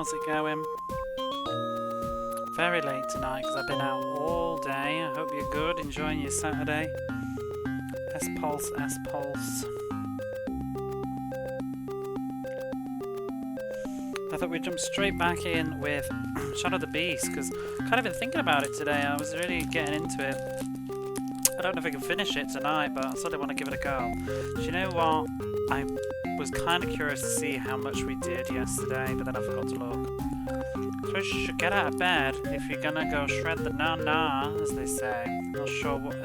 how's it going? Very late tonight because I've been out all day. I hope you're good, enjoying your Saturday. S-Pulse, S-Pulse. I thought we'd jump straight back in with Shadow the Beast because I've kind of been thinking about it today. I was really getting into it. I don't know if I can finish it tonight, but I sort of want to give it a go. Do you know what? I was kind of curious to see how much we did yesterday, but then I forgot to look. So you should get out of bed if you're gonna go shred the na-na, as they say. Not sure what...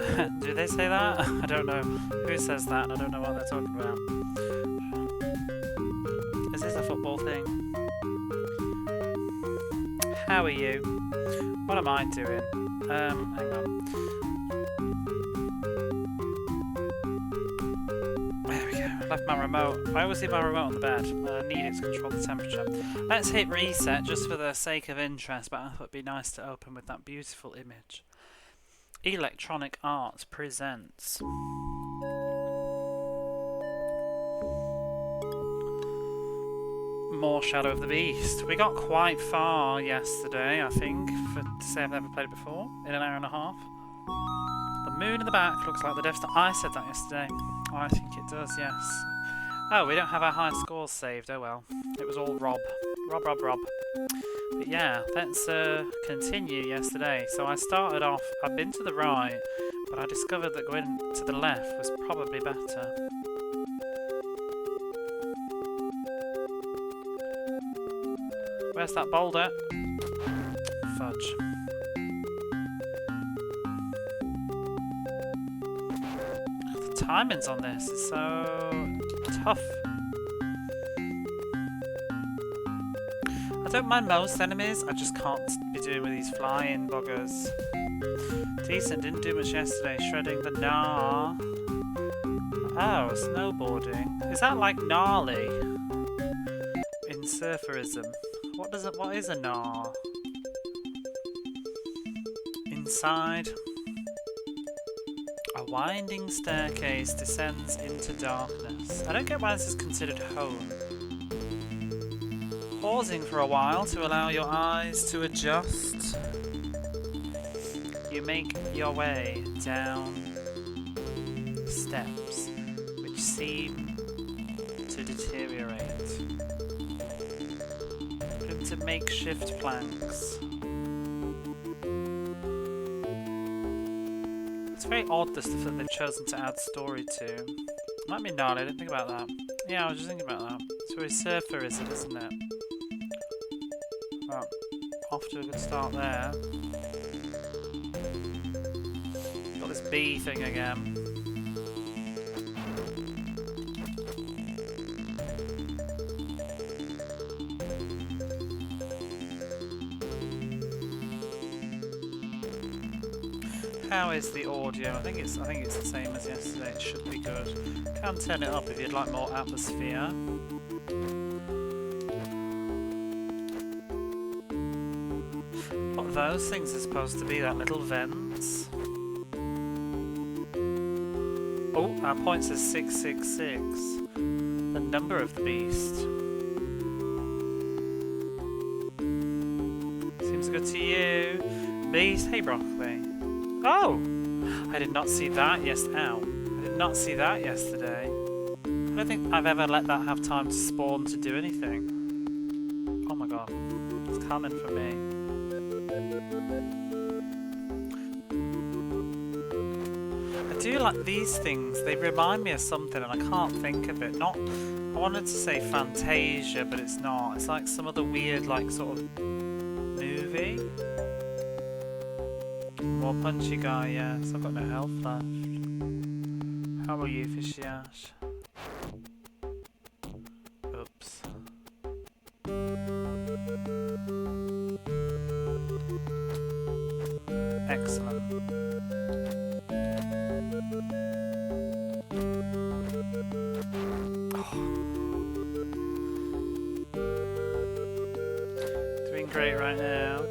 do they say that? I don't know who says that, and I don't know what they're talking about. Is this a football thing? How are you? What am I doing? Hang on. There we go. I left my remote. I always leave my remote on the bed. I need it to control the temperature. Let's hit reset just for the sake of interest, but I thought it'd be nice to open with that beautiful image. Electronic Arts presents more Shadow of the Beast. We got quite far yesterday, I think, to say I've never played it before, in an hour and a half. The moon in the back looks like the Death Star. I said that yesterday. Oh, I think it does, yes. Oh, we don't have our high scores saved. Oh well. It was all Rob. Rob. But yeah, let's continue yesterday. So I started off, I've been to the right, but I discovered that going to the left was probably better. Where's that boulder? Fudge. The timings on this is so tough. I don't mind most enemies, I just can't be doing with these flying buggers. Decent, didn't do much yesterday. Shredding the gnar. Oh, snowboarding. Is that like gnarly? In surferism. What is a gnar? Inside. A winding staircase descends into darkness. I don't get why this is considered home. Pausing for a while to allow your eyes to adjust. You make your way down steps which seem to deteriorate. Put into makeshift planks. It's very odd the stuff that they've chosen to add story to. Might be gnarly, I didn't think about that. Yeah, I was just thinking about that. It's very surferism, isn't it? Well, off to a good start there. Got this bee thing again. How is the audio? I think it's the same as yesterday. It should be good. Can turn it up if you'd like more atmosphere. What those things are supposed to be, that little vents. Oh, our point says 666. The number of the beast. Seems good to you. Beast, hey broccoli. Oh! I did not see that I did not see that yesterday. I don't think I've ever let that have time to spawn to do anything. Oh my god. It's coming for me. I do like these things. They remind me of something and I can't think of it. Not... I wanted to say Fantasia, but it's not. It's like some other weird, like, sort of movie. More punchy guy, yes. I've got no health left. How are you, Fishy Ash? Oops. Excellent. Oh. Doing great right now.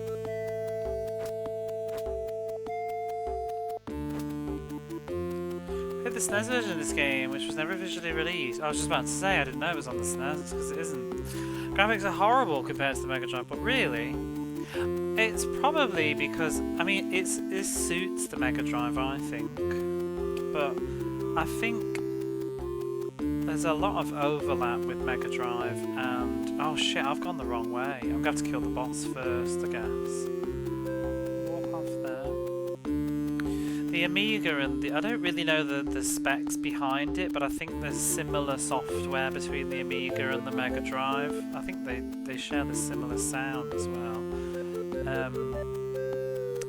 the SNES version of this game, which was never officially released. I was just about to say I didn't know it was on the SNES because it isn't. Graphics are horrible compared to the Mega Drive, but really, it's probably because I mean it suits the Mega Drive, I think. But I think there's a lot of overlap with Mega Drive, and oh shit, I've gone the wrong way. I'm gonna have to kill the boss first, I guess. Walk off there. The Amiga and I don't really know the specs behind it, but I think there's similar software between the Amiga and the Mega Drive. I think they share the similar sound as well.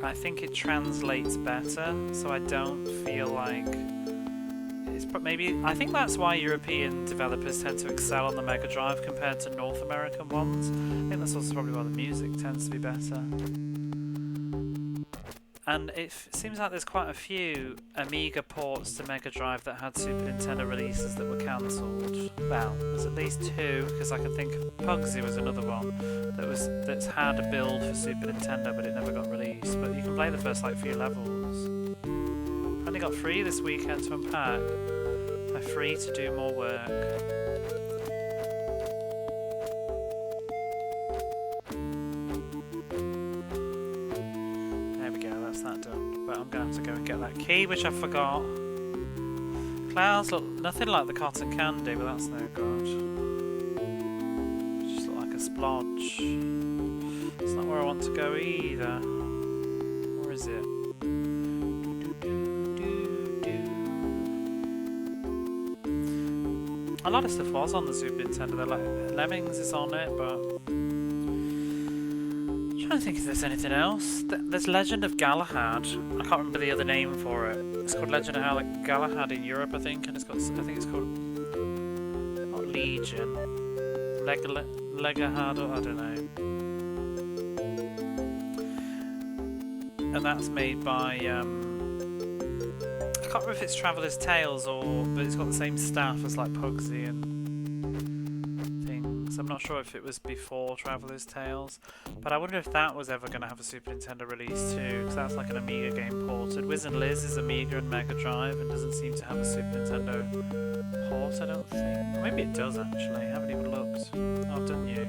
I think it translates better, so I don't feel like it's maybe. I think that's why European developers tend to excel on the Mega Drive compared to North American ones. I think that's also probably why the music tends to be better. And it seems like there's quite a few Amiga ports to Mega Drive that had Super Nintendo releases that were cancelled. Well, there's at least two, because I can think of Pugsy was another one that's had a build for Super Nintendo, but it never got released. But you can play the first like few levels. I only got 3 this weekend to unpack. I'm free to do more work. I'm gonna have to go and get that key, which I forgot. Clouds look nothing like the cotton candy, but that's no good. Just look like a splodge. It's not where I want to go either. Where is it? A lot of stuff was on the Super Nintendo. They're like Lemmings is on it, but I'm trying to think if there's anything else. There's Legend of Galahad. I can't remember the other name for it. It's called Legend of Galahad in Europe, I think, and it's got. I think it's called not Legion, Legahad, or I don't know. And that's made by. I can't remember if it's Traveller's Tales but it's got the same staff as like Pugsy and. I'm not sure if it was before Traveller's Tales, but I wonder if that was ever going to have a Super Nintendo release too, because that's like an Amiga game ported. Wiz and Liz is Amiga and Mega Drive and doesn't seem to have a Super Nintendo port, I don't think. Or maybe it does actually, I haven't even looked. Oh, I've done you.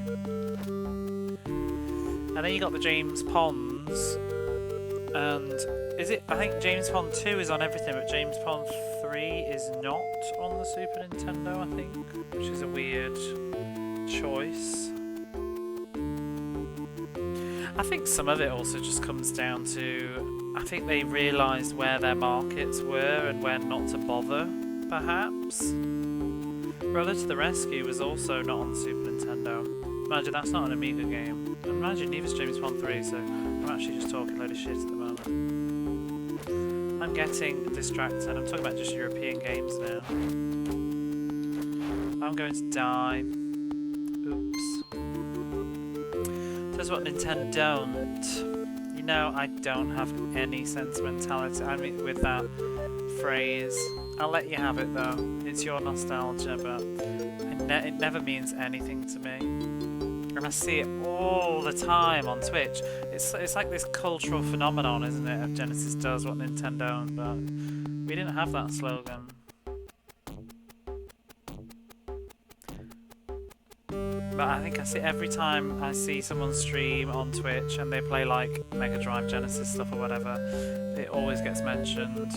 And then you got the James Ponds, and is it? I think James Pond 2 is on everything, but James Pond 3 is not on the Super Nintendo, I think, which is a weird choice. I think some of it also just comes down to I think they realised where their markets were and when not to bother, perhaps. Brother to the Rescue was also not on the Super Nintendo. Imagine that's not an Amiga game. Imagine neither's James Pond 3, so I'm actually just talking a load of shit at the moment. I'm getting distracted. I'm talking about just European games now. I'm going to die. Oops. Says what Nintendo don't. You know, I don't have any sentimentality. I mean, with that phrase. I'll let you have it though. It's your nostalgia, but it never means anything to me. And I see it all the time on Twitch. It's like this cultural phenomenon, isn't it? Of Genesis does what Nintendo don't, but we didn't have that slogan. But I think I see every time I see someone stream on Twitch and they play like Mega Drive, Genesis stuff or whatever, it always gets mentioned.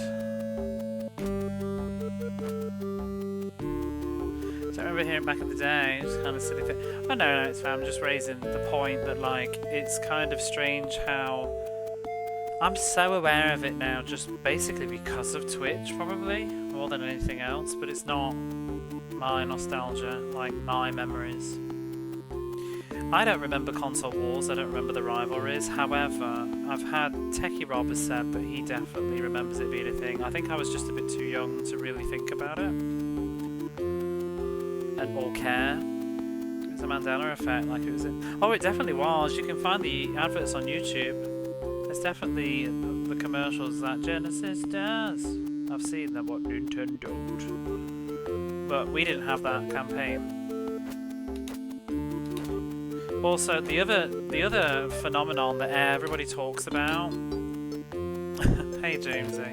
I remember hearing back in the day, just kind of silly thing. Oh no, it's fine. I'm just raising the point that like it's kind of strange how I'm so aware of it now, just basically because of Twitch, probably more than anything else. But it's not my nostalgia, like my memories. I don't remember console wars. I don't remember the rivalries. However, I've had Techie Rob has said that he definitely remembers it being a thing. I think I was just a bit too young to really think about it. Or care. It was a Mandela effect, like it was. Oh, it definitely was. You can find the adverts on YouTube. There's definitely the commercials that Genesis does. I've seen them. What Nintendo don't. But we didn't have that campaign. Also, the other phenomenon that everybody talks about. Hey, Jamesy.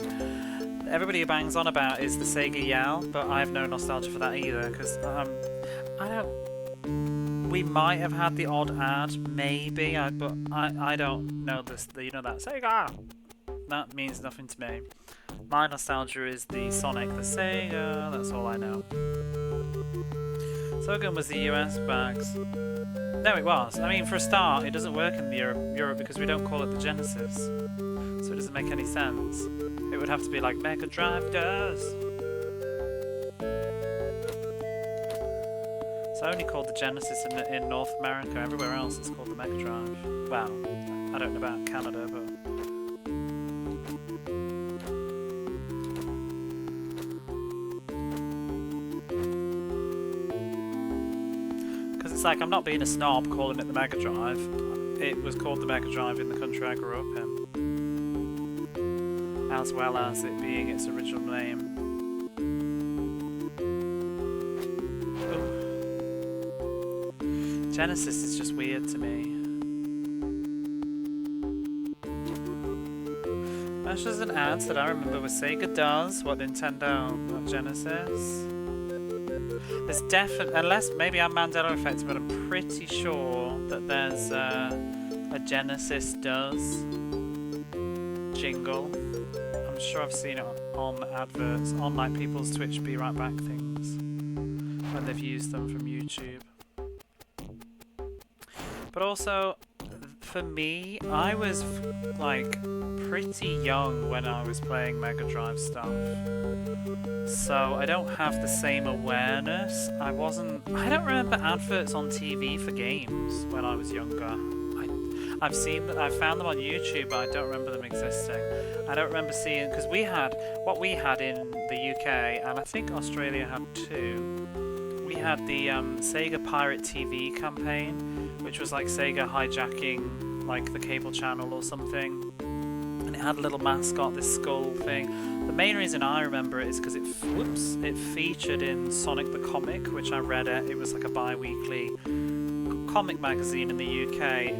everybody bangs on about is the Sega Yell, but I have no nostalgia for that either, because I don't... We might have had the odd ad, maybe, but I don't know this. You know that Sega? That means nothing to me. My nostalgia is the Sonic, the Sega, that's all I know. Slogan was the US bags. No, it was. I mean, for a start, it doesn't work in Europe because we don't call it the Genesis. So it doesn't make any sense. It would have to be like Mega Drive does. It's only called the Genesis in North America. Everywhere else it's called the Mega Drive. Well, I don't know about Canada, but... It's like, I'm not being a snob calling it the Mega Drive. It was called the Mega Drive in the country I grew up in, as well as it being its original name. Ooh. Genesis is just weird to me. That's just an ad that I remember with Sega does what Nintendo, not Genesis. There's definitely, unless maybe I'm Mandela effect, but I'm pretty sure that there's a Genesis does jingle. I'm sure I've seen it on adverts, on like people's Twitch Be Right Back things, when they've used them from YouTube. But also, for me, I was like pretty young when I was playing Mega Drive stuff. So I don't have the same awareness. I don't remember adverts on TV for games when I was younger. I've found them on YouTube, but I don't remember them existing. I don't remember seeing, because what we had in the UK, and I think Australia had too. We had the Sega Pirate TV campaign, which was like Sega hijacking like the cable channel or something. And it had a little mascot, this skull thing. The main reason I remember it is because it featured in Sonic the Comic, which I read it. It was like a bi-weekly comic magazine in the UK,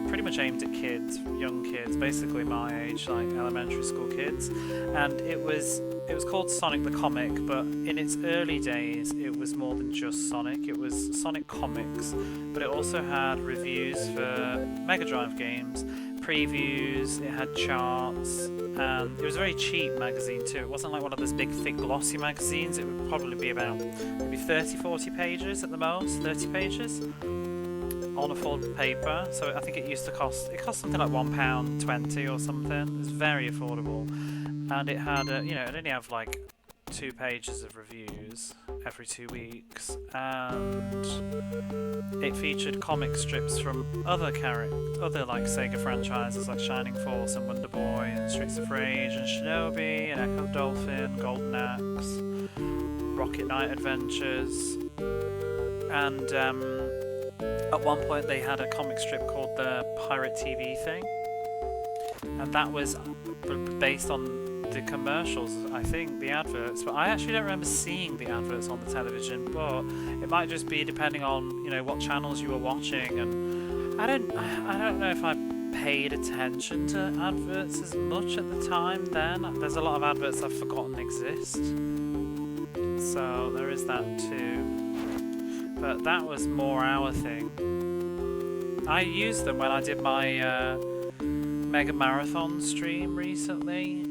pretty much aimed at kids, young kids, basically my age, like elementary school kids. And it was called Sonic the Comic, but in its early days it was more than just Sonic. It was Sonic Comics, but it also had reviews for Mega Drive games, previews, it had charts, and it was a very cheap magazine too. It wasn't like one of those big thick glossy magazines. It would probably be about maybe 30-40 pages at the most, 30 pages on a full paper. So I think it cost something like £1.20 or something. It was very affordable, and it had it only have like 2 pages of reviews every 2 weeks, and it featured comic strips from other like Sega franchises like Shining Force and Wonder Boy and Streets of Rage and Shinobi and Echo Dolphin, Golden Axe, Rocket Knight Adventures, and at one point they had a comic strip called the Pirate TV thing, and that was based on the commercials, I think, the adverts, but I actually don't remember seeing the adverts on the television, but it might just be depending on, what channels you were watching, and I don't know if I paid attention to adverts as much at the time then. There's a lot of adverts I've forgotten exist, so there is that too, but that was more our thing. I used them when I did my Mega Marathon stream recently.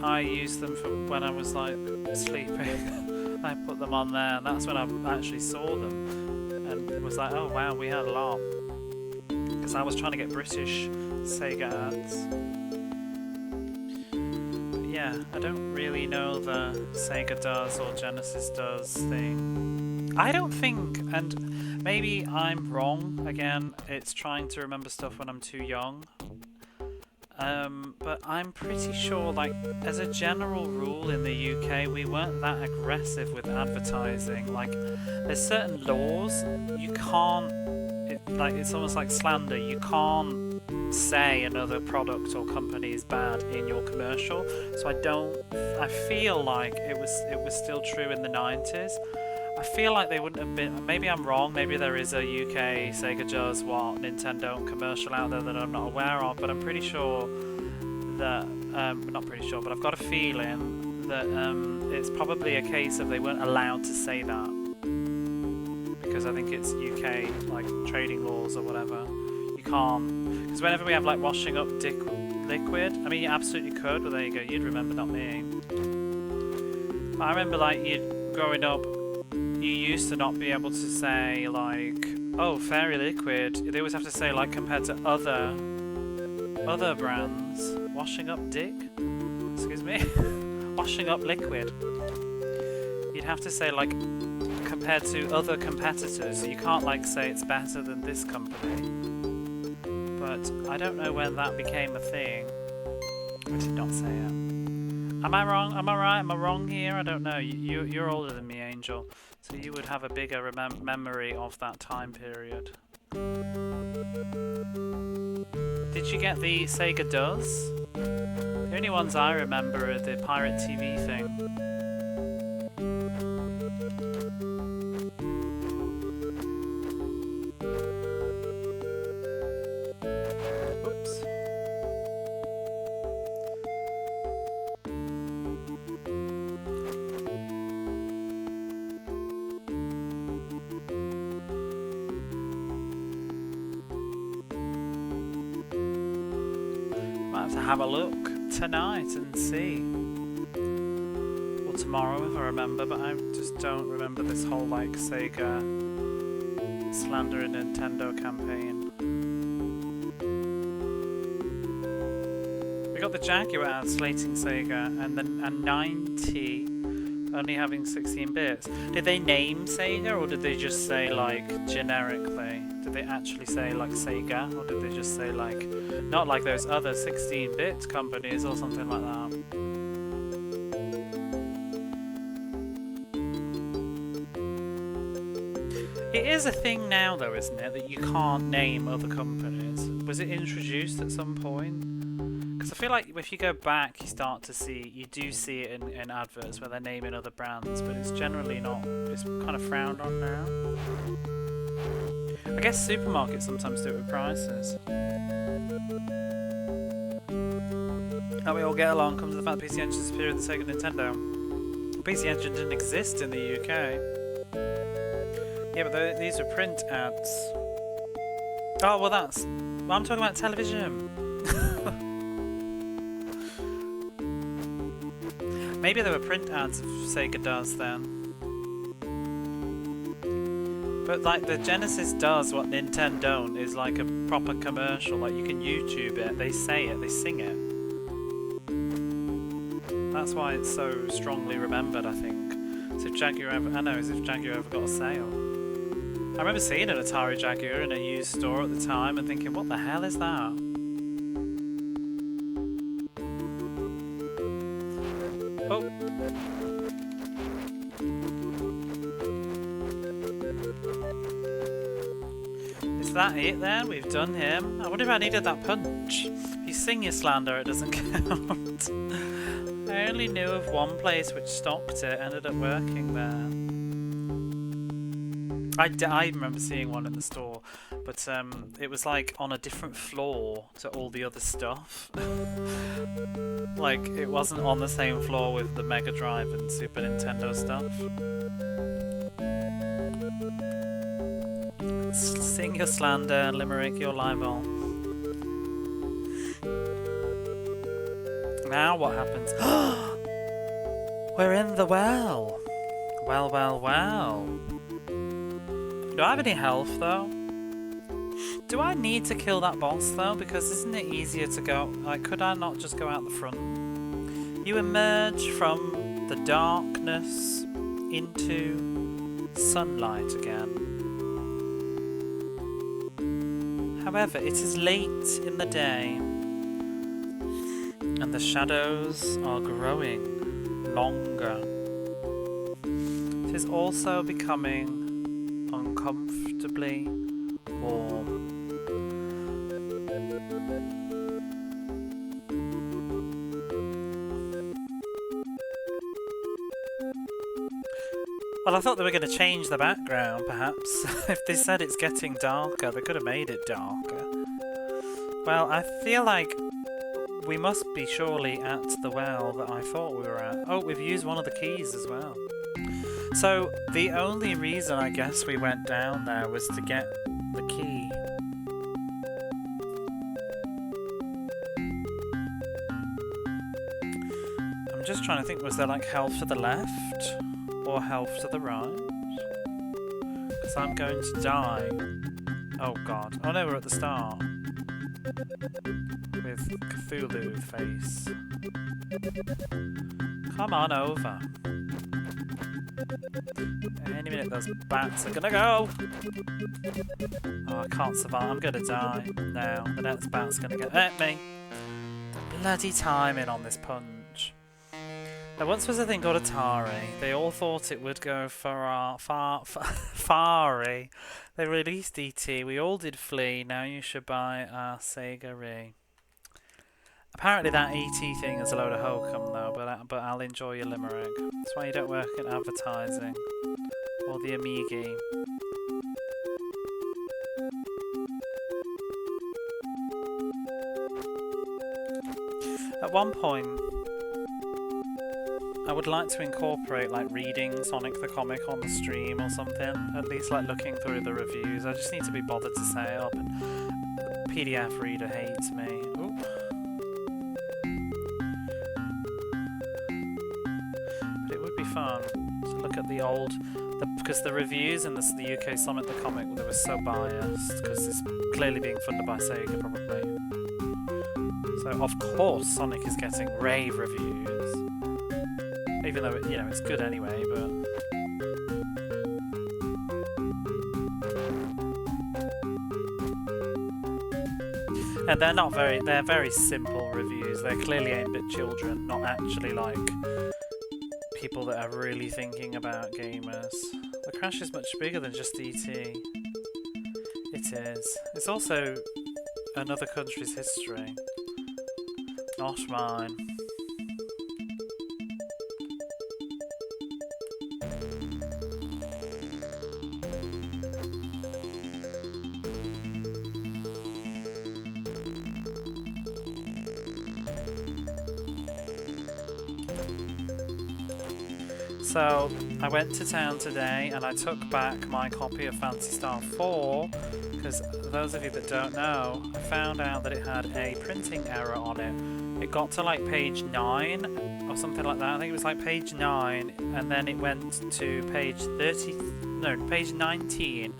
I used them for when I was like sleeping. I put them on there, and that's when I actually saw them and was like, oh wow, we had a lot, because I was trying to get British Sega ads. But yeah, I don't really know the Sega does or Genesis does thing. I don't think, and maybe I'm wrong again, it's trying to remember stuff when I'm too young. But I'm pretty sure, like, as a general rule in the UK, we weren't that aggressive with advertising. Like, there's certain laws you can't, it's almost like slander. You can't say another product or company is bad in your commercial. So I feel like it was still true in the 90s. I feel like they wouldn't have been, maybe I'm wrong, maybe there is a UK Sega does what Nintendo commercial out there that I'm not aware of, but I'm pretty sure that not pretty sure, but I've got a feeling that it's probably a case of they weren't allowed to say that. Because I think it's UK, like, trading laws or whatever. You can't... Because whenever we have, like, washing up dick liquid, I mean, you absolutely could, but there you go, you'd remember, not me. But I remember, like, growing up, you used to not be able to say, like, oh, fairy liquid. They always have to say, like, compared to other brands. Washing up dick? Excuse me? Washing up liquid. You'd have to say, like, compared to other competitors. You can't, like, say it's better than this company. But I don't know when that became a thing. I did not say it. Am I wrong? Am I right? Am I wrong here? I don't know. You're older than me, Angel. So you would have a bigger memory of that time period. Did you get the Sega Does? The only ones I remember are the Pirate TV thing. Oops. Might have to have a look tonight and see. Or tomorrow if I remember, but I just don't remember this whole like Sega slandering Nintendo campaign. We got the Jaguar slating Sega and then a 90 only having 16 bits. Did they name Sega or did they just say like generically? Did they actually say like Sega or did they just say like not like those other 16-bit companies or something like that? It is a thing now though, isn't it, that you can't name other companies? Was it introduced at some point? Because I feel like if you go back you start to see, you do see it in adverts where they're naming other brands, but it's generally not, it's kind of frowned on now. I guess supermarkets sometimes do it with prices. How we all get along comes to the fact that PC Engine is superior to the Sega Nintendo. PC Engine didn't exist in the UK. Yeah, but these are print ads. Oh, well that's... Well, I'm talking about television. Maybe there were print ads if Sega does then. But like the Genesis does what Nintendo don't, is like a proper commercial, like you can YouTube it, they say it, they sing it. That's why it's so strongly remembered, I think. As if Jaguar ever, I know, as if Jaguar ever got a sale. I remember seeing an Atari Jaguar in a used store at the time and thinking, what the hell is that? Oh. Is that it then? We've done him. I wonder if I needed that punch. If you sing your slander, it doesn't count. I only knew of one place which stocked it, ended up working there. I remember seeing one in the store, but it was like on a different floor to all the other stuff. Like, it wasn't on the same floor with the Mega Drive and Super Nintendo stuff. Sing your slander, limerick your libel. Now what happens? We're in the well. Well, well, well. Do I have any health though? Do I need to kill that boss though? Because isn't it easier to go... Like, could I not just go out the front? You emerge from the darkness into sunlight again. However, it is late in the day and the shadows are growing longer. It is also becoming uncomfortably warm. Well, I thought they were going to change the background, perhaps. If they said it's getting darker, they could have made it darker. Well, I feel like we must be surely at the well that I thought we were at. Oh, we've used one of the keys as well. So, the only reason I guess we went down there was to get the key. I'm just trying to think, was there like health to the left? Or health to the right? Because I'm going to die. Oh god. Oh no, we're at the start. With Cthulhu face. Come on over. Any minute those bats are gonna go! Oh, I can't survive. I'm gonna die. No, the next bat's gonna get at me. The bloody timing on this punch. There once was a thing called Atari. They all thought it would go far-y. They released E.T. We all did flee. Now you should buy our Sega Re. Apparently that E.T. thing is a load of hokum though, but I'll enjoy your limerick. That's why you don't work in advertising. Or the Amigi. At one point, I would like to incorporate like reading Sonic the Comic on the stream or something. At least like looking through the reviews. I just need to be bothered to say it up. And the PDF reader hates me. Ooh. But it would be fun to look at the old... because the reviews in the UK Sonic the Comic, they were so biased. Because it's clearly being funded by Sega probably. So of course Sonic is getting rave reviews. Even though, you know, it's good anyway, but... And they're not very... they're very simple reviews. They're clearly aimed at children, not actually, like, people that are really thinking about gamers. The Crash is much bigger than just E.T. It is. It's also another country's history. Not mine. So, I went to town today and I took back my copy of Phantasy Star 4 because those of you that don't know, I found out that it had a printing error on it. It got to like page 9 or something like that. I think it was like page 9 and then it went to page 19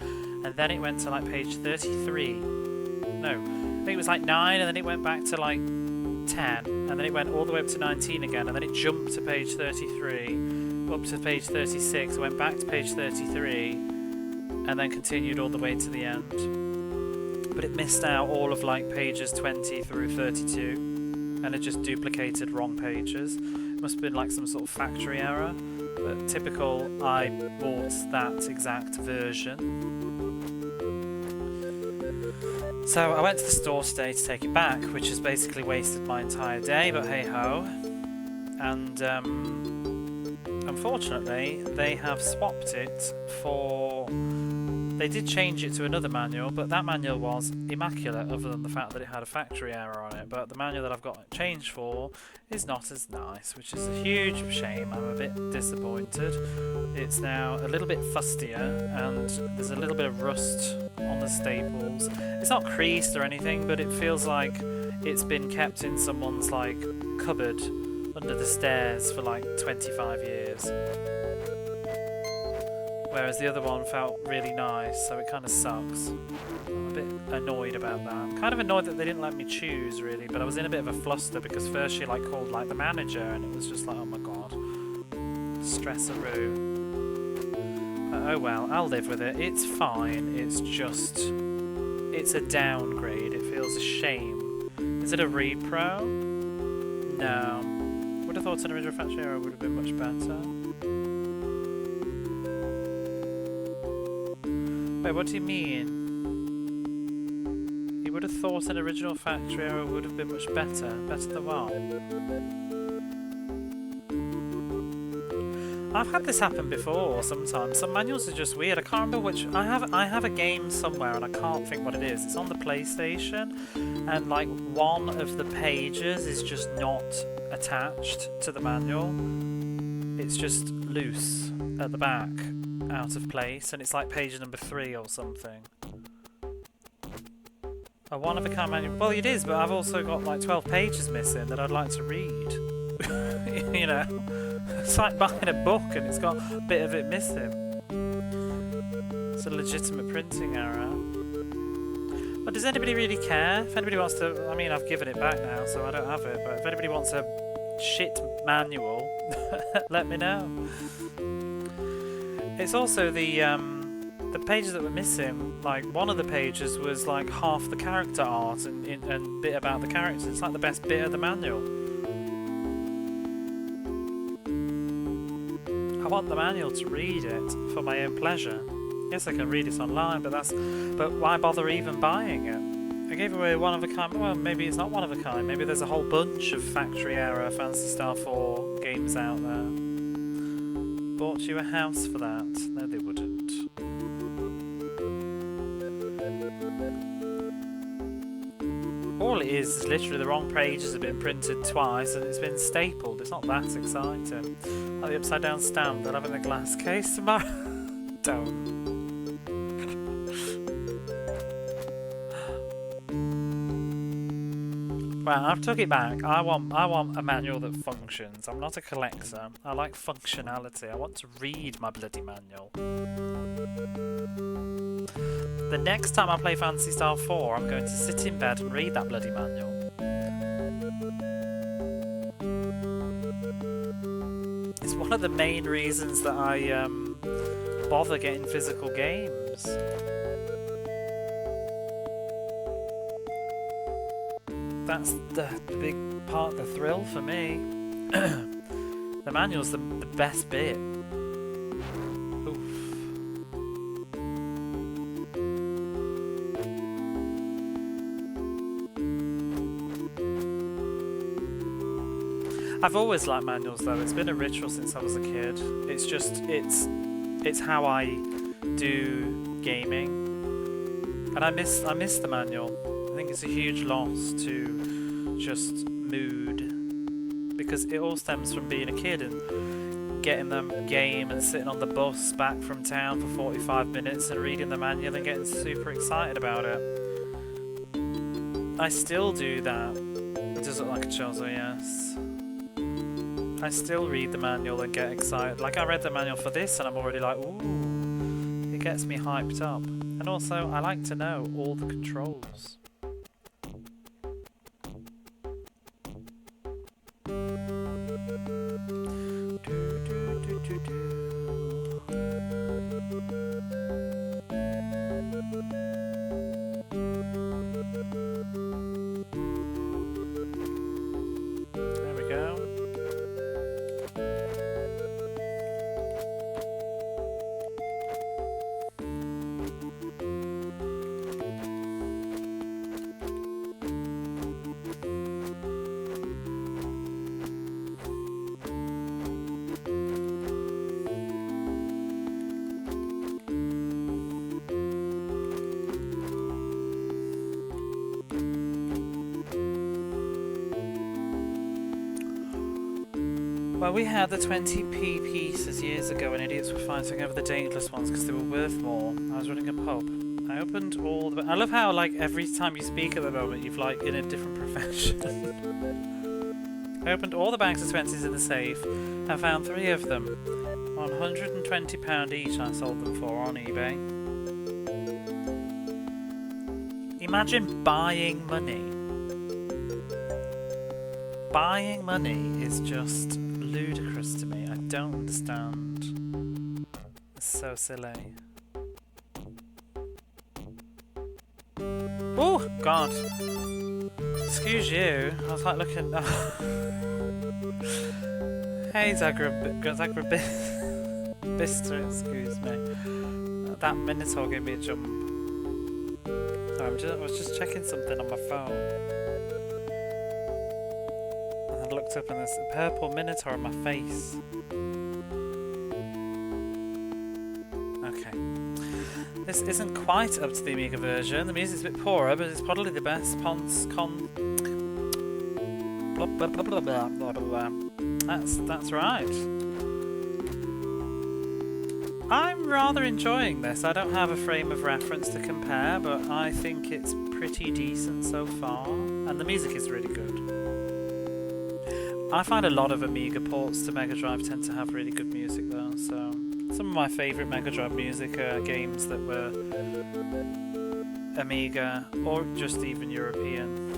and then it went to like page 33. No, I think it was like 9 and then it went back to like 10 and then it went all the way up to 19 again and then it jumped to page 33. Up to page 36, went back to page 33, and then continued all the way to the end. But it missed out all of like pages 20 through 32, and it just duplicated wrong pages. It must have been like some sort of factory error, but typical, I bought that exact version. So I went to the store today to take it back, which has basically wasted my entire day, but hey ho. And unfortunately, they have swapped it for... They did change it to another manual, but that manual was immaculate other than the fact that it had a factory error on it. But the manual that I've got it changed for is not as nice, which is a huge shame. I'm a bit disappointed. It's now a little bit fustier, and there's a little bit of rust on the staples. It's not creased or anything, but it feels like it's been kept in someone's like cupboard under the stairs for like 25 years. Whereas the other one felt really nice, so it kind of sucks. I'm a bit annoyed about that. I'm kind of annoyed that they didn't let me choose, really, but I was in a bit of a fluster because first she like called like the manager and it was just like, oh my god. Stress-a-roo. Oh well, I'll live with it. It's fine, it's just... it's a downgrade. It feels a shame. Is it a repro? No. Would have thought an original factory error would have been much better. Wait, what do you mean? You would have thought an original factory error would have been much better. Better than what? I've had this happen before sometimes. Some manuals are just weird. I can't remember which. I have a game somewhere and I can't think what it is. It's on the PlayStation, and like one of the pages is just not attached to the manual. It's just loose at the back, out of place, and it's like page number 3 or something. A one-of-a-kind manual. Well, it is, but I've also got like 12 pages missing that I'd like to read. You know? It's like buying a book and it's got a bit of it missing. It's a legitimate printing error. But does anybody really care? If anybody wants to... I mean, I've given it back now, so I don't have it. But if anybody wants a shit manual, let me know. It's also the pages that were missing. Like, one of the pages was like half the character art and bit about the characters. It's like the best bit of the manual. I want the manual to read it for my own pleasure. Yes, I can read it online, but why bother even buying it? I gave away one of a kind. Well, maybe it's not one of a kind. Maybe there's a whole bunch of factory error Phantasy Star 4 games out there. Bought you a house for that? No, they wouldn't. All it is literally the wrong pages have been printed twice and it's been stapled. It's not that exciting. Like the upside down stamp that I have in the glass case tomorrow. Don't. Well, I've took it back. I want a manual that functions. I'm not a collector. I like functionality. I want to read my bloody manual. The next time I play Phantasy Star 4, I'm going to sit in bed and read that bloody manual. It's one of the main reasons that I bother getting physical games. That's the big part, the thrill for me. The manual's the best bit. Oof. I've always liked manuals though. It's been a ritual since I was a kid. It's just, it's how I do gaming. And I miss the manual. I think it's a huge loss to just mood, because it all stems from being a kid and getting the game and sitting on the bus back from town for 45 minutes and reading the manual and getting super excited about it. I still do that. It does look like a chozo, yes. I still read the manual and get excited. Like, I read the manual for this and I'm already like, ooh, it gets me hyped up. And also, I like to know all the controls. Well, we had the 20p pieces years ago and idiots were fighting over the dateless ones because they were worth more. I was running a pub. I opened all the... I love how, like, every time you speak at the moment, you've, like, in a different profession. I opened all the bags of 20s in the safe and found 3 of them. £120 each I sold them for on eBay. Imagine buying money. Buying money is just ludicrous to me. I don't understand. It's so silly. Oh God! Excuse you. I was like looking. Hey Zagreb-Bister, excuse me. That Minotaur gave me a jump. I was just checking something on my phone. And I looked up and there's a purple Minotaur on my face. Okay. This isn't quite up to the Amiga version. The music's a bit poorer, but it's probably the best blah, blah, blah, blah, blah, blah, blah. That's right. I'm rather enjoying this. I don't have a frame of reference to compare, but I think it's pretty decent so far. And the music is really good. I find a lot of Amiga ports to Mega Drive tend to have really good music though, so some of my favourite Mega Drive music are games that were Amiga or just even European.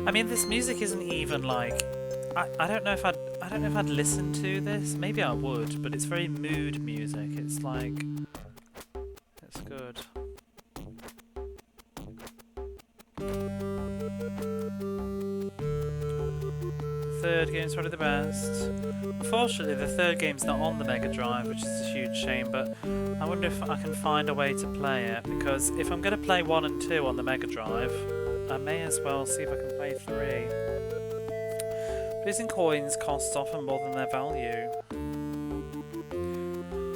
I mean, this music isn't even like I don't know if I'd listen to this. Maybe I would, but it's very mood music. It's like it's good. Third game's probably the best. Unfortunately, the third game's not on the Mega Drive, which is a huge shame, but I wonder if I can find a way to play it, because if I'm going to play 1 and 2 on the Mega Drive, I may as well see if I can play 3. Losing coins costs often more than their value.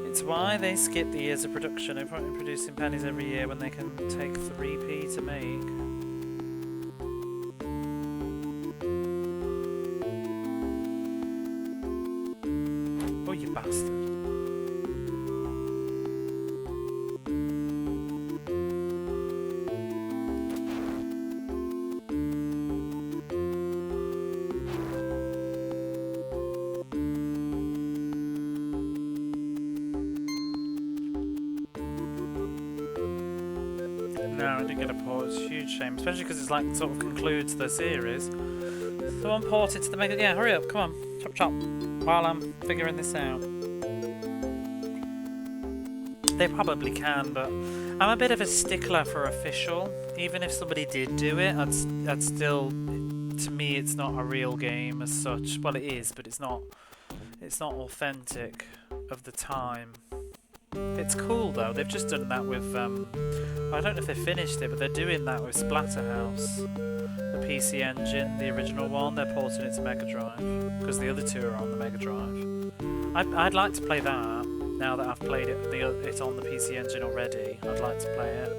It's why they skip the years of production of producing pennies every year when they can take 3p to make. Oh, you bastard. No, I didn't get a port. It's a huge shame, especially because it's like sort of concludes the series. Someone port it to the Mega. Yeah, hurry up, come on, chop chop. While I'm figuring this out, they probably can, but I'm a bit of a stickler for official. Even if somebody did do it, I'd still. To me, it's not a real game as such. Well, it is, but it's not. It's not authentic of the time. It's cool though. They've just done that with. I don't know if they finished it, but they're doing that with Splatterhouse, the PC Engine, the original one. They're porting it to Mega Drive because the other two are on the Mega Drive. I'd like to play that now that I've played it on the PC Engine already. I'd like to play it.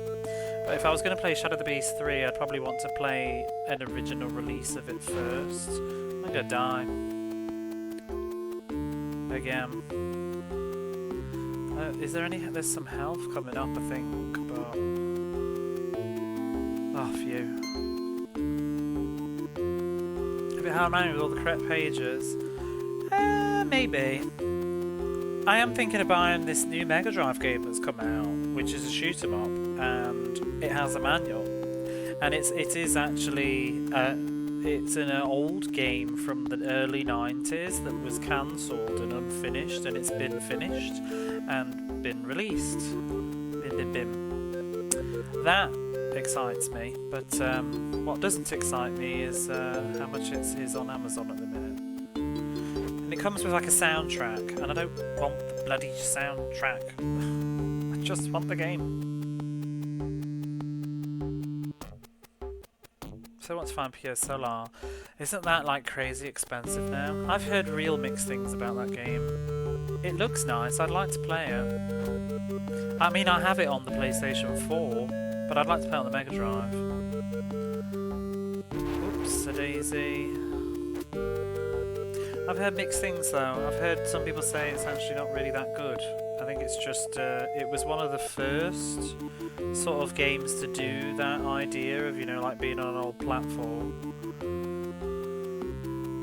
But if I was going to play Shadow the Beast 3, I'd probably want to play an original release of it first. I'm gonna die again. Is there any? There's some health coming up, I think, but oh, phew. If it had mine with all the correct pages, maybe. I am thinking of buying this new Mega Drive game that's come out, which is a shoot 'em up, and it has a manual, and it is actually it's an old game from the early 90s that was cancelled and unfinished, and it's been finished and been released. That excites me, but what doesn't excite me is how much it is on Amazon at the minute. And it comes with like a soundtrack, and I don't want the bloody soundtrack. I just want the game. So I want to find PS Solar. Isn't that like crazy expensive now? I've heard real mixed things about that game. It looks nice, I'd like to play it. I mean, I have it on the PlayStation 4, but I'd like to play it on the Mega Drive. Oops-a-daisy. I've heard mixed things though. I've heard some people say it's actually not really that good. I think it's just, it was one of the first sort of games to do that idea of, you know, like being on an old platform.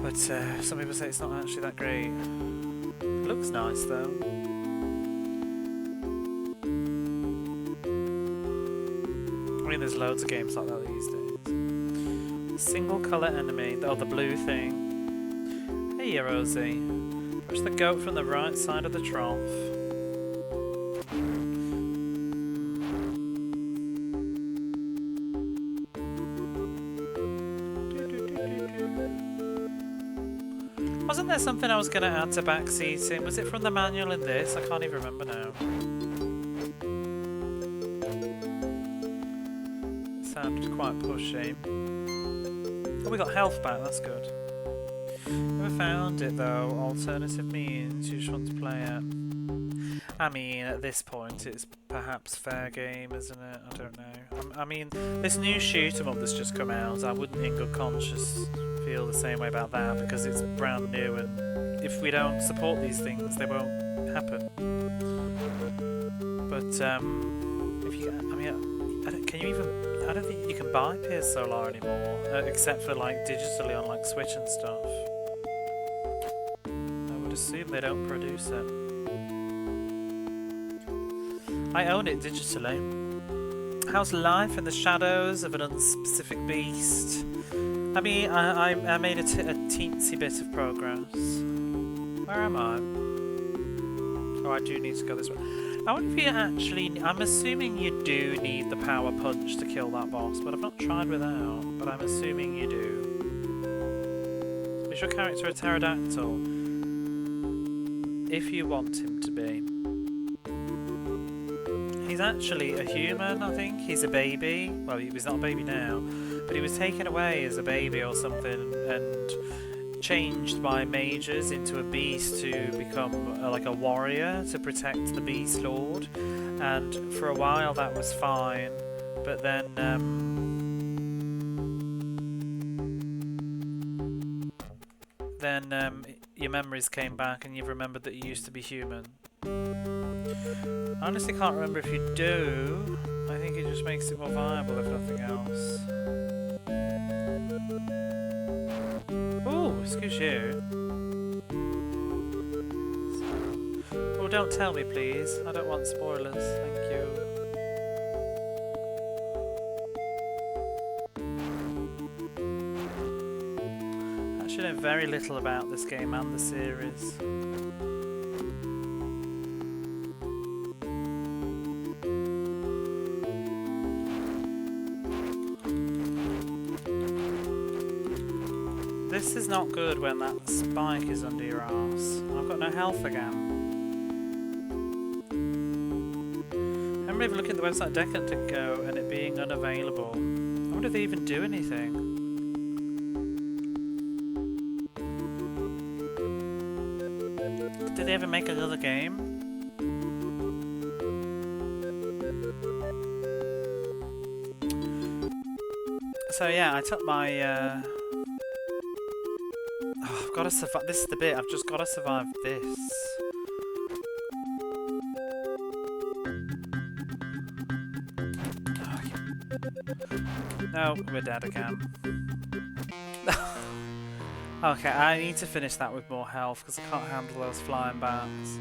But some people say it's not actually that great. It looks nice though. I mean, there's loads of games like that these days. Single colour enemy, oh, the blue thing. Hey, Rosie. Push the goat from the right side of the trough. Wasn't there something I was going to add to backseating? Was it from the manual in this? I can't even remember now. It sounded quite pushy. Oh, we got health back, that's good. Never found it though. Alternative means you just want to play it. I mean, at this point, it's perhaps fair game, isn't it? I don't know. I mean, this new shoot 'em up that's just come out, I wouldn't in good conscience feel the same way about that because it's brand new, and if we don't support these things, they won't happen. But if you, I mean, can you even? I don't think you can buy PS Solar anymore, except for like digitally on like Switch and stuff. I would assume they don't produce it. I own it digitally. How's life in the shadows of an unspecific beast? I mean, I made a teensy bit of progress. Where am I? Oh, I do need to go this way. I wonder if you actually... I'm assuming you do need the power punch to kill that boss, but I've not tried without, but I'm assuming you do. Is your character a pterodactyl? If you want him to be. He's actually a human, I think. He's a baby. Well, he's not a baby now, but he was taken away as a baby or something and changed by mages into a beast to become like a warrior to protect the Beast Lord. And for a while that was fine, but then your memories came back and you've remembered that you used to be human. I honestly can't remember if you do. I think it just makes it more viable if nothing else. Ooh, excuse you. Oh, don't tell me please. I don't want spoilers, thank you. I actually know very little about this game and the series. This is not good when that spike is under your arse. I've got no health again. I remember even looking at the website a decade ago and it being unavailable. I wonder if they even do anything. Did they ever make another game? So yeah, I took my I've got to survive. This is the bit. I've just got to survive this. No, we're dead again. Okay, I need to finish that with more health because I can't handle those flying bats.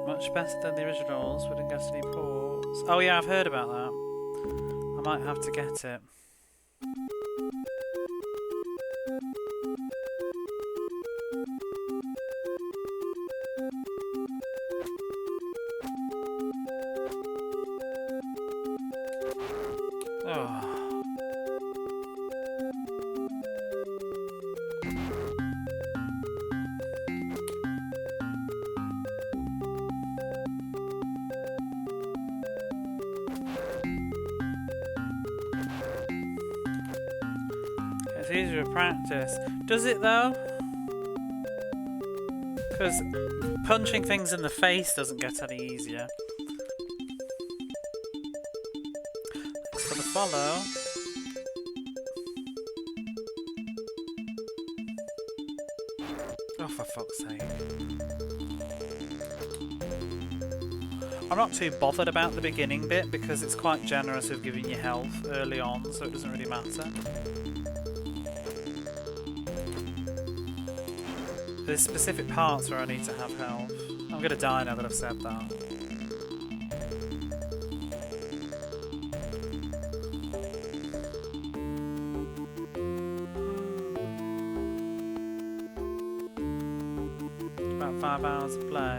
Much better than the originals. We didn't get any ports. Oh yeah, I've heard about that. I might have to get it. Oh. It's easier to practice. Does it though? Because punching things in the face doesn't get any easier. Thanks for the follow. Oh, for fuck's sake. I'm not too bothered about the beginning bit because it's quite generous with giving you health early on, so it doesn't really matter. There's specific parts where I need to have health. I'm gonna die now that I've said that. About 5 hours of play.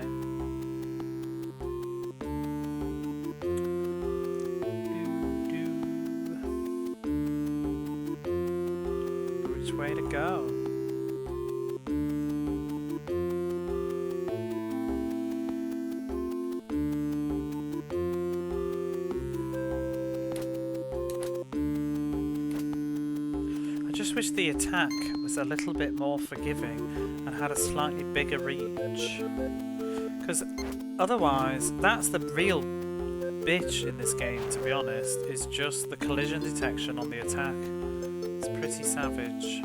Which way to go? just wish the attack was a little bit more forgiving and had a slightly bigger reach. Because otherwise, that's the real bitch in this game, to be honest, is just the collision detection on the attack. It's pretty savage.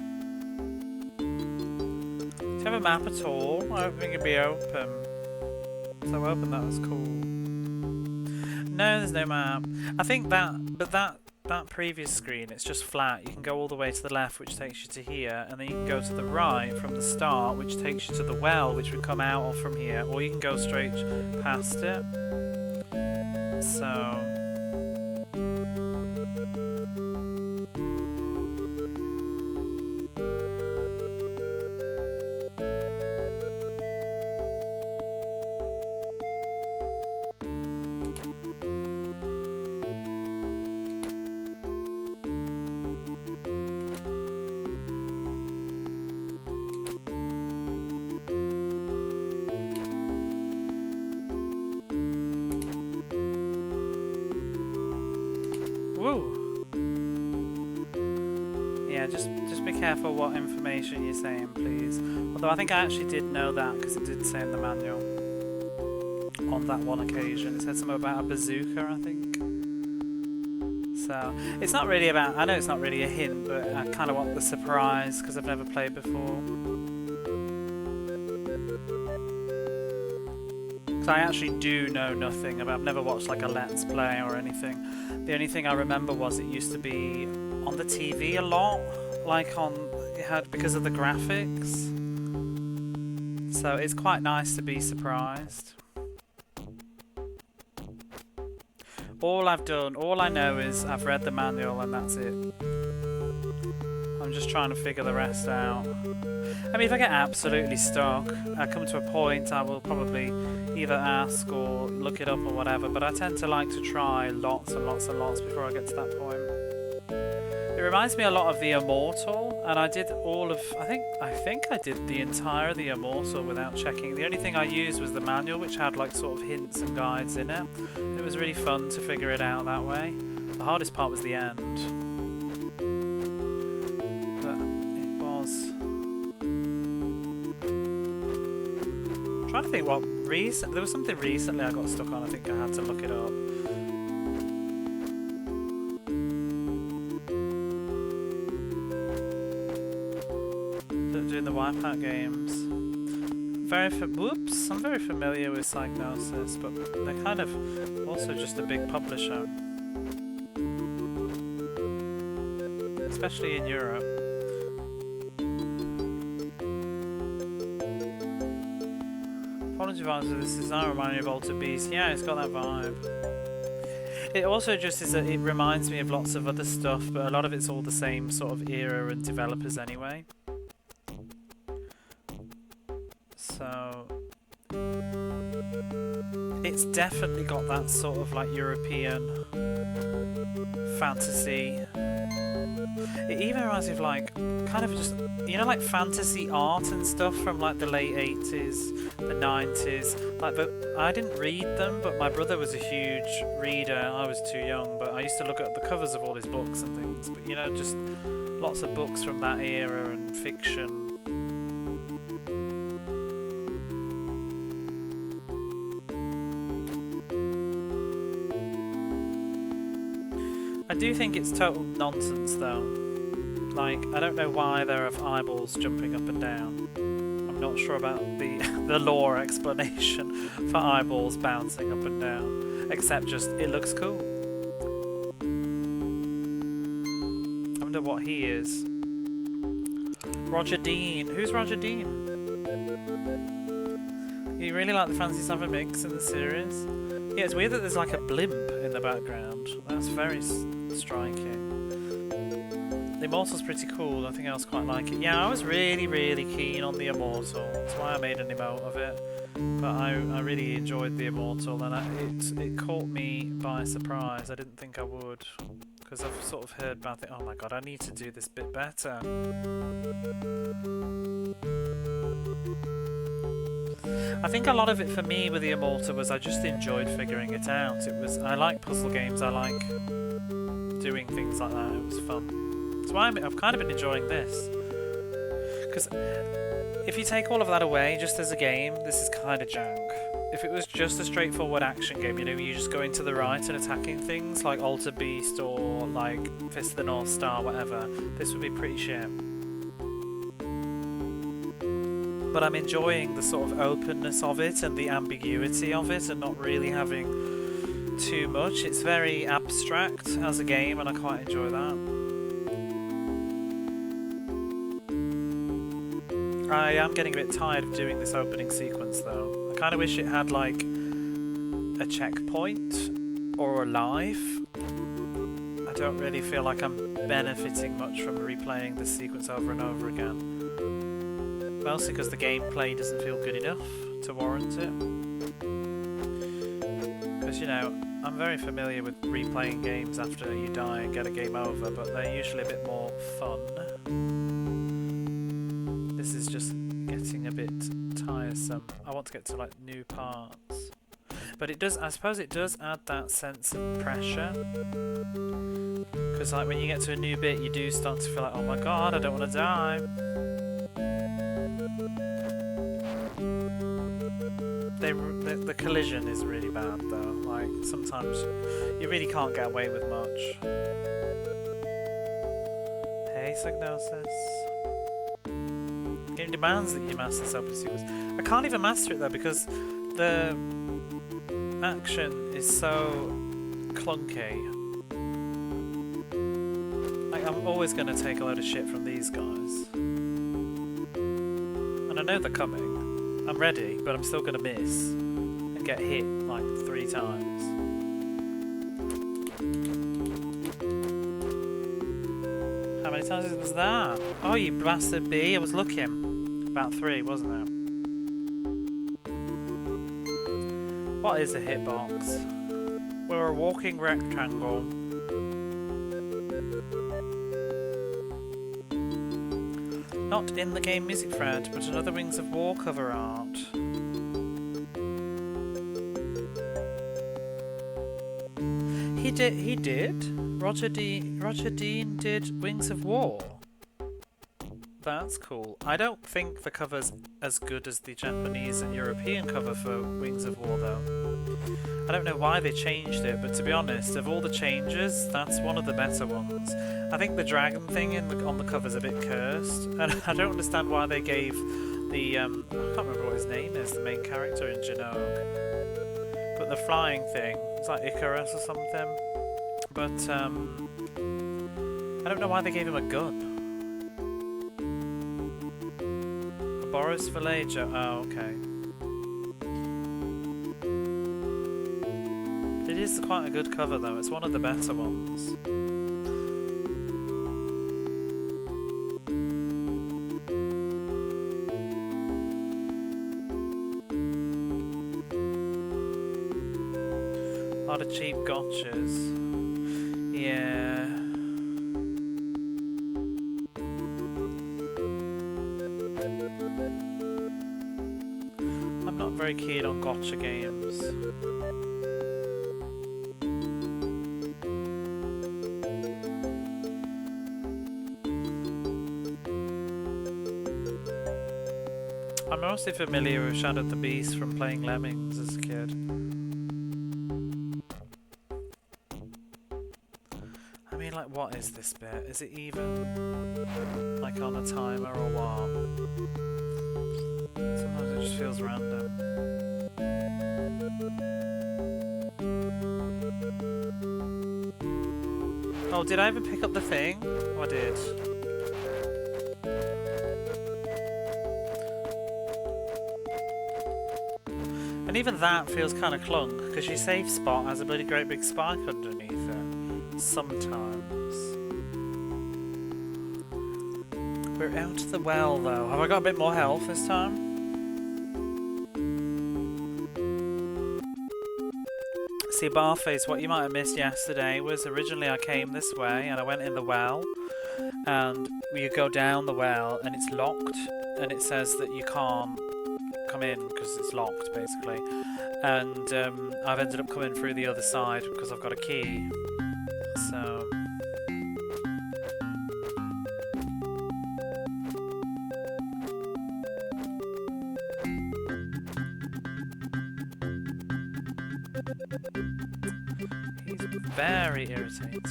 Do you have a map at all? I don't think it'd be open. So open, that was cool. No, there's no map. I think that previous screen, it's just flat. You can go all the way to the left, which takes you to here, and then you can go to the right from the start, which takes you to the well, which would come out from here, or you can go straight past it. So... Woo! Yeah, just be careful what information you're saying, please. Although I think I actually did know that because it did say in the manual. On that one occasion. It said something about a bazooka, I think. So, it's not really about... I know it's not really a hint, but I kind of want the surprise because I've never played before. Because I actually do know nothing about... I've never watched like a Let's Play or anything. The only thing I remember was it used to be on the TV a lot, like it had because of the graphics. So it's quite nice to be surprised. All I know is I've read the manual and that's it. I'm just trying to figure the rest out. I mean, if I get absolutely stuck, I come to a point I will probably either ask or look it up or whatever, but I tend to like to try lots and lots and lots before I get to that point. It reminds me a lot of The Immortal, and I did all of... I think I did the entire The Immortal without checking. The only thing I used was the manual, which had like sort of hints and guides in it. It was really fun to figure it out that way. The hardest part was the end. I'm trying to think what there was something recently I got stuck on. I think I had to look it up. Doing the Wipeout games. I'm very familiar with Psygnosis, but they're kind of also just a big publisher, especially in Europe. This design reminds me of Altered Beast. Yeah, it's got that vibe. It also just is it reminds me of lots of other stuff, but a lot of it's all the same sort of era and developers anyway. So it's definitely got that sort of like European fantasy. It even reminds me of like kind of just, you know, like fantasy art and stuff from like the late 80s, the 90s. Like, but I didn't read them, but my brother was a huge reader. I was too young, but I used to look at the covers of all his books and things. But you know, just lots of books from that era and fiction. I do think it's total nonsense though. Like, I don't know why there are eyeballs jumping up and down. I'm not sure about the lore explanation for eyeballs bouncing up and down. Except just, it looks cool. I wonder what he is. Roger Dean. Who's Roger Dean? You really like the Fantasy 7 mix in the series? Yeah, it's weird that there's like a blimp in the background. That's very striking. The Immortal's pretty cool. I think I was quite like it. Yeah, I was really, really keen on the Immortal. That's why I made an emote of it. But I really enjoyed the Immortal, and it caught me by surprise. I didn't think I would, because I've sort of heard about it. Oh my god, I need to do this bit better. I think a lot of it for me with the Immortal was I just enjoyed figuring it out. I like puzzle games. I like doing things like that. It was fun. That's why I've kind of been enjoying this. Because if you take all of that away, just as a game, this is kind of jank. If it was just a straightforward action game, you know, you just going to the right and attacking things like Alter Beast or like Fist of the North Star, whatever, this would be pretty shit. But I'm enjoying the sort of openness of it and the ambiguity of it and not really having too much. It's very abstract as a game and I quite enjoy that. I am getting a bit tired of doing this opening sequence though. I kind of wish it had like a checkpoint or a life. I don't really feel like I'm benefiting much from replaying this sequence over and over again. Mostly because the gameplay doesn't feel good enough to warrant it. Because, you know, I'm very familiar with replaying games after you die and get a game over, but they're usually a bit more fun. This is just getting a bit tiresome. I want to get to like new parts. But it does, I suppose it does add that sense of pressure. Because like when you get to a new bit you do start to feel like, oh my god, I don't want to die. The collision is really bad though. Like sometimes you really can't get away with much. Hey, Psygnosis. Game demands that you master this open sequence. I can't even master it though because the action is so clunky. Like I'm always going to take a load of shit from these guys. And I know they're coming. I'm ready, but I'm still going to miss and get hit like 3 times. How many times was that? Oh, you bastard bee, I was looking. About 3, wasn't it? What is a hitbox? We're a walking rectangle. Not in the game music thread, but another Wings of War cover art. He did? Roger Dean did Wings of War. That's cool. I don't think the cover's as good as the Japanese and European cover for Wings of War though. I don't know why they changed it, but to be honest, of all the changes, that's one of the better ones. I think the dragon thing on the cover's a bit cursed, and I don't understand why they gave the, I can't remember what his name is, the main character in Genog. But the flying thing, it's like Icarus or something. But, I don't know why they gave him a gun. Boris Villager, oh okay. It is quite a good cover though, it's one of the better ones. A lot of cheap gotchas. Yeah. I'm not very keen on gotcha games. I'm mostly familiar with Shadow the Beast from playing Lemmings as a kid. I mean, like, what is this bit? Is it even like on a timer or what? Sometimes it just feels random. Oh, did I even pick up the thing? Oh, I did. And even that feels kind of clunk, because your safe spot has a bloody great big spike underneath it. Sometimes. We're out of the well, though. Have I got a bit more health this time? See, Barface, what you might have missed yesterday was originally I came this way and I went in the well, and you go down the well and it's locked, and it says that you can't come in because it's locked basically, and I've ended up coming through the other side because I've got a key. So He's very irritating.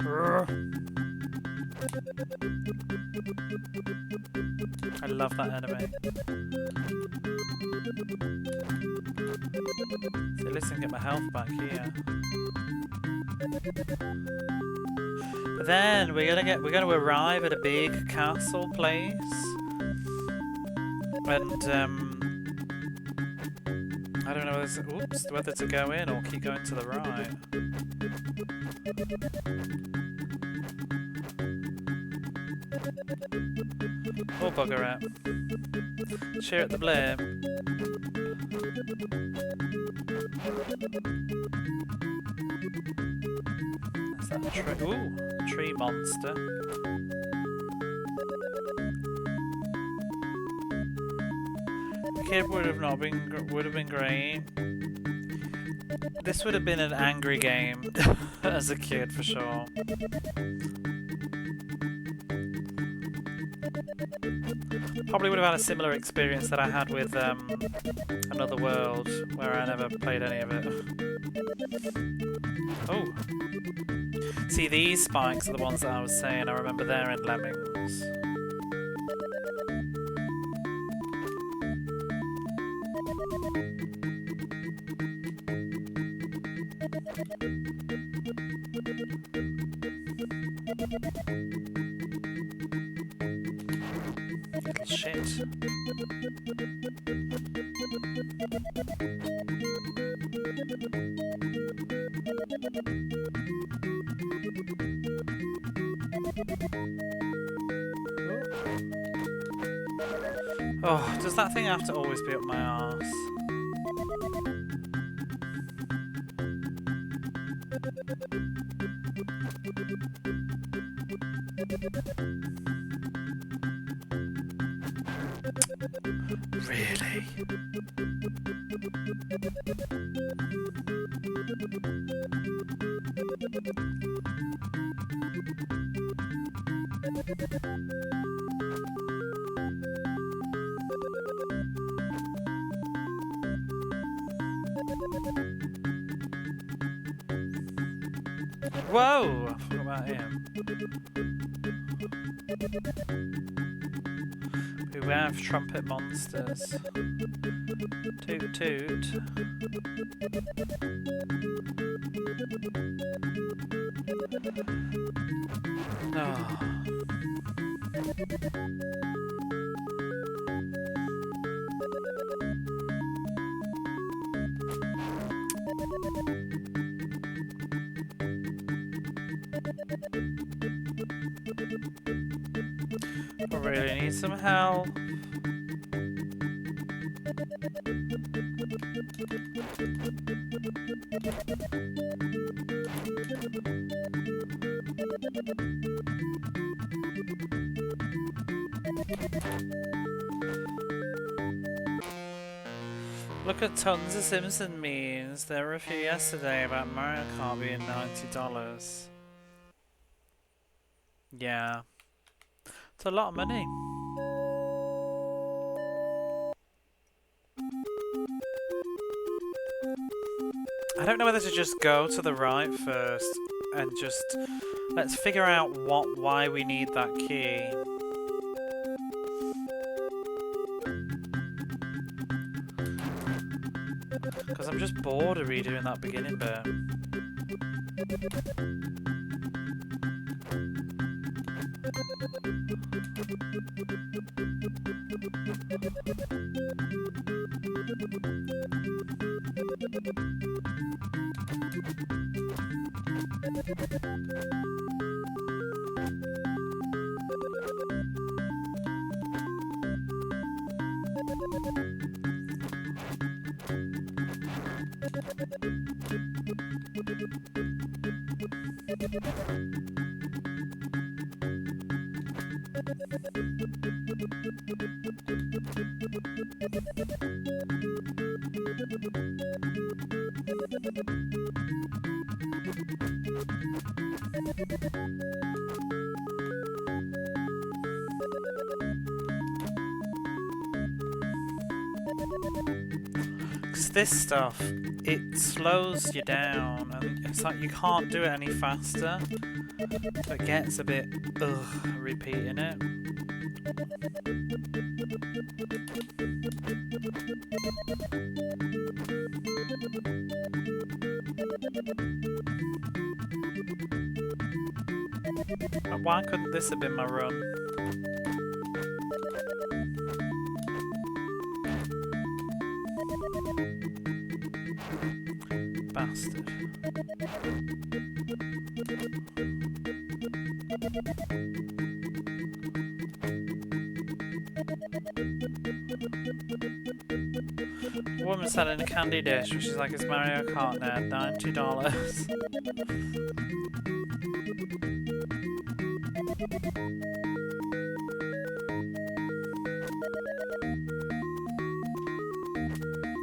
Urgh. I love that enemy. So listen, get my health back here. But then we're gonna arrive at a big castle place, and I don't know whether to go in or keep going to the right. Oh, bugger it. Cheer at the blame. Is that a tree? Ooh, a tree monster. The kid would have been great. This would have been an angry game as a kid for sure. Probably would have had a similar experience that I had with Another World, where I never played any of it. Oh! See, these spikes are the ones that I was saying. I remember they're in Lemmings. Little shit. Oh, does that thing have to always be up my arse? Really? Whoa! I forgot about him. Beware of trumpet monsters. Toot toot. Oh. I really need some help. Look at tons of Simpson memes. There were a few yesterday about Mario Kart being $90. Yeah. It's a lot of money. I don't know whether to just go to the right first and just let's figure out why we need that key. Because I'm just bored of redoing that beginning bit. 'Cause this stuff, it slows you down, and it's like you can't do it any faster. So it gets a bit, repeating it. But why couldn't this have been my run? Bastard. A woman selling a candy dish, which is like it's Mario Kart now, $90.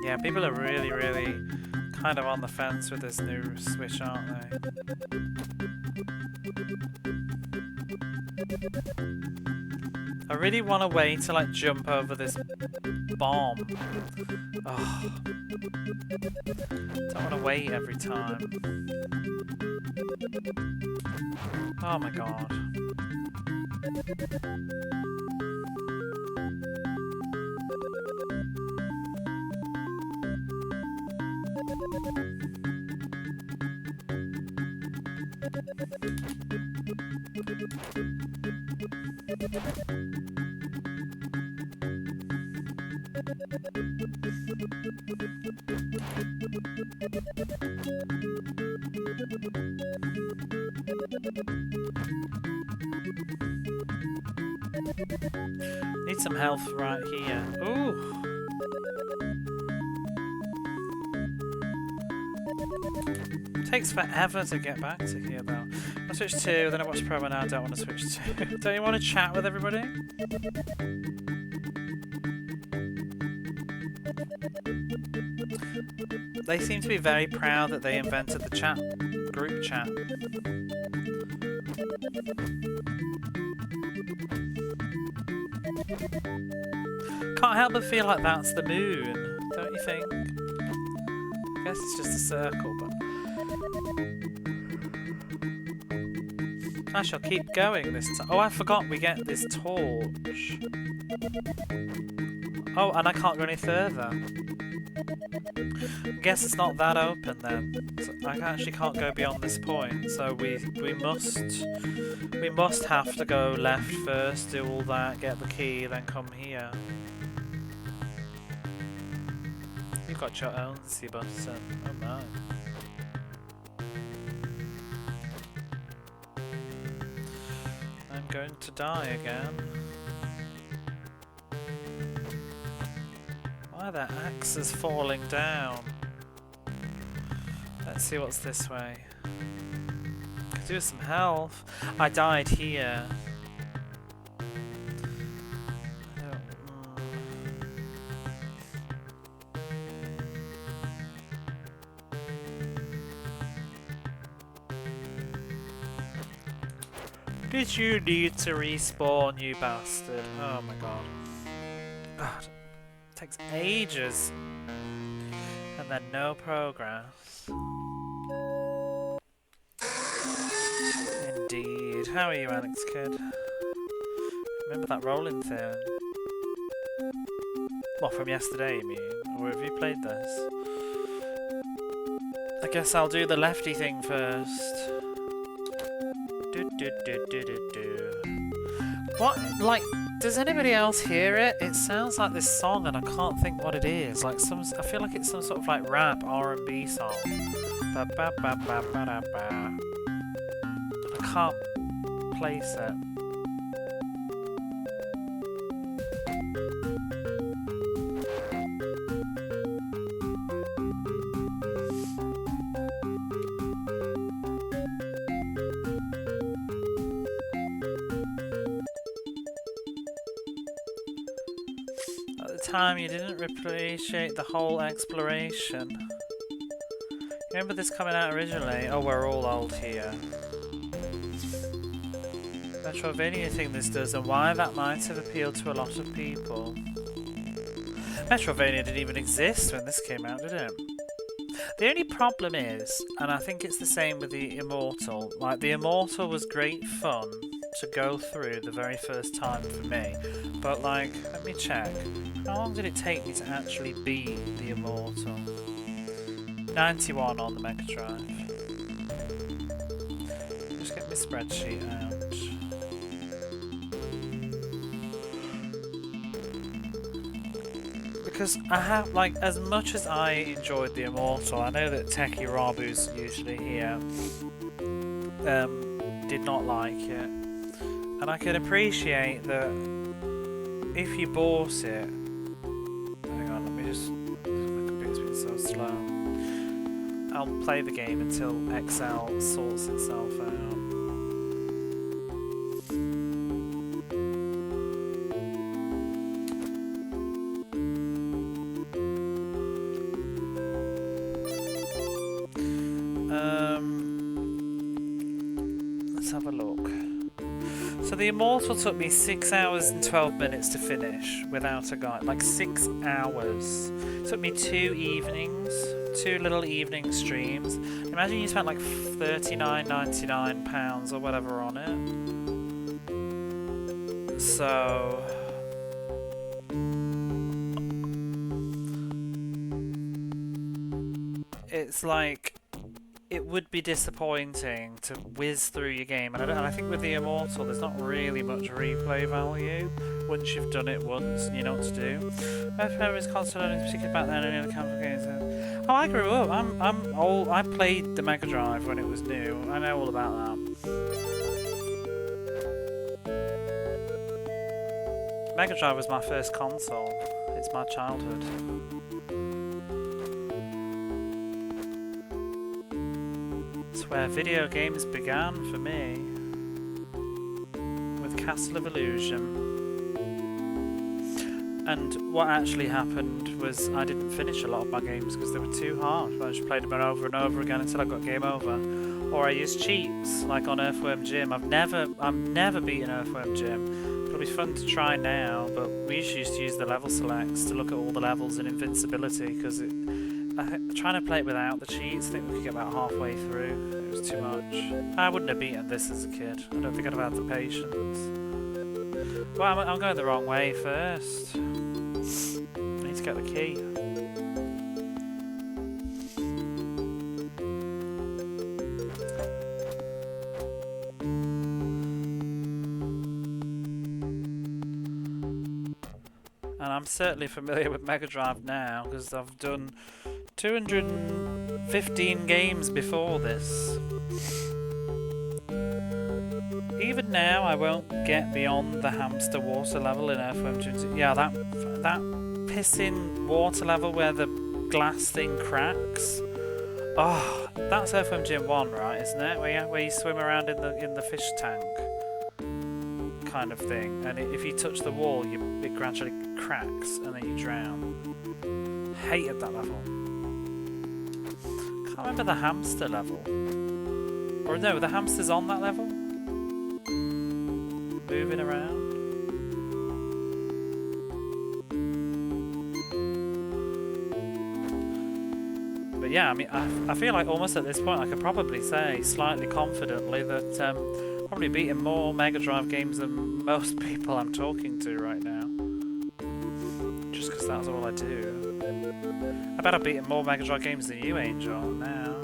Yeah, people are really, really kind of on the fence with this new Switch, aren't they? I really want a way to like jump over this bomb. Oh. Don't want to wait every time. Oh my god. Need some health right here. Ooh! Takes forever to get back to here though. I switched 2, then I watched Pro and now I don't want to switch 2. Don't you want to chat with everybody? They seem to be very proud that they invented the chat, group chat. Can't help but feel like that's the moon, don't you think? I guess it's just a circle, but... I shall keep going this time. Oh, I forgot we get this torch. Oh, and I can't go any further. I guess it's not that open then. So I actually can't go beyond this point. So we must have to go left first, do all that, get the key, then come here. You've got your own C button. Oh my. I'm going to die again. Why the axe is falling down? Let's see what's this way. Could do with some health. I died here. Did you need to respawn, you bastard? Oh my god. God. Takes ages. And then no progress. Indeed. How are you, Alex Kid? Remember that rolling thing? What, from yesterday, you mean? Or have you played this? I guess I'll do the lefty thing first. What? Like, does anybody else hear it? It sounds like this song and I can't think what it is. Like I feel like it's some sort of like rap R&B song. Ba ba ba ba ba da ba. I can't place it. Time you didn't appreciate the whole exploration. Remember this coming out originally? Oh, we're all old here. Metroidvania thing this does and why that might have appealed to a lot of people. Metrovania didn't even exist when this came out, did it? The only problem is, and I think it's the same with the Immortal, like the Immortal was great fun to go through the very first time for me, but like, let me check, how long did it take me to actually beat the Immortal? 91 on the Mega Drive. Just get my spreadsheet out. Because I have, like, as much as I enjoyed the Immortal, I know that Techie Rob, who's usually here, did not like it. And I can appreciate that if you bought it... Hang on, let me just... My computer's been so slow. I'll play the game until Excel sorts itself out. Let's have a look. So the Immortal took me 6 hours and 12 minutes to finish without a guide. Like 6 hours. It took me 2 evenings, 2 little evening streams. Imagine you spent like £39.99 or whatever on it. So... it's like... it would be disappointing to whiz through your game, and I think with the Immortal there's not really much replay value once you've done it once and you know what to do. My favourite is console learning, particularly back then, and any other kind of games. Oh, I grew up. I'm old. I played the Mega Drive when it was new. I know all about that. Mega Drive was my first console. It's my childhood. Where video games began for me, with Castle of Illusion. And what actually happened was I didn't finish a lot of my games because they were too hard. I just played them over and over again until I got game over. Or I used cheats, like on Earthworm Jim. I've never beaten Earthworm Jim. It'll be fun to try now, but we used to use the level selects to look at all the levels in invincibility because trying to play it without the cheats, I think we could get about halfway through. It was too much. I wouldn't have beaten this as a kid. I don't think I'd have had the patience. Well, I'm going the wrong way first. I need to get the key. And I'm certainly familiar with Mega Drive now because I've done 215 games before this. Even now, I won't get beyond the hamster water level in Earthworm Jim. Yeah, that pissing water level where the glass thing cracks. Oh, that's Earthworm Jim 1, right? Isn't it? Where you swim around in the fish tank, kind of thing. And if you touch the wall, it gradually cracks and then you drown. Hated that level. I remember the hamster level. Or no, the hamster's on that level? Moving around. But yeah, I mean, I feel like almost at this point I could probably say, slightly confidently, that probably beating more Mega Drive games than most people I'm talking to right now. Just because that's all I do. I bet I've beaten more Mega Drive games than you, Angel, now.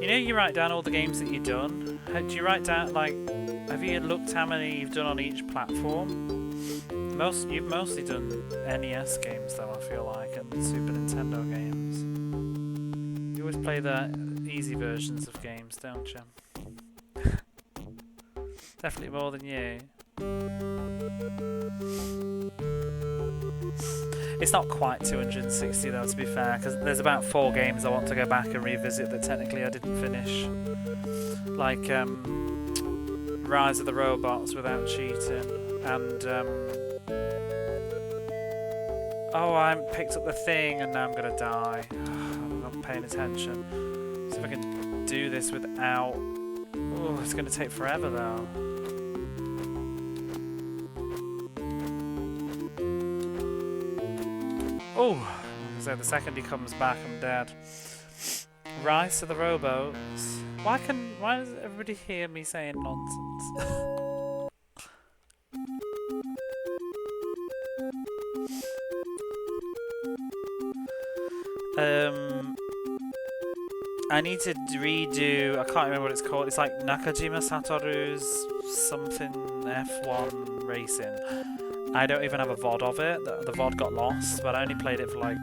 You know, you write down all the games that you've done. Do you write down, like, have you looked how many you've done on each platform? You've mostly done NES games, though, I feel like, and Super Nintendo games. You always play the easy versions of games, don't you? Definitely more than you. It's not quite 260 though, to be fair, because there's about 4 games I want to go back and revisit that technically I didn't finish. Like Rise of the Robots without cheating, and oh, I picked up the thing and now I'm gonna die. I'm not paying attention. See if I can do this without... oh, it's gonna take forever though. Oh, so the second he comes back, I'm dead. Rise to the rowboats. Why does everybody hear me saying nonsense? I need to redo, I can't remember what it's called, it's like Nakajima Satoru's something F1 racing. I don't even have a VOD of it, the VOD got lost, but I only played it for like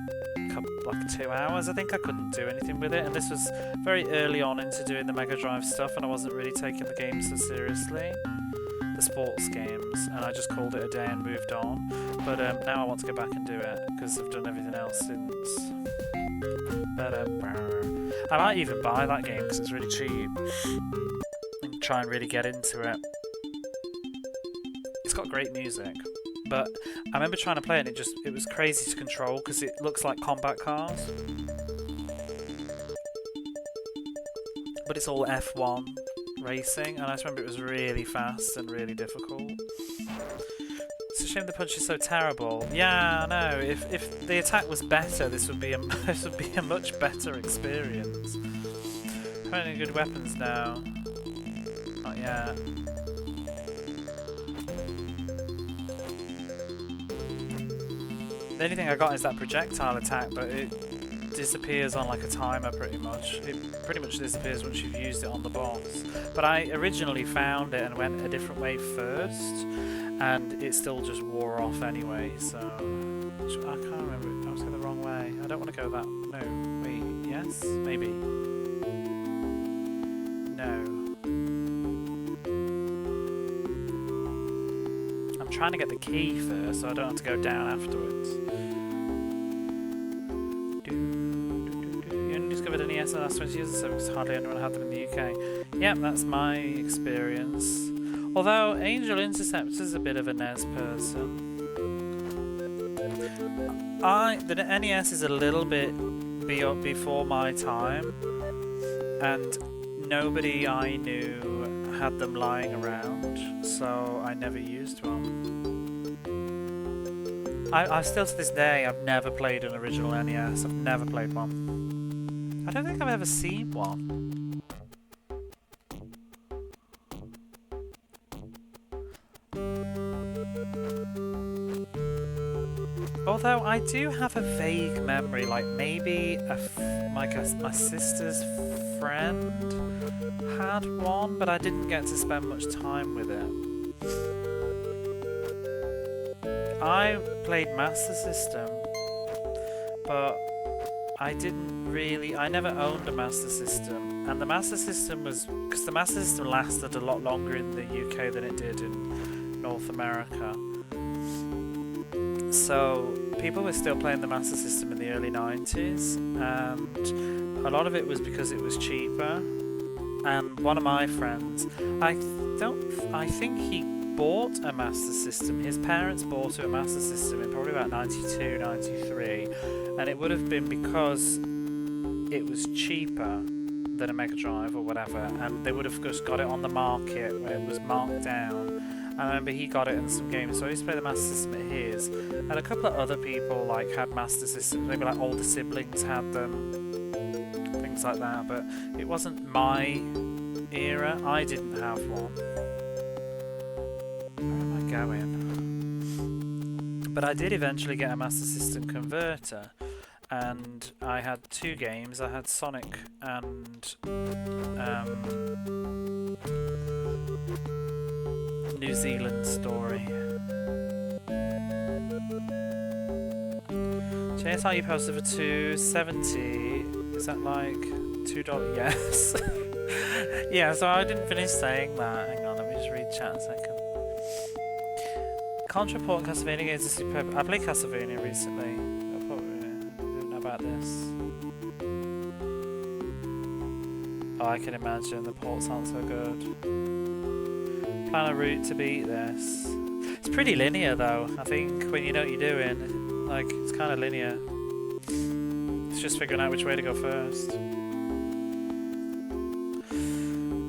2 hours. I think I couldn't do anything with it, and this was very early on into doing the Mega Drive stuff, and I wasn't really taking the game so seriously, the sports games, and I just called it a day and moved on. But now I want to go back and do it, because I've done everything else since. I might even buy that game because it's really cheap and try and really get into it. It's got great music, but I remember trying to play it and it was crazy to control because it looks like combat cars, but it's all F1 racing, and I just remember it was really fast and really difficult. It's a shame the punch is so terrible. Yeah, I know. If the attack was better, this would be a much better experience. Have any good weapons now? Not yet. The only thing I got is that projectile attack, but it disappears on like a timer pretty much. It pretty much disappears once you've used it on the boss. But I originally found it and went a different way first, and it still just wore off anyway, so I can't remember. I was going the wrong way. I don't want to go that. No, wait, yes? Maybe. No. I'm trying to get the key first, so I don't have to go down afterwards. You only discovered an NES in the last 20 years or so, because hardly anyone had them in the UK. Yep, that's my experience. Although Angel Interceptor's a bit of a NES person. The NES is a little bit before my time, and nobody I knew had them lying around, so I never used one. I still to this day, I've never played an original NES. I've never played one. I don't think I've ever seen one. Although I do have a vague memory, like maybe my sister's friend had one, but I didn't get to spend much time with it. I played Master System, but I never owned a Master System, and the Master System because the Master System lasted a lot longer in the UK than it did in North America. So people were still playing the Master System in the early 90s, and a lot of it was because it was cheaper. And one of my friends, I think he bought a Master System. His parents bought a Master System in probably about 92, 93, and it would have been because it was cheaper than a Mega Drive or whatever, and they would have just got it on the market where it was marked down. I remember he got it in some games, so I used to play the Master System at his, and a couple of other people like had Master Systems, maybe like older siblings had them, things like that, but it wasn't my era. I didn't have one. Where am I going? But I did eventually get a Master System converter, and I had two games. I had Sonic and New Zealand Story. JSR you posted for $2.70. Is that like $2? Yes. Yeah, so I didn't finish saying that. Hang on, let me just read chat a second. Contra Port and Castlevania games are superb. I played Castlevania recently. I didn't know about this. Oh, I can imagine the ports aren't so good. Plan a route to beat this. It's pretty linear though, I think, when you know what you're doing. Like, it's kind of linear. It's just figuring out which way to go first.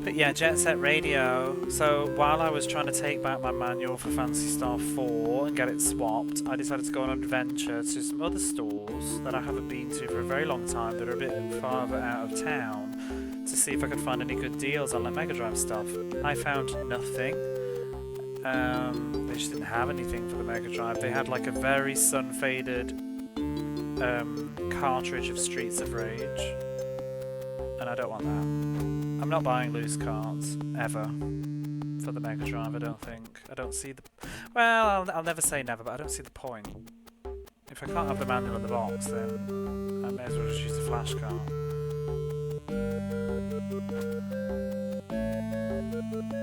But yeah, Jet Set Radio. So while I was trying to take back my manual for Phantasy Star 4 and get it swapped, I decided to go on an adventure to some other stores that I haven't been to for a very long time that are a bit farther out of town to see if I could find any good deals on like Mega Drive stuff. I found nothing. They just didn't have anything for the Mega Drive. They had like a very sun-faded cartridge of Streets of Rage, and I don't want that. I'm not buying loose carts ever for the Mega Drive. I don't think. I don't see the. Well, I'll never say never, but I don't see the point. If I can't have the manual in the box, then I may as well just use the flash cart.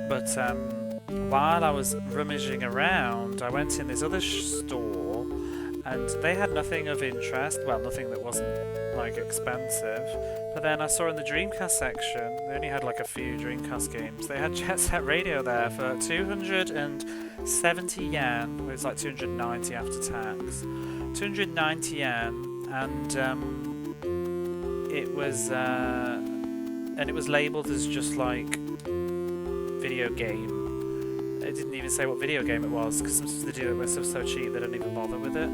But while I was rummaging around, I went in this other store, and they had nothing of interest. Well, nothing that wasn't like expensive. But then I saw in the Dreamcast section, they only had like a few Dreamcast games. They had Jet Set Radio there for 270 yen. It was like 290 after tax. 290 yen, and it was labelled as just like video game. It didn't even say what video game it was, because sometimes they do it with stuff so cheap they don't even bother with it.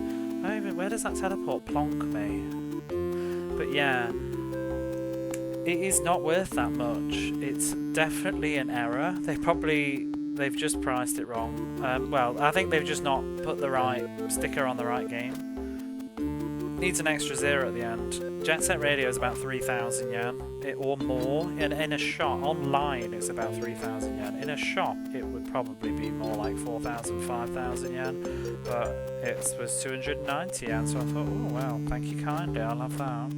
Where does that teleport plonk me? But yeah, it is not worth that much. It's definitely an error. They've just priced it wrong. Well, I think they've just not put the right sticker on the right game. Needs an extra 0 at the end. Jet Set Radio is about 3,000 yen, or more. In a shop, online it's about 3,000 yen. In a shop it would probably be more like 4,000, 5,000 yen. But it was 290 yen, so I thought, oh well, thank you kindly, I'll have that.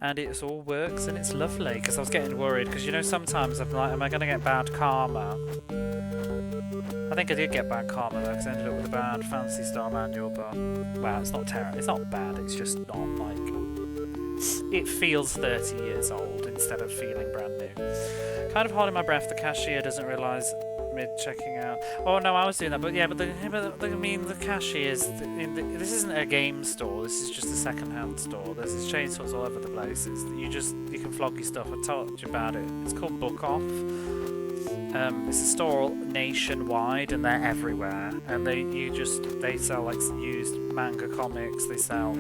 And it all works and it's lovely, because I was getting worried, because you know sometimes I'm like, am I going to get bad karma? I think I did get bad karma though, because I ended up with a bad Phantasy Star manual, but well, it's not terrible. It's not bad, it's just not like, it feels 30 years old instead of feeling brand new. Kind of holding my breath, the cashier doesn't realise mid-checking out. Oh no, I was doing that, but yeah, the cashiers, this isn't a game store, this is just a second-hand store. There's chainsaws all over the place. You can flog your stuff. I told you about it. It's called Book Off. It's a store nationwide, and they're everywhere. And they sell like used manga comics. Some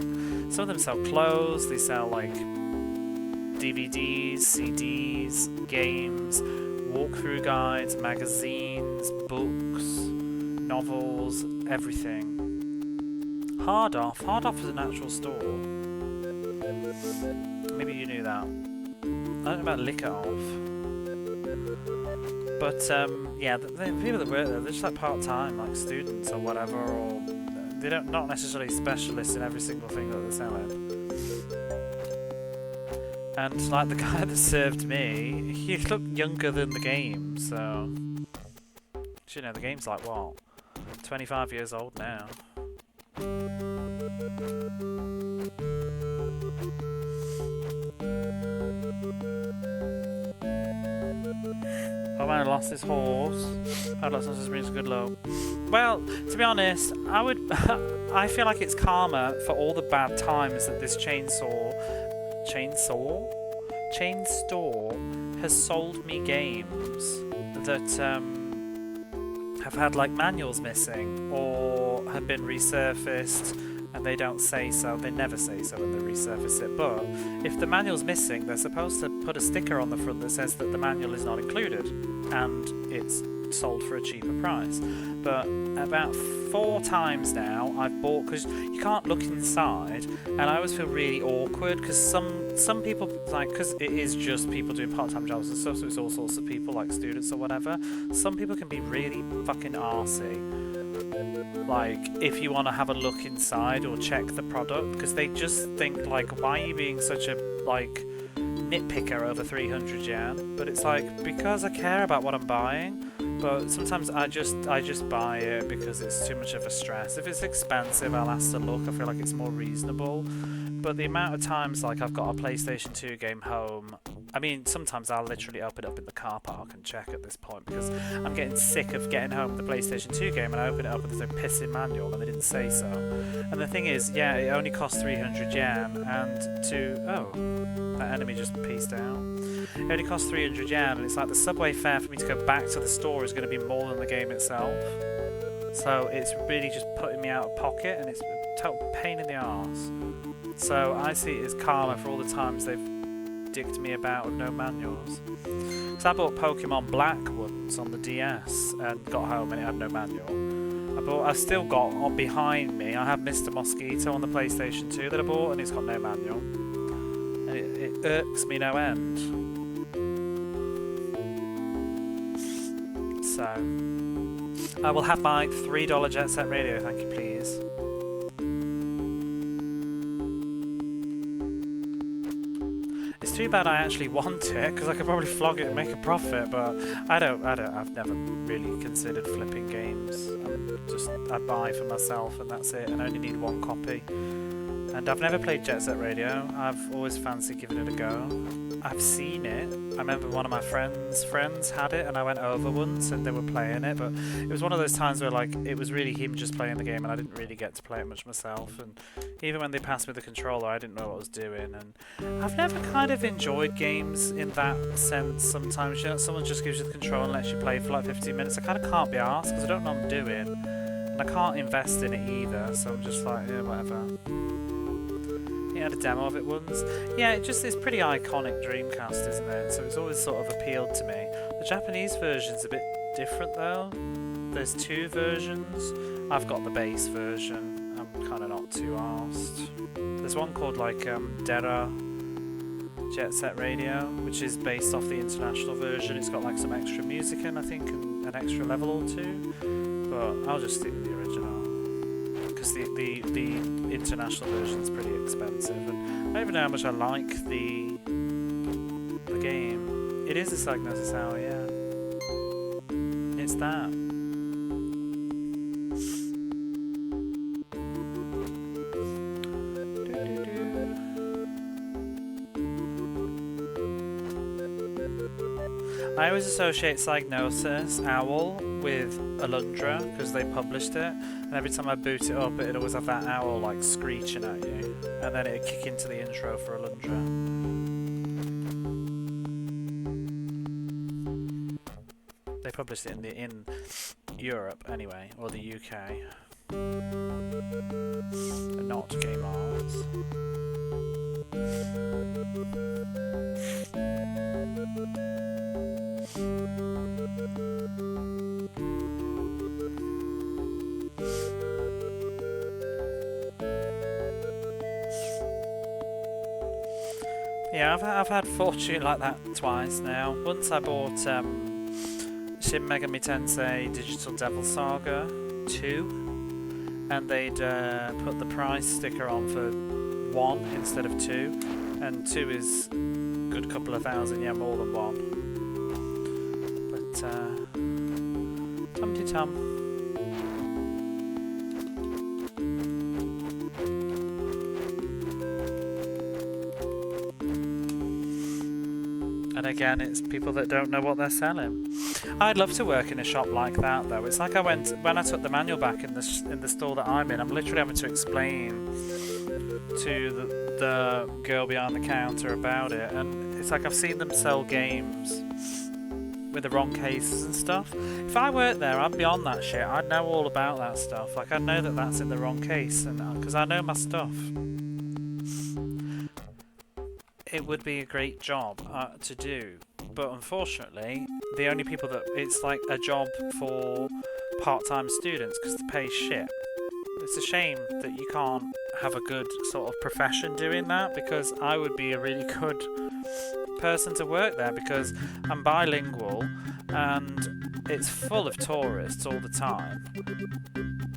of them sell clothes. They sell like DVDs, CDs, games, walkthrough guides, magazines, books, novels, everything. Hard Off is an actual store. Maybe you knew that. I don't know about Liquor Off. But yeah, the people that work there, they're just like part-time, like students or whatever, or they don't not necessarily specialists in every single thing that they're selling. And like the guy that served me, he looked younger than the game, so you know the game's like what, 25 years old now. Oh man, I lost this horse. I lost this brings a good low. Well, to be honest, I feel like it's karma for all the bad times that this chain store has sold me games that have had like manuals missing or have been resurfaced, and they don't say so. They never say so when they resurface it. But if the manual's missing, they're supposed to put a sticker on the front that says that the manual is not included and it's sold for a cheaper price. But about 4 times now I've bought, because you can't look inside, and I always feel really awkward because some people, like, because it is just people doing part-time jobs and stuff, so it's all sorts of people like students or whatever. Some people can be really fucking arsey, like if you want to have a look inside or check the product, because they just think like, why are you being such a like nitpicker over 300 yen? But it's like, because I care about what I'm buying. But sometimes I just buy it because it's too much of a stress. If it's expensive, I'll ask to look. I feel like it's more reasonable. But the amount of times like I've got a PlayStation 2 game home I mean, sometimes I'll literally open it up in the car park and check at this point because I'm getting sick of getting home with the PlayStation 2 game and I open it up and there's a pissing manual and they didn't say so. And the thing is, yeah, it only costs 300 yen and that enemy just pieced out. It only costs 300 yen and it's like the subway fare for me to go back to the store is going to be more than the game itself. So it's really just putting me out of pocket and it's a total pain in the arse. So I see it as karma for all the times they've dicked me about with no manuals. So I bought Pokemon Black once on the DS and got home and it had no manual. I've still got on behind me, I have Mr. Mosquito on the PlayStation 2 that I bought and it's got no manual. And it irks me no end. So I will have my $3 Jet Set Radio, thank you please. It's too bad I actually want it because I could probably flog it and make a profit, but I've never really considered flipping games. I buy for myself and that's it, and I only need one copy. And I've never played Jet Set Radio. I've always fancied giving it a go. I've seen it. I remember one of my friends had it and I went over once and they were playing it, but it was one of those times where like it was really him just playing the game and I didn't really get to play it much myself, and even when they passed me the controller I didn't know what I was doing. And I've never kind of enjoyed games in that sense. Sometimes, you know, someone just gives you the controller and lets you play for like 15 minutes. I kind of can't be arsed because I don't know what I'm doing and I can't invest in it either, so I'm just like, yeah, whatever. He had a demo of it once. Yeah, it's pretty iconic Dreamcast, isn't it? So it's always sort of appealed to me. The Japanese version's a bit different though. There's two versions. I've got the base version. I'm kind of not too arsed. There's one called like Dera Jet Set Radio, which is based off the international version. It's got like some extra music in, I think, and an extra level or two. But I'll just stick with the original. Because the international version is pretty expensive, and I don't even know how much I like the game. It is a Psygnosis Hour, yeah. It's that. I always associate Psygnosis Owl with Alundra because they published it, and every time I boot it up it'd always have that owl like screeching at you, and then it'd kick into the intro for Alundra. They published it in Europe anyway, or the UK, and not Game Arts. Yeah, I've had fortune like that twice now. Once I bought Shin Megami Tensei Digital Devil Saga 2, and they'd put the price sticker on for 1 instead of 2, and 2 is a good couple of thousand, yeah, more than 1. But tum-de-tum. And again, it's people that don't know what they're selling. I'd love to work in a shop like that, though. It's like when I took the manual back in the store that I'm in. I'm literally having to explain to the girl behind the counter about it, and it's like I've seen them sell games with the wrong cases and stuff. If I worked there, I'd be on that shit. I'd know all about that stuff. Like I'd know that that's in the wrong case, and because I know my stuff. It would be a great job to do, but unfortunately the only people that it's like a job for part-time students because they pay shit. It's a shame that you can't have a good sort of profession doing that, because I would be a really good person to work there because I'm bilingual and it's full of tourists all the time,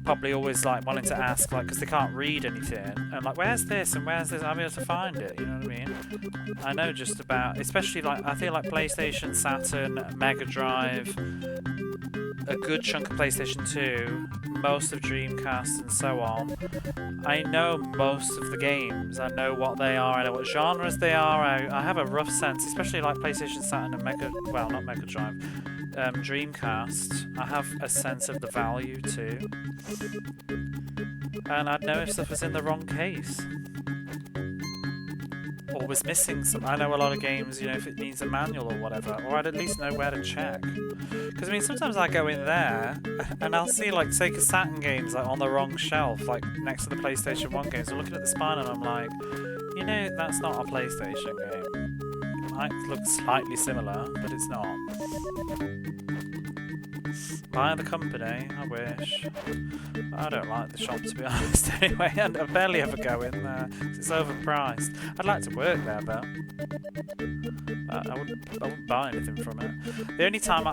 probably always like wanting to ask, like, because they can't read anything, and like, where's this and where's this, I'm able to find it, you know what I mean? I know just about, especially like I feel like PlayStation, Saturn, Mega Drive, a good chunk of PlayStation 2, most of Dreamcast and so on. I know most of the games. I know what they are. I know what genres they are. I have a rough sense, especially like PlayStation, Saturn, and not Mega Drive, Dreamcast. I have a sense of the value too, and I'd know if stuff was in the wrong case or was missing some. I know a lot of games, if it needs a manual or whatever, or I'd at least know where to check. Because I mean, sometimes I go in there and I'll see like Sega Saturn games like on the wrong shelf, like next to the PlayStation 1 games. I'm looking at the spine and I'm like, that's not a PlayStation game. It might look slightly similar, but it's not. Buy the company, I wish. I don't like the shop, to be honest, anyway, and I barely ever go in there because it's overpriced. I'd like to work there, though. I wouldn't buy anything from it. The only time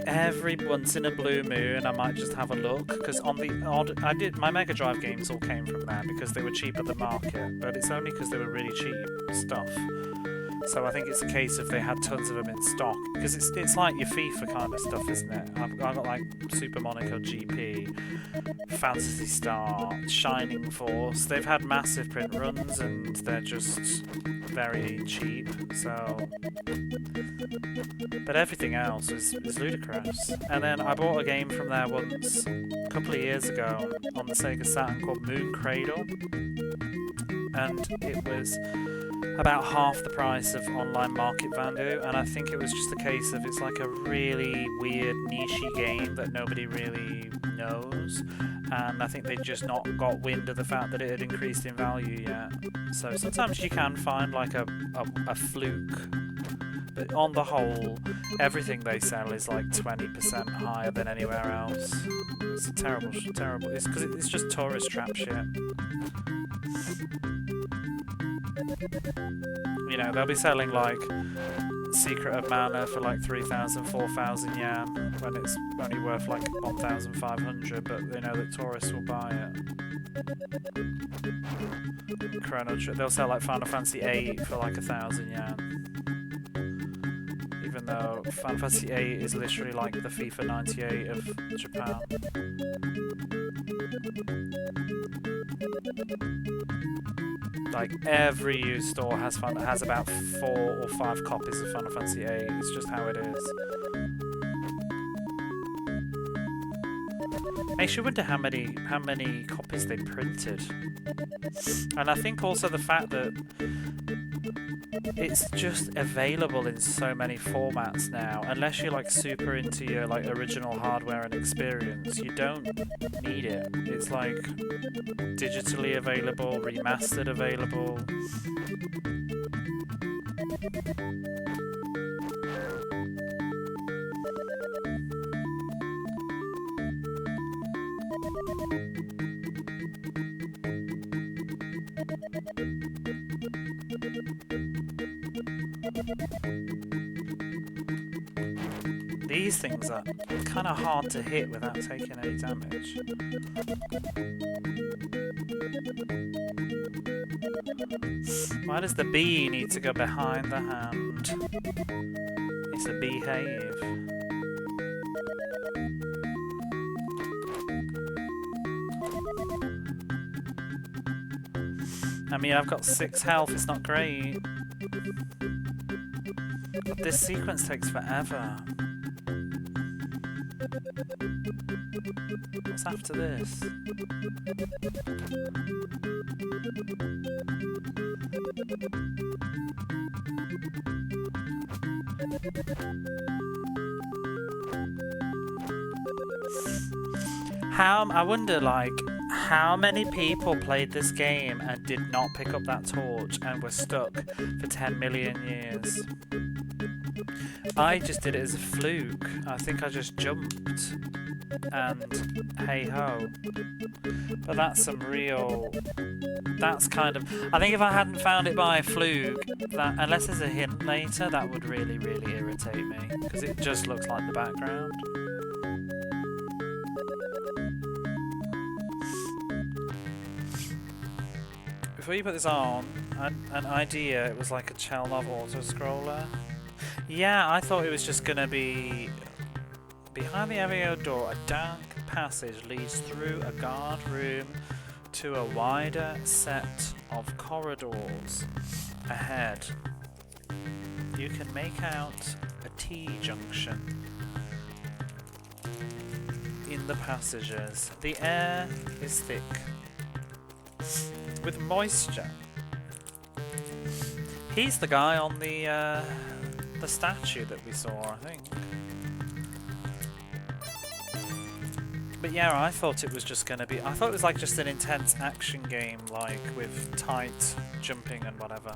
every once in a blue moon, I might just have a look, because on the odd, my Mega Drive games all came from there because they were cheap at the market, but it's only because they were really cheap stuff. So I think it's a case of they had tons of them in stock, because it's like your FIFA kind of stuff, isn't it? I've got like Super Monaco GP, Phantasy Star, Shining Force. They've had massive print runs and they're just very cheap. So, but everything else is ludicrous. And then I bought a game from there once, a couple of years ago, on the Sega Saturn called Moon Cradle, and it was about half the price of online market value, and I think it was just a case of it's like a really weird niche-y game that nobody really knows, and I think they'd just not got wind of the fact that it had increased in value yet. So sometimes you can find like a fluke, but on the whole, everything they sell is like 20% higher than anywhere else. It's terrible. It's because it's just tourist trap shit. They'll be selling like Secret of Mana for like 3,000, 4,000 yen when it's only worth like 1,500, but they know that tourists will buy it. Chrono Trigger, they'll sell like Final Fantasy 8 for like 1,000 yen. Even though Final Fantasy 8 is literally like the FIFA 98 of Japan. Like every used store has about 4 or 5 copies of Final Fantasy 8. It's just how it is. Makes you wonder how many copies they printed. And I think also the fact that it's just available in so many formats now. Unless you're like super into your like original hardware and experience, you don't need it. It's like digitally available, remastered available. These things are kind of hard to hit without taking any damage. Why does the bee need to go behind the hand? It's a behave. I mean, I've got 6 health, it's not great. But this sequence takes forever. What's after this? I wonder, like, how many people played this game and did not pick up that torch and were stuck for 10 million years? I just did it as a fluke. I think I just jumped. And hey ho. But that's kind of... I think if I hadn't found it by fluke, unless there's a hint later, that would really, really irritate me. Because it just looks like the background. Before you put this on, an idea, it was like a Chelnov auto-scroller. Yeah, I thought it was just going to be Behind the area door, a dark passage leads through a guard room to a wider set of corridors ahead. You can make out a T-junction in the passages. The air is thick with moisture. He's the guy on the statue that we saw, I think. But yeah, I thought it was just gonna be. I thought it was like just an intense action game, like with tight jumping and whatever.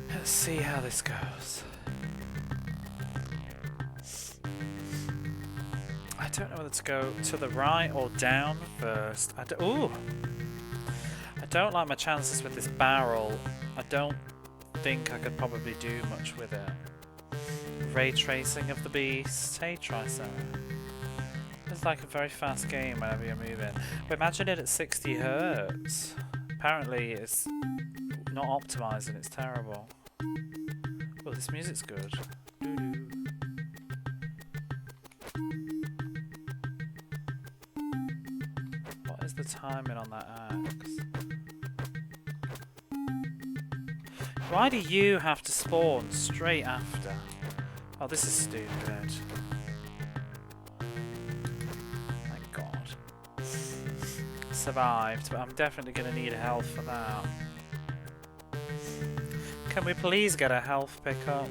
Let's see how this goes. I don't know whether to go to the right or down first. Ooh! I don't like my chances with this barrel. I don't think I could probably do much with it. Ray tracing of the beast. Hey, Tricer. It's like a very fast game whenever you're moving. But imagine it at 60 Hz. Apparently it's not optimized and it's terrible. Well, this music's good. Doo-doo. What is the timing on that axe? Why do you have to spawn straight after? Oh, this is stupid. Thank God. Survived, but I'm definitely going to need health for that. Can we please get a health pickup?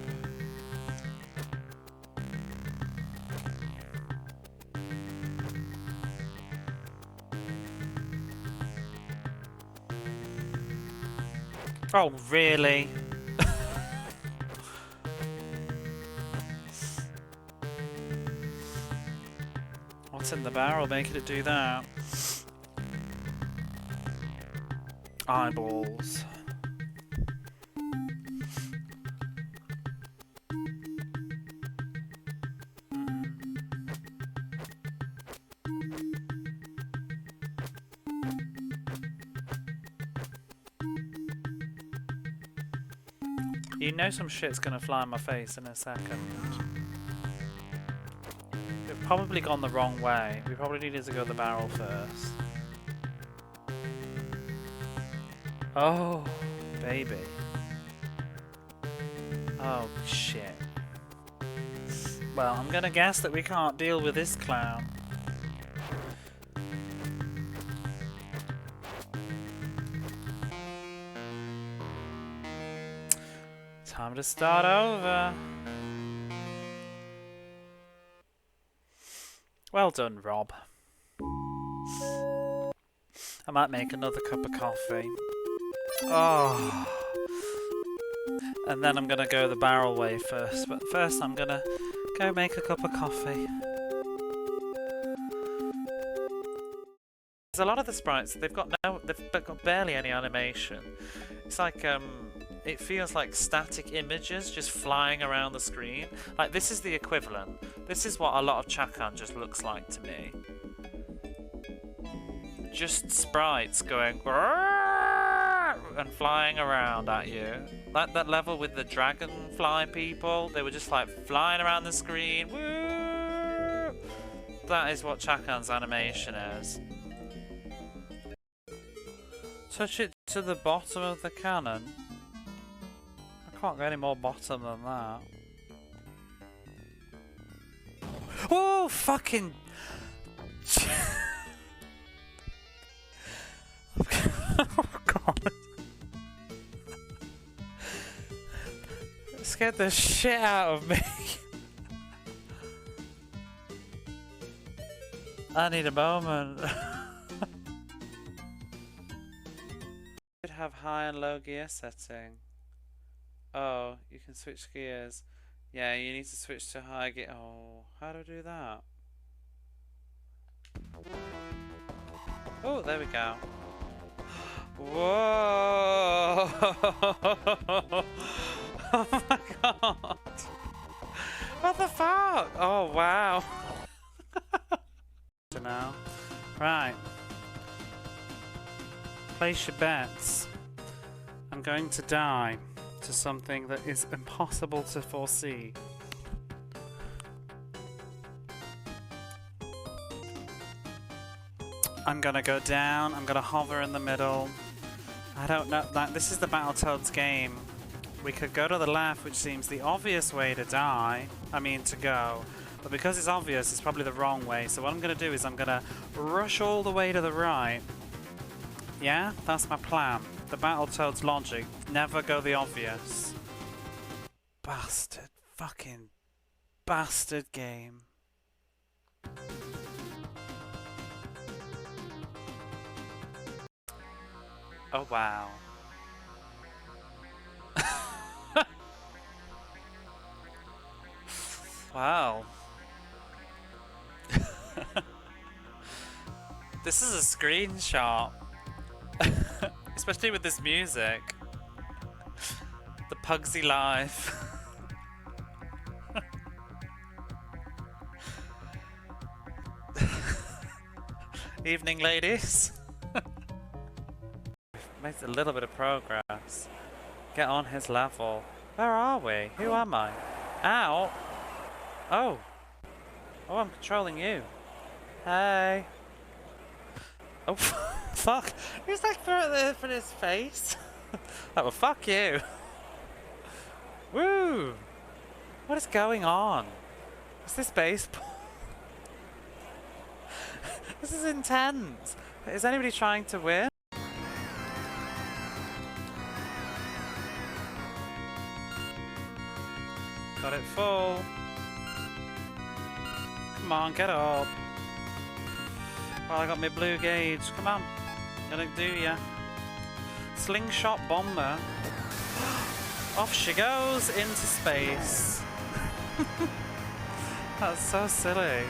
Oh, really? What's in the barrel making it do that? Eyeballs. You know some shit's gonna fly in my face in a second. We've probably gone the wrong way. We probably needed to go the barrel first. Oh, baby. Oh, shit. Well, I'm gonna guess that we can't deal with this clown. Time to start over. Well done, Rob. I might make another cup of coffee. Oh. And then I'm gonna go the barrel way first. But first I'm gonna go make a cup of coffee. There's a lot of the sprites, they've got barely any animation. It's like it feels like static images just flying around the screen. Like, this is the equivalent. This is what a lot of Chakan just looks like to me. Just sprites going and flying around at you. Like that level with the dragonfly people. They were just like flying around the screen. Woo! That is what Chakan's animation is. Touch it to the bottom of the cannon. Can't go any more bottom than that. Oh, fucking! Oh God! It scared the shit out of me. I need a moment. Should have high and low gear setting. Oh, you can switch gears. Yeah, you need to switch to high gear. Oh, how do I do that? Oh, there we go. Whoa! Oh my God! What the fuck? Oh wow! So now, right. Place your bets. I'm going to die. to something that is impossible to foresee. I'm gonna go down, I'm gonna hover in the middle. I don't know, this is the Battletoads game. We could go to the left, which seems the obvious way to die. I mean, to go. But because it's obvious, it's probably the wrong way. So what I'm gonna do is I'm gonna rush all the way to the right. Yeah, that's my plan. The Battletoads logic. Never go the obvious. Bastard. Fucking bastard game. Oh wow. Wow. This is a screenshot. Especially with this music. The Pugsy life. Evening, ladies. Made a little bit of progress. Get on his level. Where are we? Who am I? Ow! Oh! Oh, I'm controlling you. Hey! Oh, fuck! Who's that for his face? Oh, well, fuck you! Woo! What is going on? Is this baseball? This is intense! Is anybody trying to win? Got it full. Come on, get up. Oh, I got my blue gauge. Come on. Gonna do ya. Slingshot bomber. Off she goes into space. That's so silly.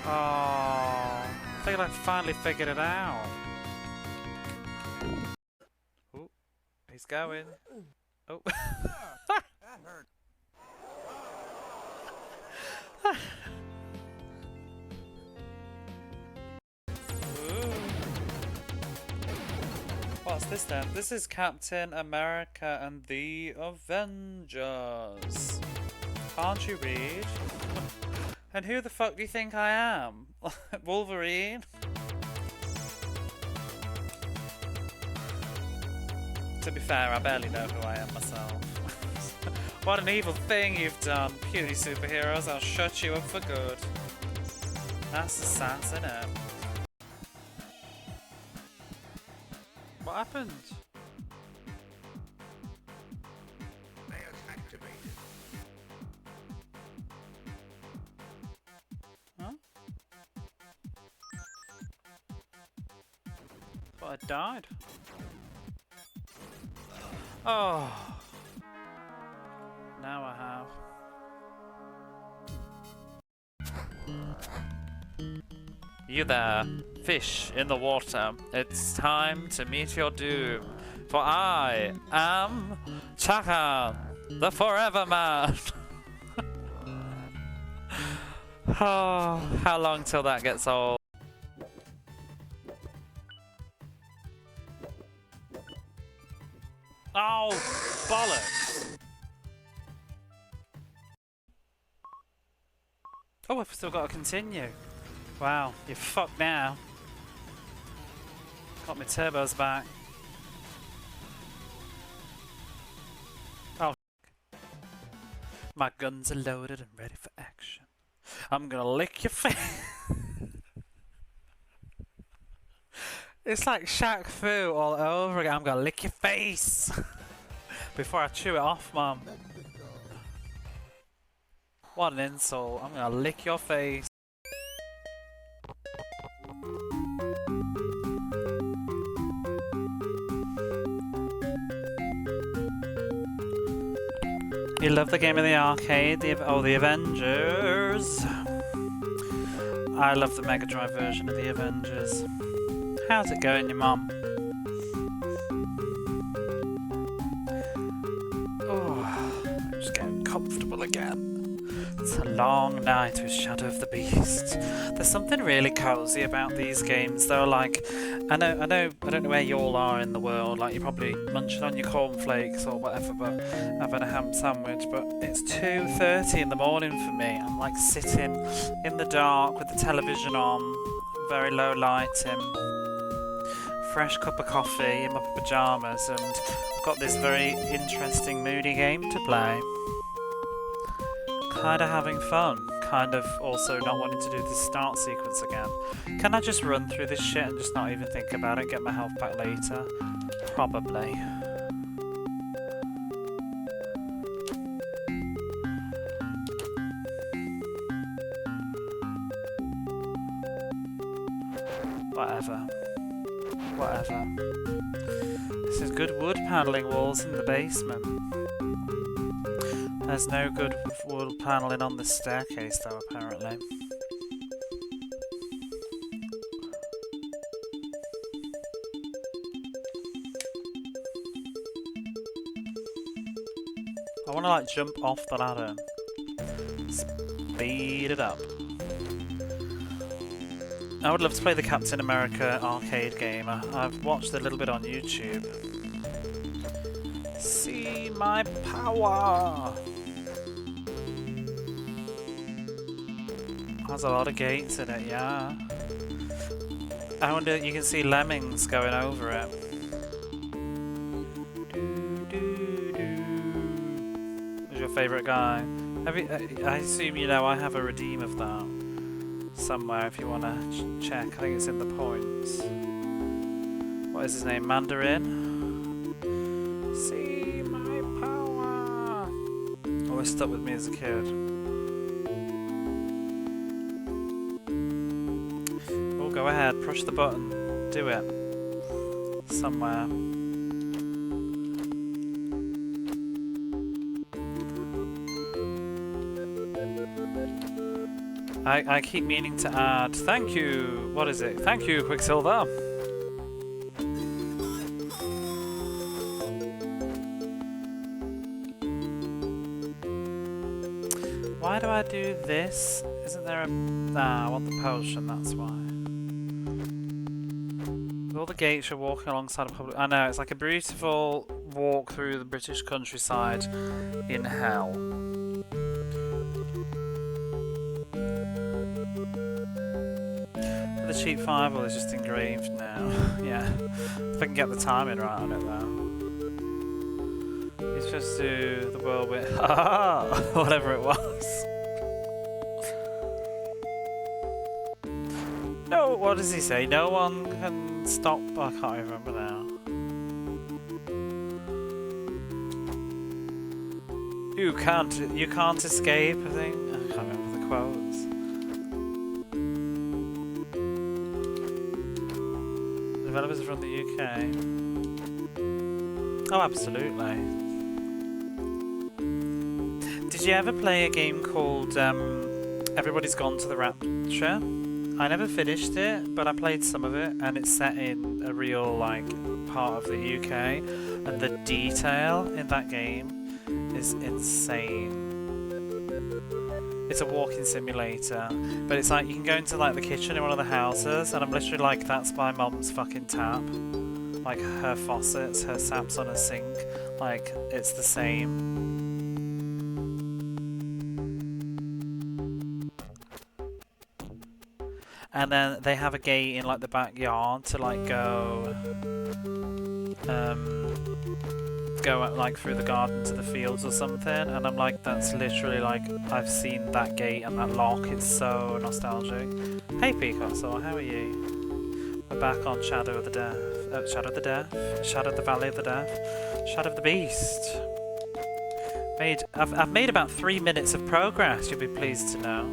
Oh, I think I finally figured it out. Oh, he's going. Oh. That hurt. What's this then? This is Captain America and the Avengers. Can't you read? And who the fuck do you think I am? Wolverine? To be fair, I barely know who I am myself. What an evil thing you've done, puny superheroes. I'll shut you up for good. That's the sass, innit? What happened? Activated. Huh? Thought I died. Oh. Now I have. You there, fish in the water. It's time to meet your doom. For I am Chakan, the Forever Man. Oh, how long till that gets old? Oh, bollocks! Oh, I've still got to continue. Wow, you're fucked now. Got my turbos back. Oh, my guns are loaded and ready for action. I'm gonna lick your face. It's like Shaq Fu all over again. I'm gonna lick your face before I chew it off, Mum. What an insult. I'm gonna lick your face. You love the game in the arcade, the Avengers. I love the Mega Drive version of the Avengers. How's it going, your mum? Oh, I'm just getting comfortable again. It's a long night with Shadow of the Beast. There's something really cozy about these games though, like, I don't know where you all are in the world, like you're probably munching on your cornflakes or whatever, but having a ham sandwich, but it's 2:30 in the morning for me. I'm like sitting in the dark with the television on, very low lighting, fresh cup of coffee in my pyjamas, and I've got this very interesting moody game to play. Kind of having fun, kind of also not wanting to do the start sequence again. Can I just run through this shit and just not even think about it, get my health back later? Probably. Whatever. This is good wood paneling walls in the basement. There's no good wood paneling on the staircase though, apparently. I want to like jump off the ladder. Speed it up. I would love to play the Captain America arcade game. I've watched a little bit on YouTube. See my power! There's a lot of gates in it, yeah. I wonder, you can see lemmings going over it. Who's your favourite guy? I assume you know I have a redeem of that somewhere if you want to check. I think it's in the points. What is his name? Mandarin? See my power! Always stuck with me as a kid. Oh, go ahead, push the button. Do it. Somewhere. I keep meaning to add, thank you, what is it? Thank you, Quicksilver. Why do I do this? Isn't there a... Nah, I want the potion, that's why. With all the gates you're walking alongside a public... I know, it's like a beautiful walk through the British countryside in hell. The cheap fireball is just engraved now. Yeah, if I can get the timing right on it though. He's supposed to do the whirlwind. Whatever it was. No, what does he say? No one can stop. I can't even remember now. You can't escape. I think I can't remember the quotes. Developers from the UK. Oh, absolutely. Did you ever play a game called Everybody's Gone to the Rapture? I never finished it, but I played some of it, and it's set in a real, like, part of the UK, and the detail in that game is insane. It's a walking simulator, but it's like you can go into like the kitchen in one of the houses, and I'm literally like, that's my mum's fucking tap. Like her faucets, her taps on her sink, like it's the same. And then they have a gate in like the backyard to like go like through the garden to the fields or something, and I'm like, that's literally like, I've seen that gate and that lock, it's so nostalgic. Hey Picasso, how are you? We're back on Shadow of the Death. Shadow of the Death? Shadow of the Valley of the Death? Shadow of the Beast. I've made about 3 minutes of progress, you'll be pleased to know.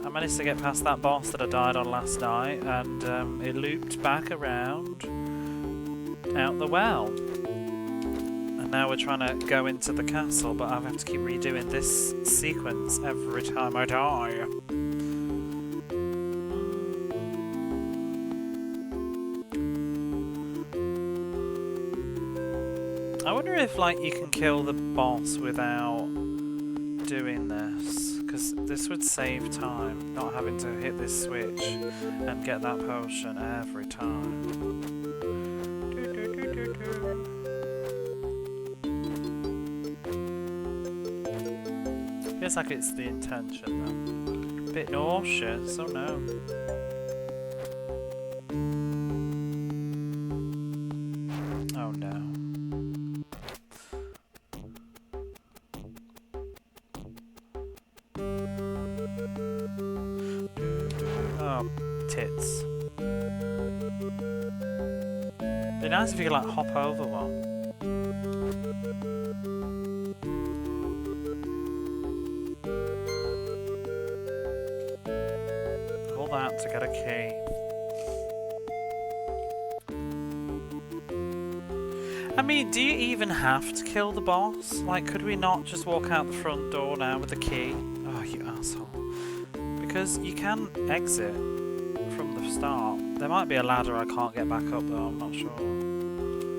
I managed to get past that boss that I died on last night, and it looped back around out the well. Now we're trying to go into the castle, but I have to keep redoing this sequence every time I die. I wonder if like you can kill the boss without doing this, because this would save time, not having to hit this switch and get that potion every time. Feels like it's the intention though. Bit nauseous, oh no. Oh no. Oh, tits. Be nice if you could like hop over one. All that to get a key. I mean, do you even have to kill the boss? Like, could we not just walk out the front door now with the key? Oh, you asshole. Because you can exit from the start. There might be a ladder I can't get back up though, I'm not sure.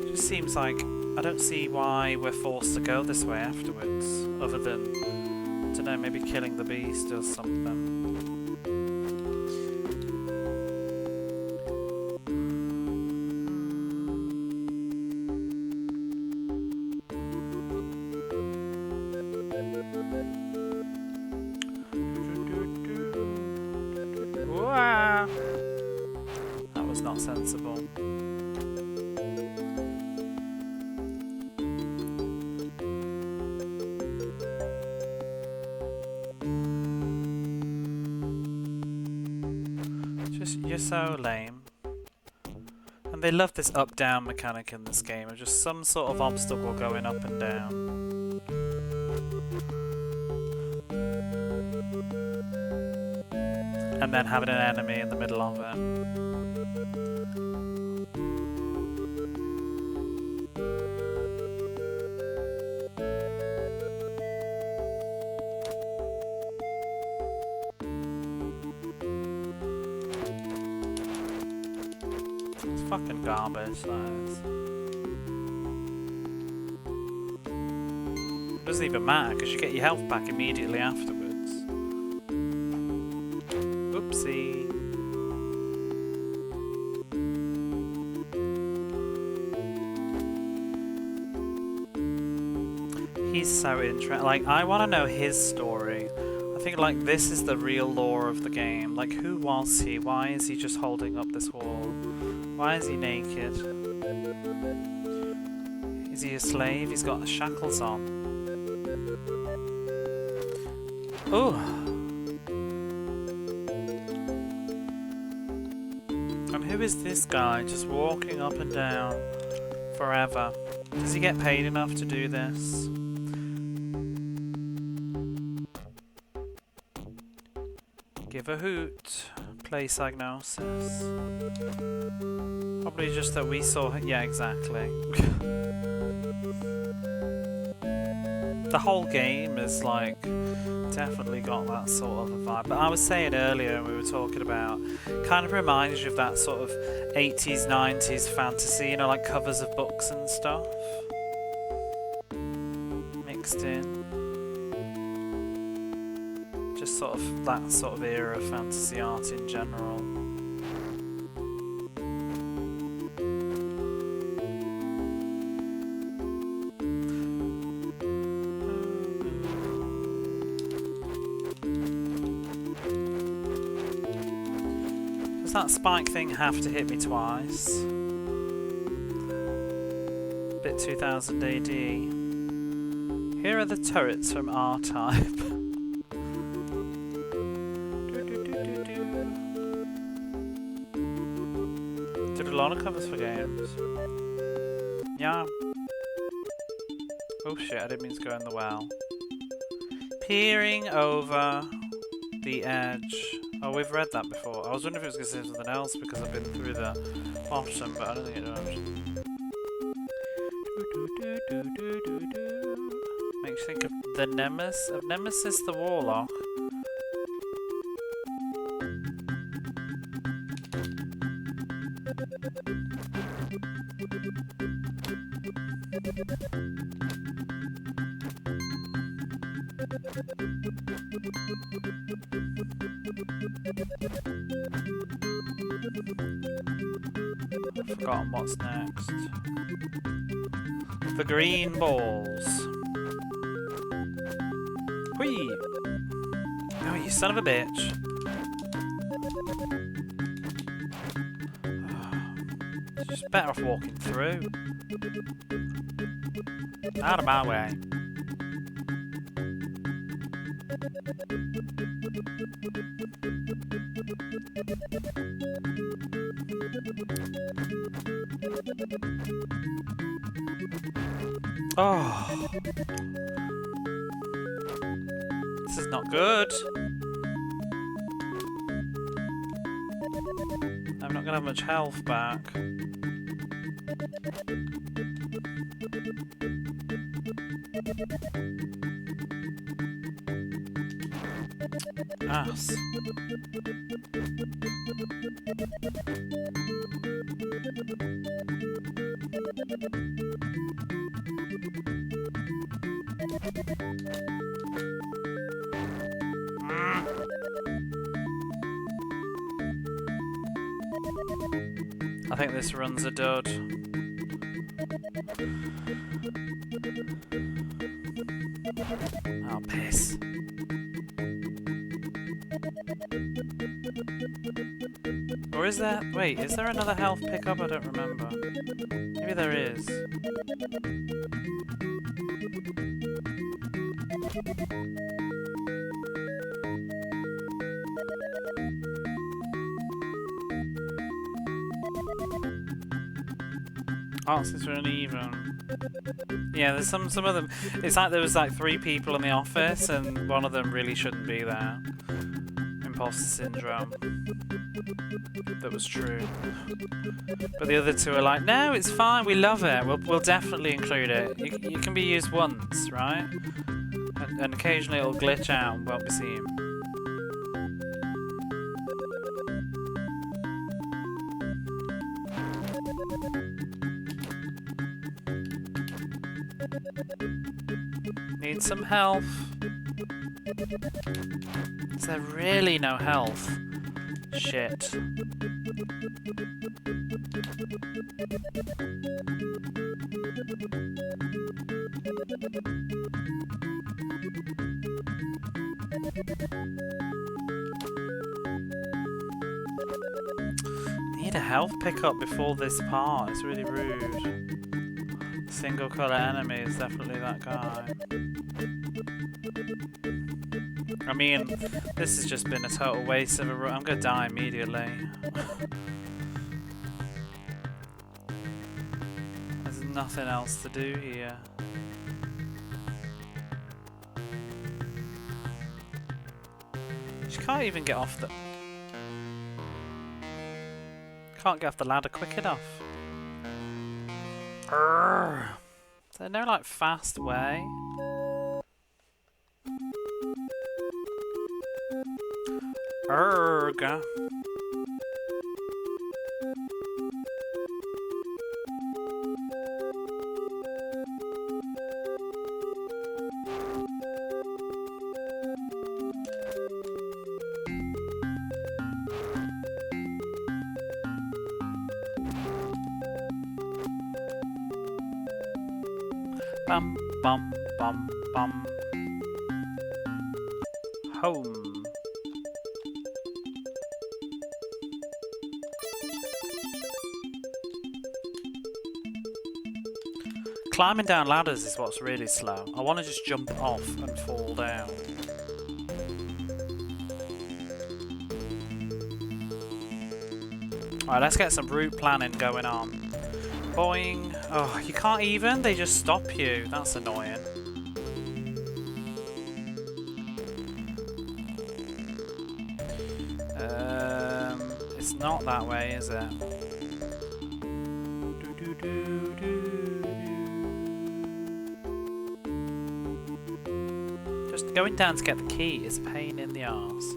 It just seems like I don't see why we're forced to go this way afterwards, other than, I don't know, maybe killing the beast does something. That was not sensible. You're so lame. And they love this up-down mechanic in this game, of just some sort of obstacle going up and down. And then having an enemy in the middle of it. It's fucking garbage, that is. It doesn't even matter, because you get your health back immediately afterwards. Oopsie. He's so interesting. Like, I want to know his story. I think, like, this is the real lore of the game. Like, who was he? Why is he just holding up this wall? Why is he naked? Is he a slave? He's got shackles on. Oh. And who is this guy just walking up and down forever? Does he get paid enough to do this? Give a hoot. Place diagnosis. Probably just that we saw. Yeah, exactly. The whole game is like definitely got that sort of a vibe. But I was saying earlier, we were talking about, kind of reminds you of that sort of 80s, 90s fantasy, you know, like covers of books and stuff mixed in. Just sort of that sort of era of fantasy art in general. Does that spike thing have to hit me twice? Bit 2000 AD. Here are the turrets from R-Type. Did a lot of covers for games. Yeah. Oh shit, I didn't mean to go in the well. Peering over the edge. Oh, we've read that before. I was wondering if it was going to say something else because I've been through the bottom, but I don't think it does. Makes you think of the Nemesis the Warlock. I've forgotten what's next. The green balls. Whee! Oh, you son of a bitch. Just better off walking through. Out of my way. Oh. This is not good. I'm not gonna have much health back. Ass. I think this run's a dud. Oh, piss. Or is there... Wait, is there another health pickup? I don't remember. Maybe there is. Oh, it's really even. Yeah, there's some of them. It's like there was like 3 people in the office, and one of them really shouldn't be there. Imposter syndrome. That was true. But the other 2 are like, no, it's fine. We love it. We'll definitely include it. You can be used once, right? And occasionally it'll glitch out and won't be seen. Need some health. Is there really no health? Shit. Need a health pickup before this part. It's really rude. Single colour enemy is definitely that guy. I mean, this has just been a total waste of a run. I'm gonna die immediately. There's nothing else to do here. She can't even get off the... Can't get off the ladder quick enough. Urgh. Is there no, like, fast way? Urgh. Bum, bum, bum, bum. Home. Climbing down ladders is what's really slow. I want to just jump off and fall down. Alright, let's get some route planning going on. Boing. Oh, you can't even? They just stop you. That's annoying. It's not that way, is it? Just going down to get the key is a pain in the arse.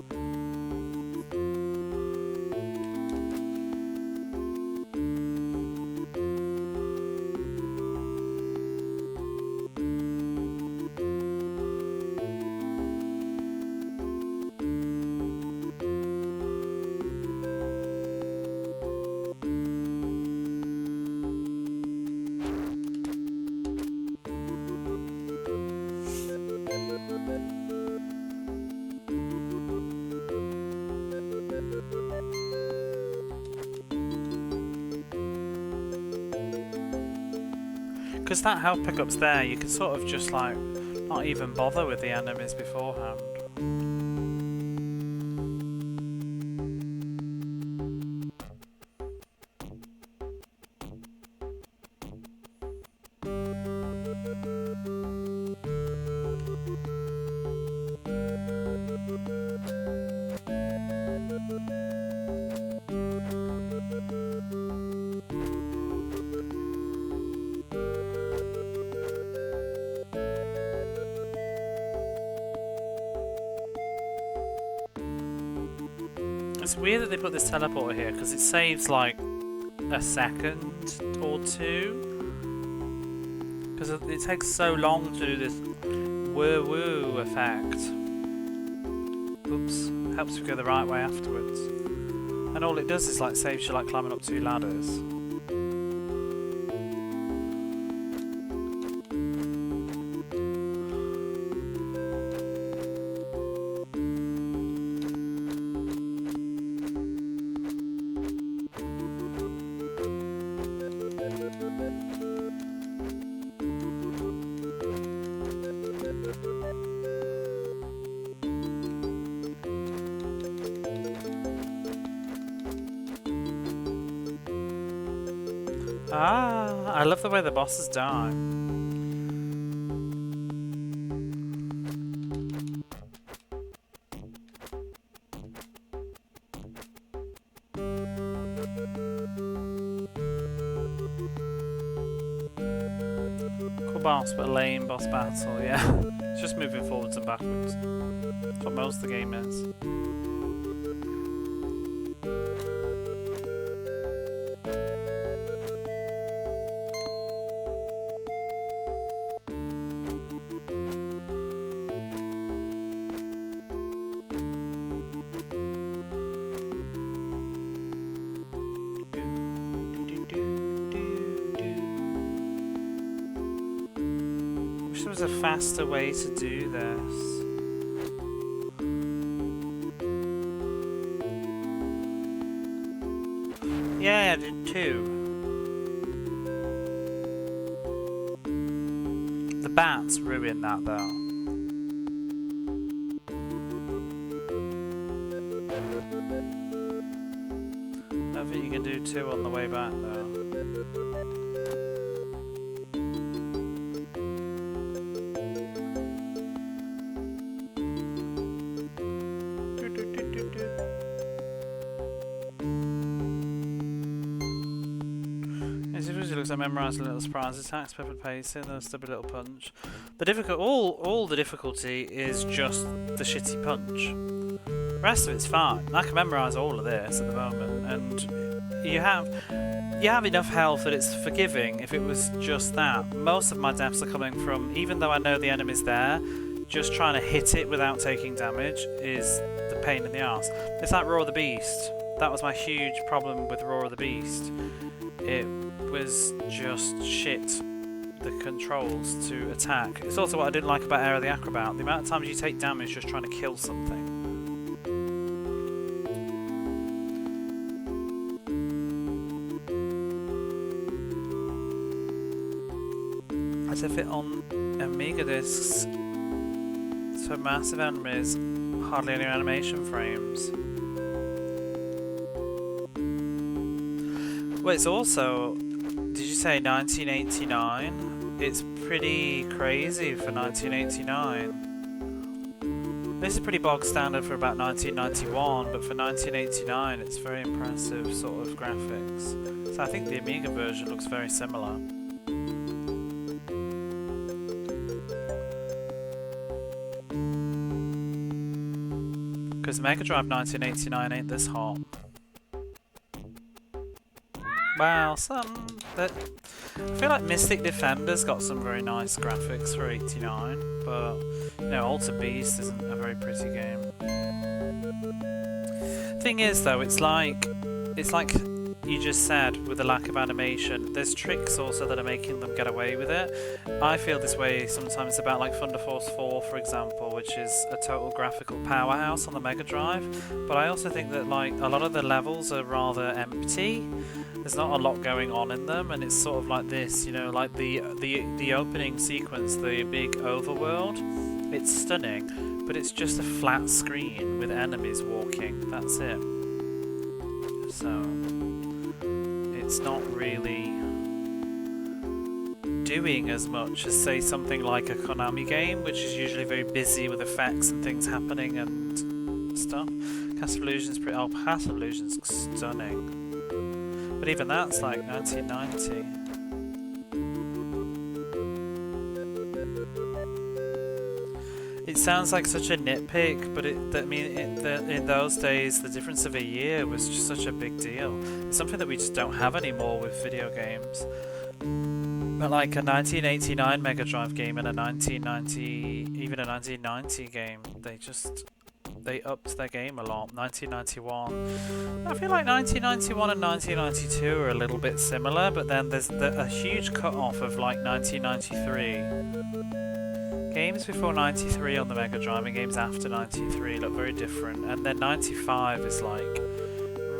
because that health pickup's there, you can sort of just like not even bother with the enemies beforehand. It's weird that they put this teleporter here because it saves like a second or two. Because it takes so long to do this woo-woo effect. Oops, helps you go the right way afterwards. And all it does is like saves you like climbing up 2 ladders. Ah, I love the way the bosses die. Cool boss, but a lame boss battle, yeah. It's just moving forwards and backwards. That's what most of the game is. There was a faster way to do this. Yeah, I did too. The bats ruin that though. I don't think you can do 2 on the way back though. Looks like memorising little surprise attacks, pepper pacing, they'll stubby little punch. The all the difficulty is just the shitty punch. The rest of it's fine. I can memorise all of this at the moment, and you have enough health that it's forgiving if it was just that. Most of my deaths are coming from, even though I know the enemy's there, just trying to hit it without taking damage is the pain in the arse. It's like Roar of the Beast. That was my huge problem with Roar of the Beast. It was just shit, the controls to attack. It's also what I didn't like about Air of the Acrobat. The amount of times you take damage just trying to kill something. As if it on Amiga discs, so massive enemies, hardly any animation frames. Well, it's also, did you say 1989? It's pretty crazy for 1989. This is pretty bog standard for about 1991, but for 1989 it's very impressive sort of graphics. So I think the Amiga version looks very similar. Because Mega Drive 1989 ain't this hot. Wow, I feel like Mystic Defender's got some very nice graphics for 89, but you know, Altered Beast isn't a very pretty game. Thing is though, it's like you just said with the lack of animation, there's tricks also that are making them get away with it. I feel this way sometimes about like Thunder Force 4, for example, which is a total graphical powerhouse on the Mega Drive. But I also think that like a lot of the levels are rather empty. There's not a lot going on in them, and it's sort of like this, you know, like the opening sequence, the big overworld. It's stunning, but it's just a flat screen with enemies walking. That's it. So it's not really doing as much as, say, something like a Konami game, which is usually very busy with effects and things happening and stuff. Path of Illusion's pretty. Oh, Path of Illusion's stunning. But even that's like 1990. It sounds like such a nitpick, but in those days, the difference of a year was just such a big deal. It's something that we just don't have anymore with video games. But like a 1989 Mega Drive game and a 1990 game, they upped their game a lot. 1991. I feel like 1991 and 1992 are a little bit similar, but then there's a huge cut-off of like 1993. Games before 93 on the Mega Drive and games after 93 look very different, and then 95 is like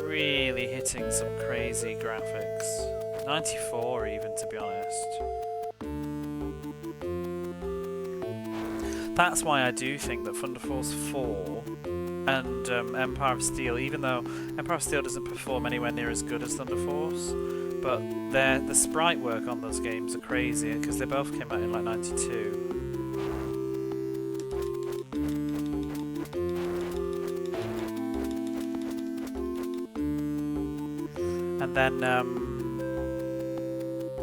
really hitting some crazy graphics. 94 even, to be honest. That's why I do think that Thunder Force 4 and Empire of Steel, even though Empire of Steel doesn't perform anywhere near as good as Thunder Force, but the sprite work on those games are crazy because they both came out in like 92. And then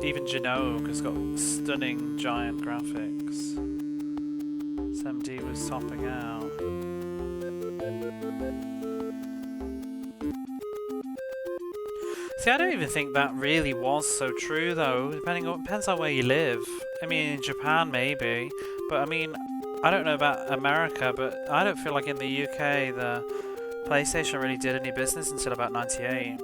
even Genoa has got stunning giant graphics. SMD was topping out. See, I don't even think that really was so true though, depends on where you live. I mean, in Japan maybe, but I mean, I don't know about America, but I don't feel like in the UK the PlayStation really did any business until about 98.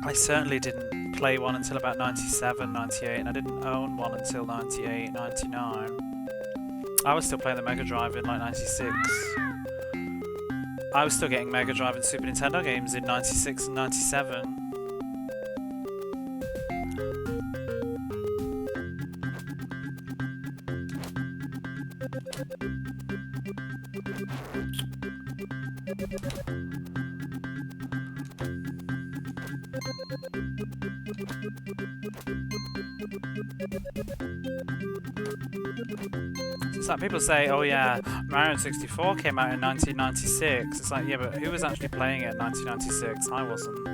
I certainly didn't play one until about 97, 98, and I didn't own one until 98, 99. I was still playing the Mega Drive in like 96. I was still getting Mega Drive and Super Nintendo games in 96 and 97. It's like people say, oh yeah, Mario 64 came out in 1996. It's like, yeah, but who was actually playing it in 1996? I wasn't.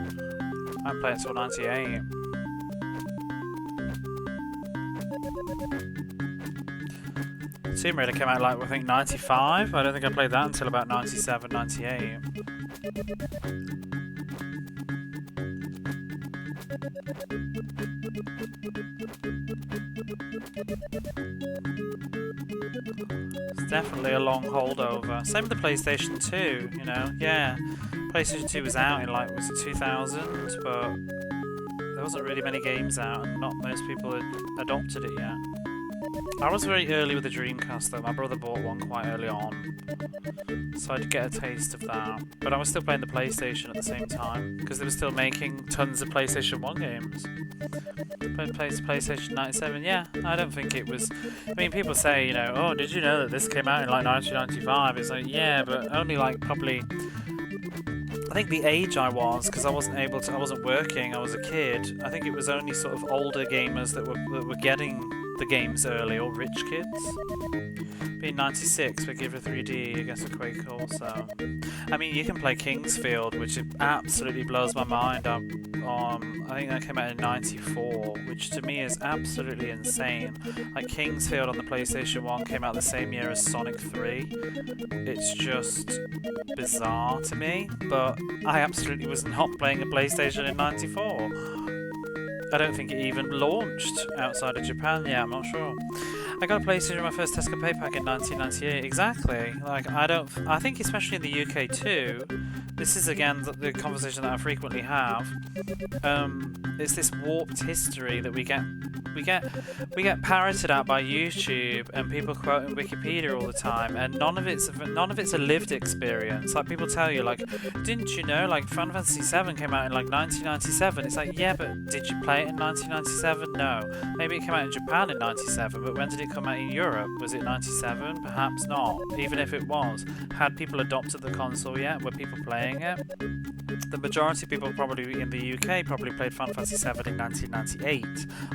I didn't play it until 98. Tomb Raider came out like, I think, 95. I don't think I played that until about 97, 98. It's definitely a long holdover. Same with the PlayStation 2, you know, yeah. PlayStation 2 was out in like, was it 2000? But there wasn't really many games out and not most people had adopted it yet. I was very early with the Dreamcast though, my brother bought one quite early on. So I'd get a taste of that. But I was still playing the PlayStation at the same time, because they were still making tons of PlayStation 1 games. Played PlayStation 97, yeah, I don't think it was... I mean, people say, you know, oh, did you know that this came out in like 1995? It's like, yeah, but only like probably... I think the age I was, because I wasn't working, I was a kid. I think it was only sort of older gamers that were getting the games early, or rich kids. Being 96, but give a 3D, I guess a Quake also. I mean, you can play Kingsfield, which absolutely blows my mind. I think that came out in 94, which to me is absolutely insane. Like, Kingsfield on the PlayStation 1 came out the same year as Sonic 3. It's just bizarre to me, but I absolutely was not playing a PlayStation in 94. I don't think it even launched outside of Japan yet, I'm not sure. I got a PlayStation in my first Tesco Pay Pack in 1998, exactly. Like, I think especially in the UK too, this is again the conversation that I frequently have. It's this warped history that we get parroted at by YouTube and people quoting Wikipedia all the time, and none of it's a lived experience. Like, people tell you, like, didn't you know, like, Final Fantasy VII came out in like 1997? It's like, yeah, but did you play it in 1997? No. Maybe it came out in Japan in 97, but when did it come out in Europe? Was it 97? Perhaps not. Even if it was, had people adopted the console yet? Were people playing it? The majority of people probably in the UK probably played Final Fantasy VII in 1998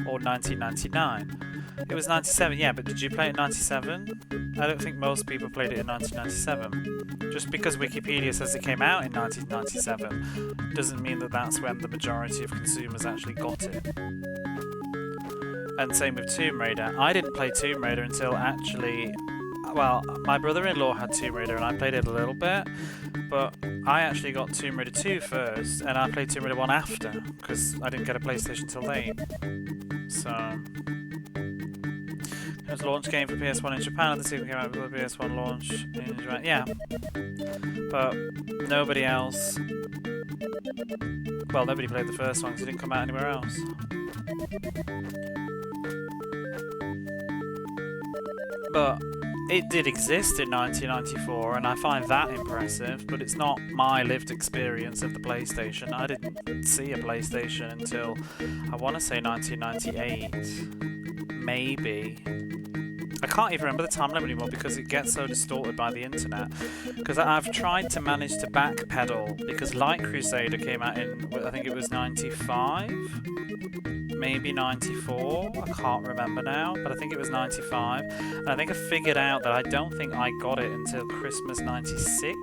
or 1999. It was 97, yeah, but did you play it in 97? I don't think most people played it in 1997. Just because Wikipedia says it came out in 1997 doesn't mean that that's when the majority of consumers actually got it. And same with Tomb Raider. I didn't play Tomb Raider until actually... Well, my brother-in-law had Tomb Raider and I played it a little bit, but I actually got Tomb Raider 2 first, and I played Tomb Raider 1 after, because I didn't get a PlayStation till late. So... It was a launch game for PS1 in Japan, and the sequel came out with the PS1 launch in Japan. Yeah. But nobody else... Well, nobody played the first one because it didn't come out anywhere else. But it did exist in 1994, and I find that impressive, but it's not my lived experience of the PlayStation. I didn't see a PlayStation until, I want to say 1998. Maybe. I can't even remember the timeline anymore because it gets so distorted by the internet. Because I've tried to manage to backpedal, because Light Crusader came out in, I think it was 95? Maybe 94? I can't remember now, but I think it was 95. And I think I figured out that I don't think I got it until Christmas 96.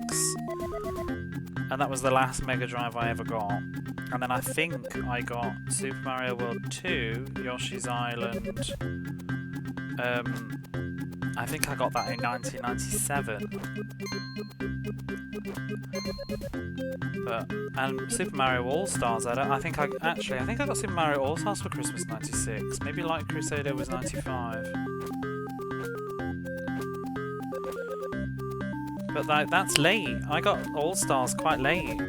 And that was the last Mega Drive I ever got. And then I think I got Super Mario World 2, Yoshi's Island. I think I got that in 1997. And Super Mario All-Stars, I think I got Super Mario All-Stars for Christmas 96. Maybe Light Crusader was 95. But that's late. I got All-Stars quite late.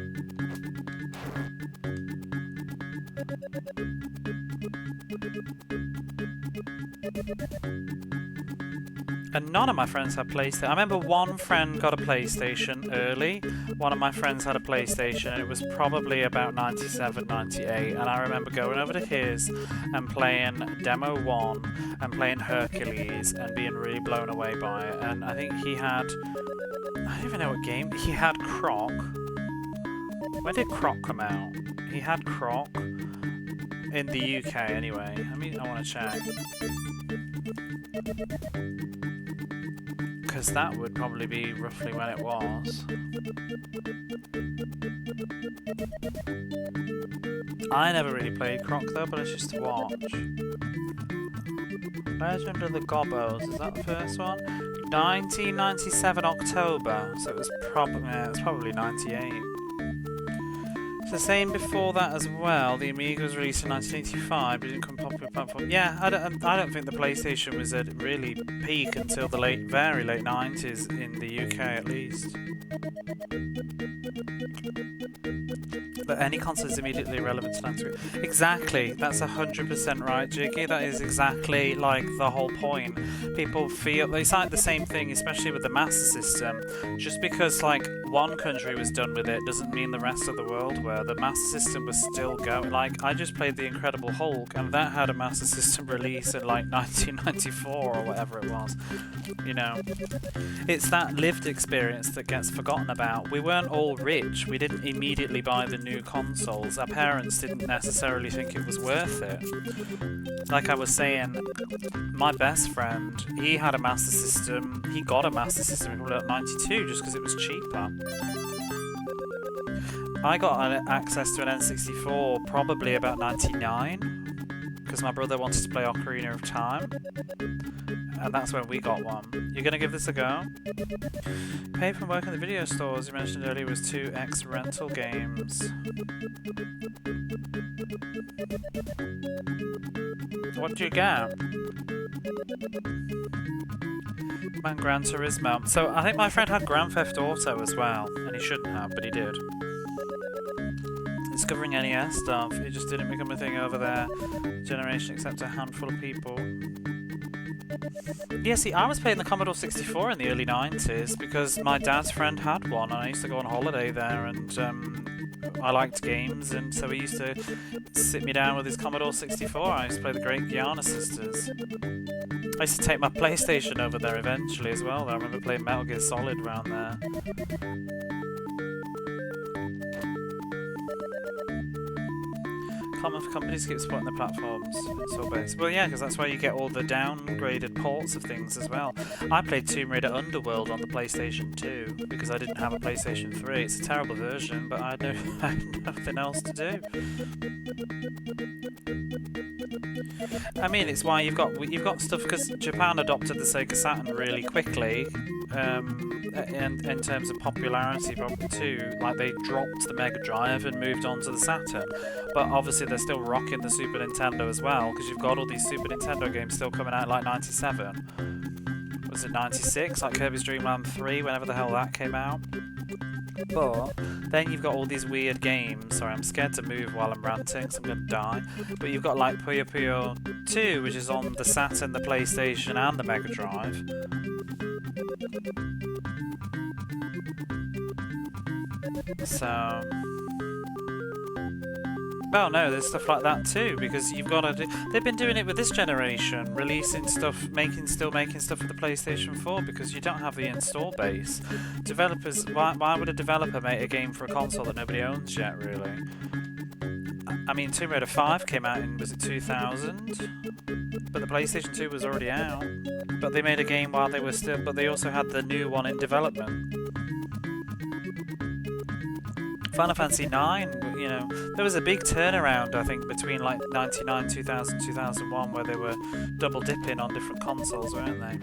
And none of my friends had PlayStation. I remember one friend got a PlayStation early. One of my friends had a PlayStation, and it was probably about 97, 98. And I remember going over to his and playing Demo 1 and playing Hercules and being really blown away by it. And I think he had... I don't even know what game. He had Croc. When did Croc come out? He had Croc. In the UK, anyway. I want to check. Because that would probably be roughly when it was. I never really played Croc though, but it's just to watch. Legend of the Gobbos, is that the first one? 1997 October, so it was probably 98. It's the same before that as well. The Amiga was released in 1985, but it didn't come popular platform. Yeah, I don't think the PlayStation was at really peak until the very late 90s in the UK at least. But any console is immediately relevant to landscape. Exactly, that's 100% right, Jiggy. That is exactly like the whole point. People feel it's like the same thing, especially with the Master System. Just because like one country was done with it doesn't mean the rest of the world were. The Master System was still going. Like, I just played The Incredible Hulk, and that had a Master System release in like 1994 or whatever it was. You know, it's that lived experience that gets forgotten about. We weren't all rich. We didn't immediately buy the new consoles. Our parents didn't necessarily think it was worth it. Like I was saying, my best friend, he had a Master System. He got a Master System in probably like 92 just because it was cheaper. I got access to an N64 probably about 99 because my brother wanted to play Ocarina of Time, and that's when we got one. You're gonna give this a go? Paid from work in the video stores you mentioned earlier was 2X rental games. What did you get? Man, Gran Turismo. So I think my friend had Grand Theft Auto as well, and he shouldn't have, but he did. discovering NES stuff. It just didn't become a thing over their generation except a handful of people. Yeah, see, I was playing the Commodore 64 in the early 90s because my dad's friend had one and I used to go on holiday there, and I liked games, and so he used to sit me down with his Commodore 64. I used to play the Great Guiana Sisters. I used to take my PlayStation over there eventually as well, though. I remember playing Metal Gear Solid around there. Common for companies to keep supporting their platforms, so base. Well, yeah, because that's why you get all the downgraded ports of things as well. I played Tomb Raider Underworld on the PlayStation 2 because I didn't have a PlayStation 3. It's a terrible version, but I had nothing else to do. I mean, it's why you've got stuff, because Japan adopted the Sega Saturn really quickly. In terms of popularity, probably too, like they dropped the Mega Drive and moved on to the Saturn, but obviously they're still rocking the Super Nintendo as well, because you've got all these Super Nintendo games still coming out, like 97, was it 96, like Kirby's Dream Land 3, whenever the hell that came out. But then you've got all these weird games. Sorry, I'm scared to move while I'm ranting, so I'm gonna die. But you've got like Puyo Puyo 2, which is on the Saturn, the PlayStation, and the Mega Drive. So, well, no, there's stuff like that too, because you've got to do. They've been doing it with this generation, releasing stuff, still making stuff for the PlayStation 4, because you don't have the install base. Developers, why would a developer make a game for a console that nobody owns yet, really? I mean, Tomb Raider 5 came out in, was it 2000? But the PlayStation 2 was already out. But they made a game while they were still, but they also had the new one in development. Final Fantasy 9, you know, there was a big turnaround, I think, between like 99, 2000, 2001, where they were double dipping on different consoles, weren't they?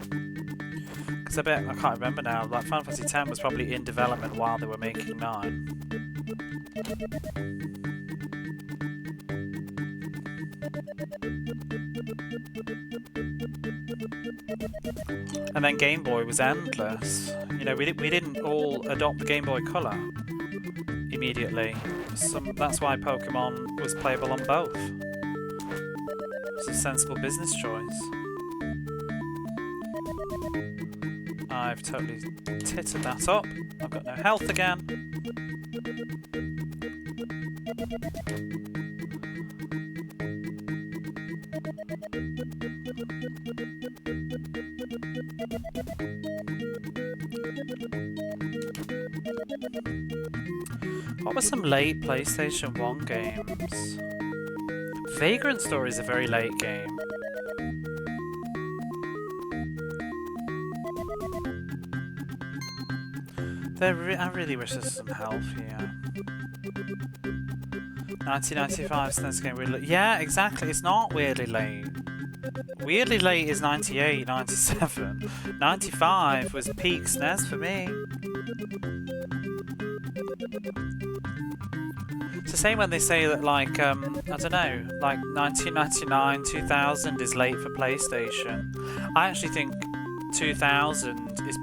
Because I can't remember now, like Final Fantasy 10 was probably in development while they were making 9. And then Game Boy was endless. You know, we didn't all adopt the Game Boy Color immediately. That's why Pokemon was playable on both. It's a sensible business choice. I've totally tittered that up. I've got no health again. What were some late PlayStation 1 games? Vagrant Story is a very late game. I really wish there's some health here. 1995's next game. Yeah, exactly. It's not weirdly late. Weirdly late is 98, 97. 95 was peak SNES for me. It's the same when they say that, like, I don't know, like 1999, 2000 is late for PlayStation. I actually think 2000 is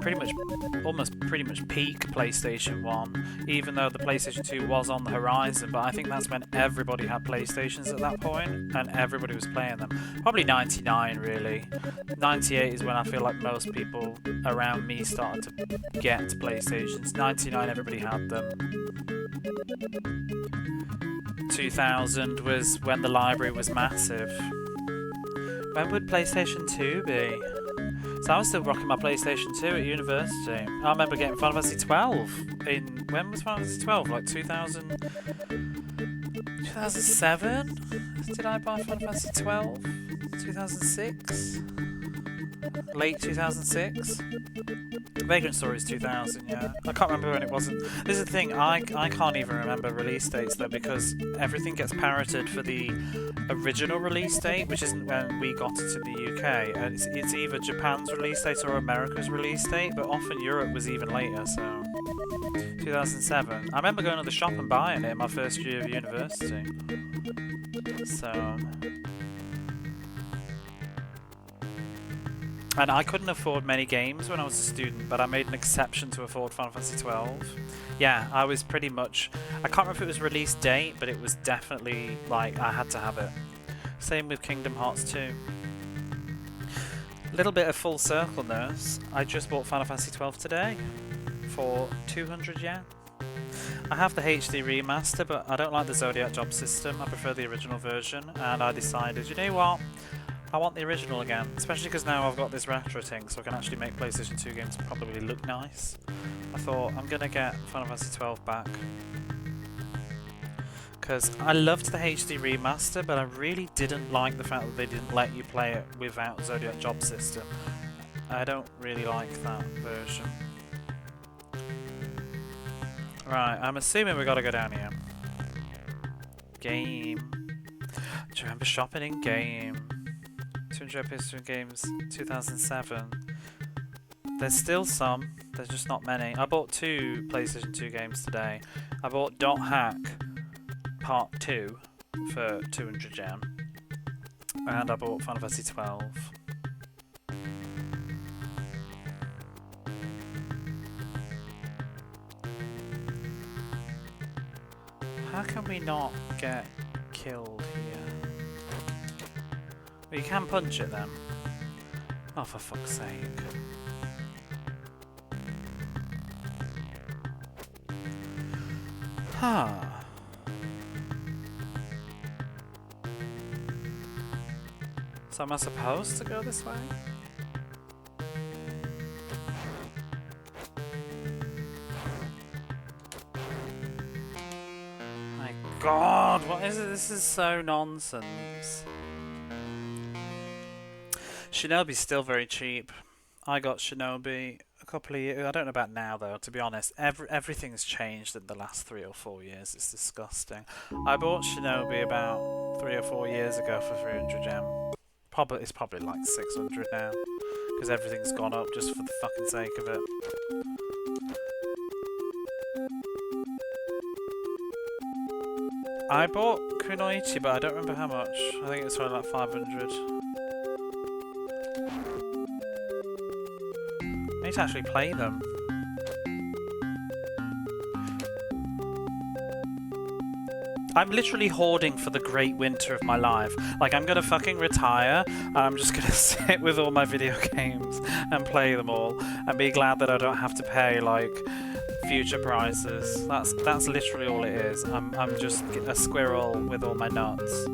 almost pretty much peak PlayStation 1, even though the PlayStation 2 was on the horizon, but I think that's when everybody had PlayStations at that point, and everybody was playing them. Probably 99, really. 98 is when I feel like most people around me started to get PlayStations. 99, everybody had them. 2000 was when the library was massive. When would PlayStation 2 be? So I was still rocking my PlayStation 2 at university. I remember getting Final Fantasy 12 when was Final Fantasy 12? Like 2007? Did I buy Final Fantasy 12? 2006? Late 2006? Vagrant Story is 2000, yeah. I can't remember when it wasn't. This is the thing, I can't even remember release dates though, because everything gets parroted for the original release date, which isn't when we got it in the UK. And it's either Japan's release date or America's release date, but often Europe was even later, so 2007. I remember going to the shop and buying it in my first year of university. So And I couldn't afford many games when I was a student, but I made an exception to afford Final Fantasy 12. Yeah, I was pretty much... I can't remember if it was release date, but it was definitely, like, I had to have it. Same with Kingdom Hearts 2. Little bit of full circle nurse. I just bought Final Fantasy 12 today for 200 yen. I have the HD remaster, but I don't like the Zodiac job system. I prefer the original version, and I decided, you know what? I want the original again, especially because now I've got this retro thing, so I can actually make PlayStation 2 games probably look nice. I thought, I'm gonna get Final Fantasy 12 back. Because I loved the HD remaster, but I really didn't like the fact that they didn't let you play it without Zodiac job system. I don't really like that version. Right, I'm assuming we gotta go down here. Game. Do you remember shopping in game? 200 PS2 games, 2007. There's still some, there's just not many. I bought 2 PlayStation 2 games today. I bought Dot Hack Part 2 for 200 yen. And I bought Final Fantasy 12. How can we not get killed here? Well, you can punch it then. Oh, for fuck's sake. Huh. So am I supposed to go this way? My God, what is it? This is so nonsense. Shinobi's still very cheap. I got Shinobi a couple of years. I don't know about now though. To be honest, everything's changed in the last 3 or 4 years. It's disgusting. I bought Shinobi about 3 or 4 years ago for 300 gem. It's probably like 600 now because everything's gone up just for the fucking sake of it. I bought Kunoichi, but I don't remember how much. I think it's only like 500. I need to actually play them. I'm literally hoarding for the great winter of my life. Like, I'm gonna fucking retire, and I'm just gonna sit with all my video games and play them all, and be glad that I don't have to pay, like, future prices. That's literally all it is. I'm just a squirrel with all my nuts.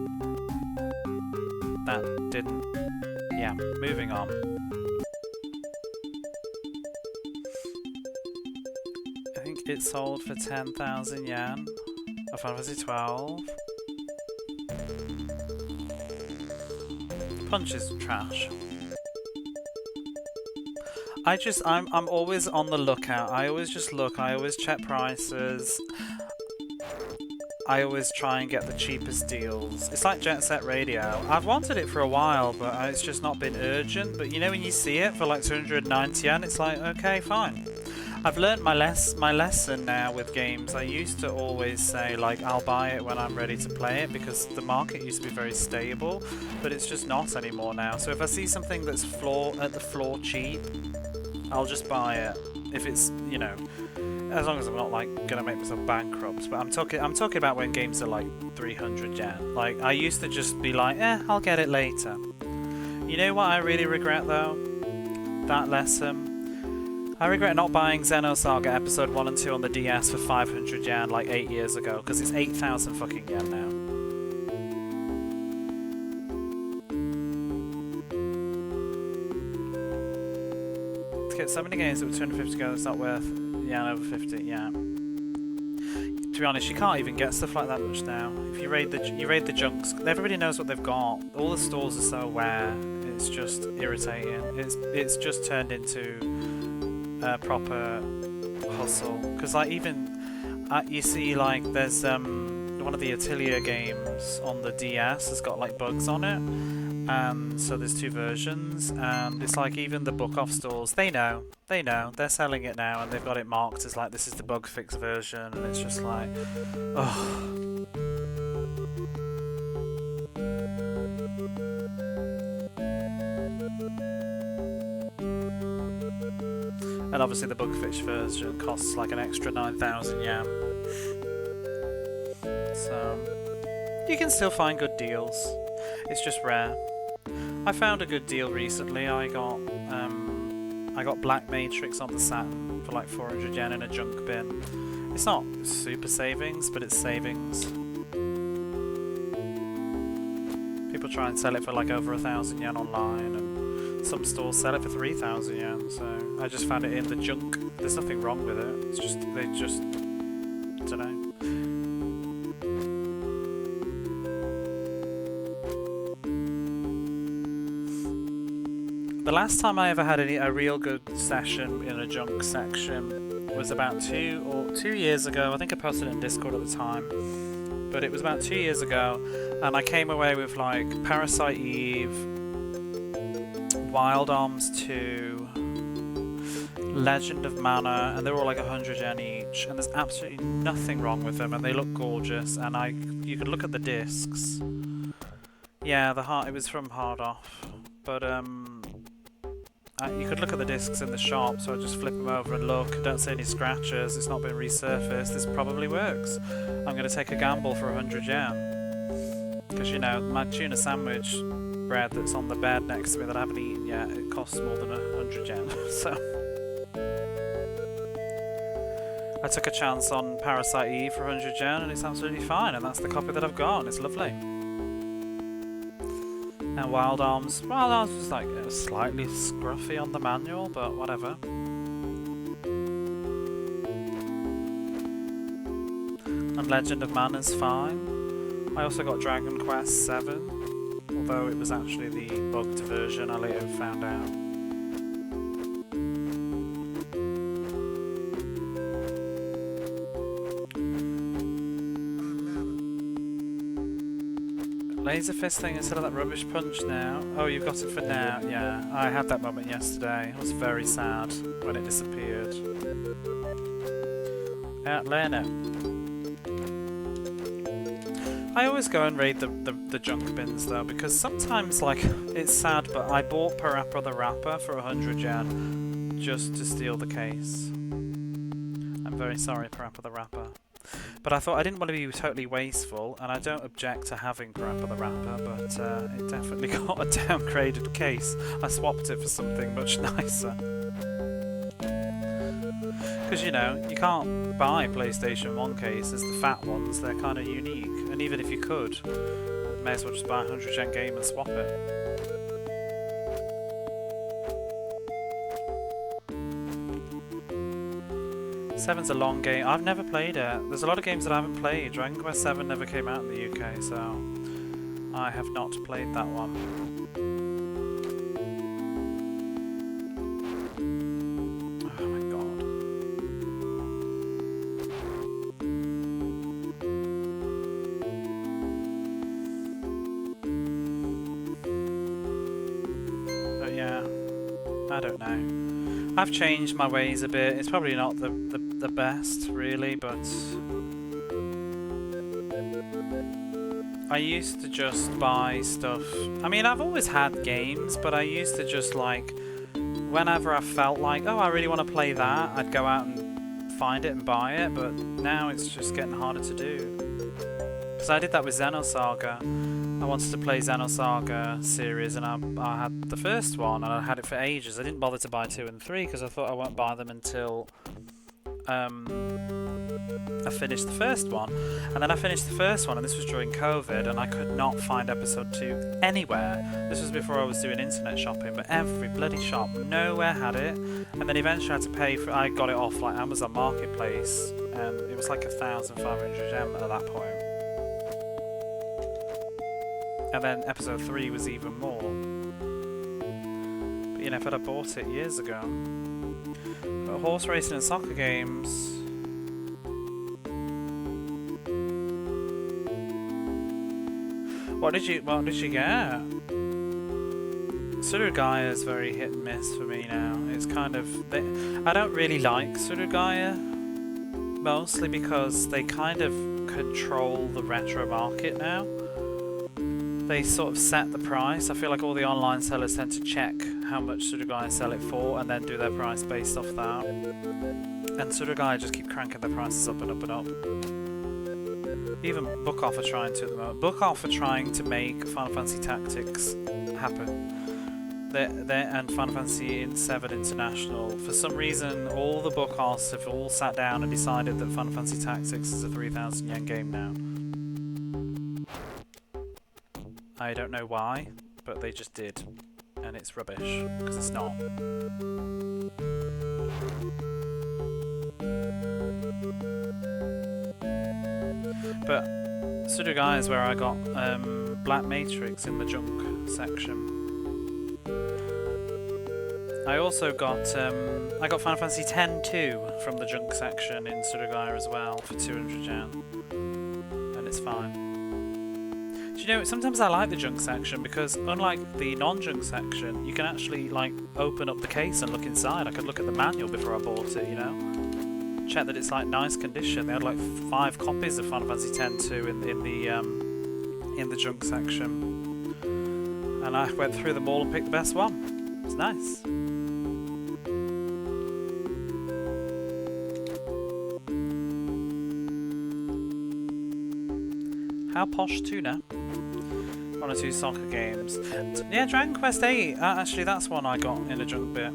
That didn't... Yeah, moving on. I think it sold for 10,000 yen. Of Final Fantasy 12. Punch is trash. I'm always on the lookout. I always just look. I always check prices. I always try and get the cheapest deals. It's like Jet Set Radio. I've wanted it for a while, but it's just not been urgent. But you know when you see it for like 290 yen, it's like, okay, fine. I've learnt my lesson now with games. I used to always say, like, I'll buy it when I'm ready to play it because the market used to be very stable, but it's just not anymore now. So if I see something that's at the floor cheap, I'll just buy it. If it's, you know, as long as I'm not like gonna make myself bankrupt. But I'm talking about when games are like 300 yen. Like, I used to just be like, I'll get it later. You know what I really regret though? That lesson. I regret not buying Xenosaga Episode 1 and 2 on the DS for 500 yen like 8 years ago, because it's 8,000 fucking yen now. To get so many games that were 250 go, it's not worth yen over 50, yeah. To be honest, you can't even get stuff like that much now. If you raid the junks, everybody knows what they've got. All the stores are so aware, it's just irritating. It's just turned into proper hustle, because like even you see like there's one of the Atelier games on the DS has got like bugs on it, and so there's 2 versions, and it's like even the book off stores, they know they're selling it now, and they've got it marked as like this is the bug fix version, and it's just like, oh. And obviously the bugfish version costs like an extra 9,000 yen. So you can still find good deals. It's just rare. I found a good deal recently. I got Black Matrix on the Saturn for like 400 yen in a junk bin. It's not super savings, but it's savings. People try and sell it for like over 1,000 yen online, and some stores sell it for 3,000 yen. So I just found it in the junk. There's nothing wrong with it. It's just I don't know. The last time I ever had a real good session in a junk section was about 2 years ago. I think I posted it in Discord at the time, but it was about 2 years ago, and I came away with like Parasite Eve, Wild Arms 2, Legend of Mana, and they were all like 100 yen each, and there's absolutely nothing wrong with them, and they look gorgeous, and you could look at the discs. Yeah, it was from Hard Off, but you could look at the discs in the shop, so I just flip them over and look. Don't see any scratches, it's not been resurfaced, this probably works. I'm going to take a gamble for 100 yen. Because, you know, my tuna sandwich bread that's on the bed next to me that I haven't eaten yet, it costs more than 100 yen. So I took a chance on Parasite Eve for 100 yen, and it's absolutely fine, and that's the copy that I've got, and it's lovely. And Wild Arms was like slightly scruffy on the manual, but whatever. And Legend of Mana's fine. I also got Dragon Quest 7, although it was actually the bugged version, I later found out. Laser fist thing instead of that rubbish punch now. Oh, you've got it for now. Yeah, I had that moment yesterday. I was very sad when it disappeared. Learn it. I always go and raid the junk bins though, because sometimes like it's sad, but I bought Parappa the Rapper for 100 yen just to steal the case. I'm very sorry, Parappa the Rapper. But I thought I didn't want to be totally wasteful, and I don't object to having Parappa the Rapper, but it definitely got a downgraded case. I swapped it for something much nicer. Because, you know, you can't buy PlayStation 1 cases, the fat ones, they're kind of unique. And even if you could, you may as well just buy a 100 yen game and swap it. Seven's a long game. I've never played it. There's a lot of games that I haven't played. Dragon Quest 7 never came out in the UK, so I have not played that one. Oh my god. But yeah, I don't know. I've changed my ways a bit. It's probably not the best, really, but I used to just buy stuff. I mean, I've always had games, but I used to just like, whenever I felt like, oh, I really want to play that, I'd go out and find it and buy it, but now it's just getting harder to do. Because I did that with Xenosaga. I wanted to play Xenosaga series, and I had the first one, and I had it for ages. I didn't bother to buy 2 and 3 because I thought I won't buy them until I finished the first one. And then I finished the first one, and this was during COVID, and I could not find episode 2 anywhere. This was before I was doing internet shopping, but every bloody shop, nowhere had it. And then eventually I had to pay for. I got it off like Amazon Marketplace, and it was like 1,500 yen at that point. And then episode 3 was even more. But you know, if I'd have bought it years ago. But horse racing and soccer games. What did you get? Surugaya is very hit and miss for me now. It's kind of I don't really like Surugaya, mostly because they kind of control the retro market now. they sort of set the price. I feel like all the online sellers tend to check how much Surugai sell it for and then do their price based off that. And Surugai just keep cranking their prices up and up and up. Even Book Off are trying to at the moment. Book Off are trying to make Final Fantasy Tactics happen. And Final Fantasy VII International. For some reason, all the book offs have all sat down and decided that Final Fantasy Tactics is a 3,000 yen game now. I don't know why, but they just did. And it's rubbish, because it's not. But Surugai is where I got Black Matrix in the junk section. I also got I got Final Fantasy X-2 from the junk section in Surugai as well for 200 yen, and it's fine. Do you know, sometimes I like the junk section because unlike the non-junk section, you can actually like open up the case and look inside. I could look at the manual before I bought it, you know, check that it's like nice condition. They had like 5 copies of Final Fantasy X-2 in the junk section, and I went through them all and picked the best one. It's nice. How posh tuna? 1 or 2 soccer games. Yeah, Dragon Quest 8. Actually, that's one I got in a junk bit.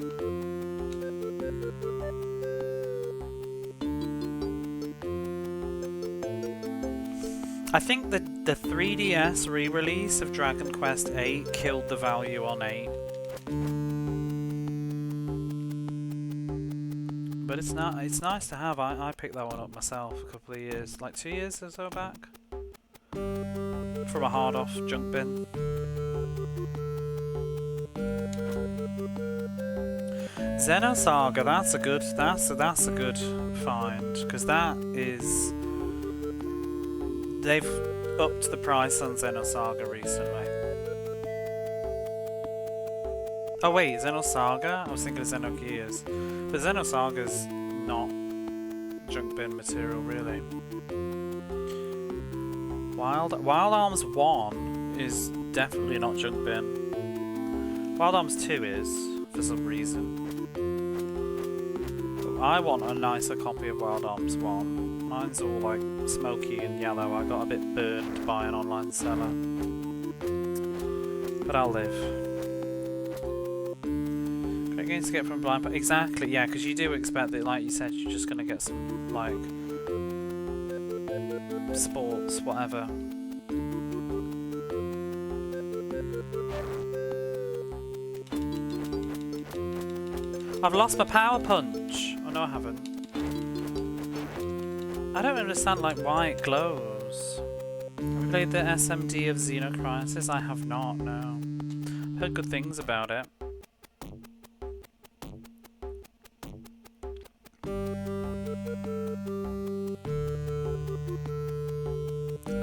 I think the 3DS re-release of Dragon Quest 8 killed the value on 8. But it's nice to have. I picked that one up myself a couple of years, like 2 years or so back. From a hard-off junk bin. Xenosaga, that's a good find, because that is, they've upped the price on Xenosaga recently. Oh wait, Xenosaga? I was thinking of Xenogears, but Xenosaga's not junk bin material really. Wild Arms 1 is definitely not junk bin. Wild Arms 2 is, for some reason. But I want a nicer copy of Wild Arms 1. Mine's all like smoky and yellow. I got a bit burned by an online seller. But I'll live. Great games to get from blind, but exactly, yeah, because you do expect that, like you said, you're just going to get some, like, sports, whatever. I've lost my power punch. Oh no, I haven't. I don't understand like why it glows. Have you played the SMD of Xenocrisis? I have not, no. I've heard good things about it.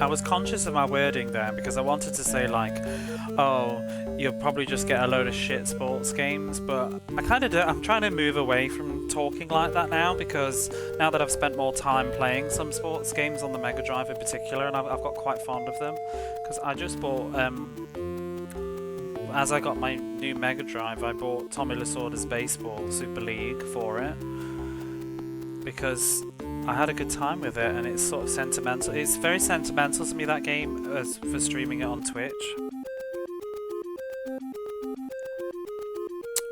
I was conscious of my wording there because I wanted to say like, oh, you'll probably just get a load of shit sports games, but I kind of do. I'm trying to move away from talking like that now, because now that I've spent more time playing some sports games on the Mega Drive in particular, and I've got quite fond of them, because I just bought, as I got my new Mega Drive, I bought Tommy Lasorda's Baseball Super League for it, because I had a good time with it, and it's sort of sentimental. It's very sentimental to me, that game, as for streaming it on Twitch.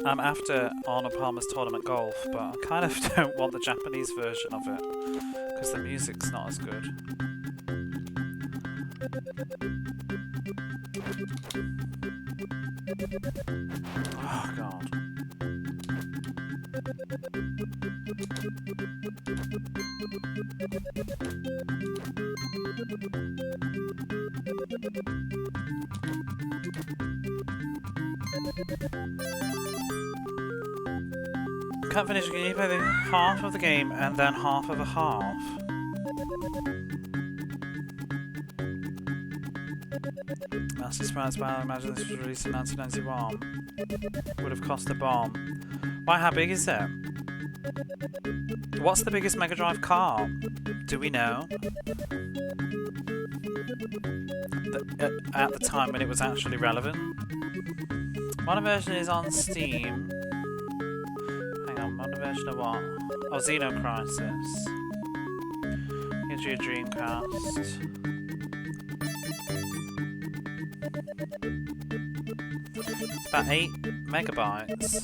I'm after Arnold Palmer's Tournament Golf, but I kind of don't want the Japanese version of it, because the music's not as good. Oh god. Can't finish. Can you play the half of the game and then half of a half? Master Surprise Battle. Imagine this was released in 1991. Would have cost a bomb. Why? How big is it? What's the biggest Mega Drive car? Do we know? at the time when it was actually relevant. Modern version is on Steam. Hang on, modern version of what? Oh, Xenocrisis. Here's your Dreamcast. It's about 8 megabytes.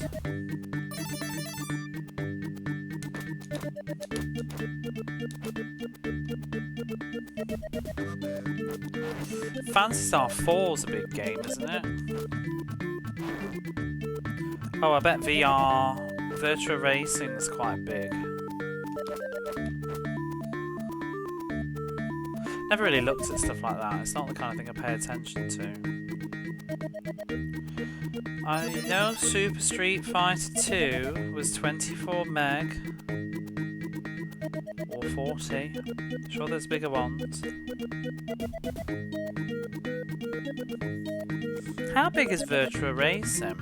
Phantasy Star 4's a big game, isn't it? Oh, I bet Virtua Racing's quite big. Never really looked at stuff like that. It's not the kind of thing I pay attention to. I know Super Street Fighter 2 was 24 meg. Or 40. Sure there's bigger ones. How big is Virtua Racing?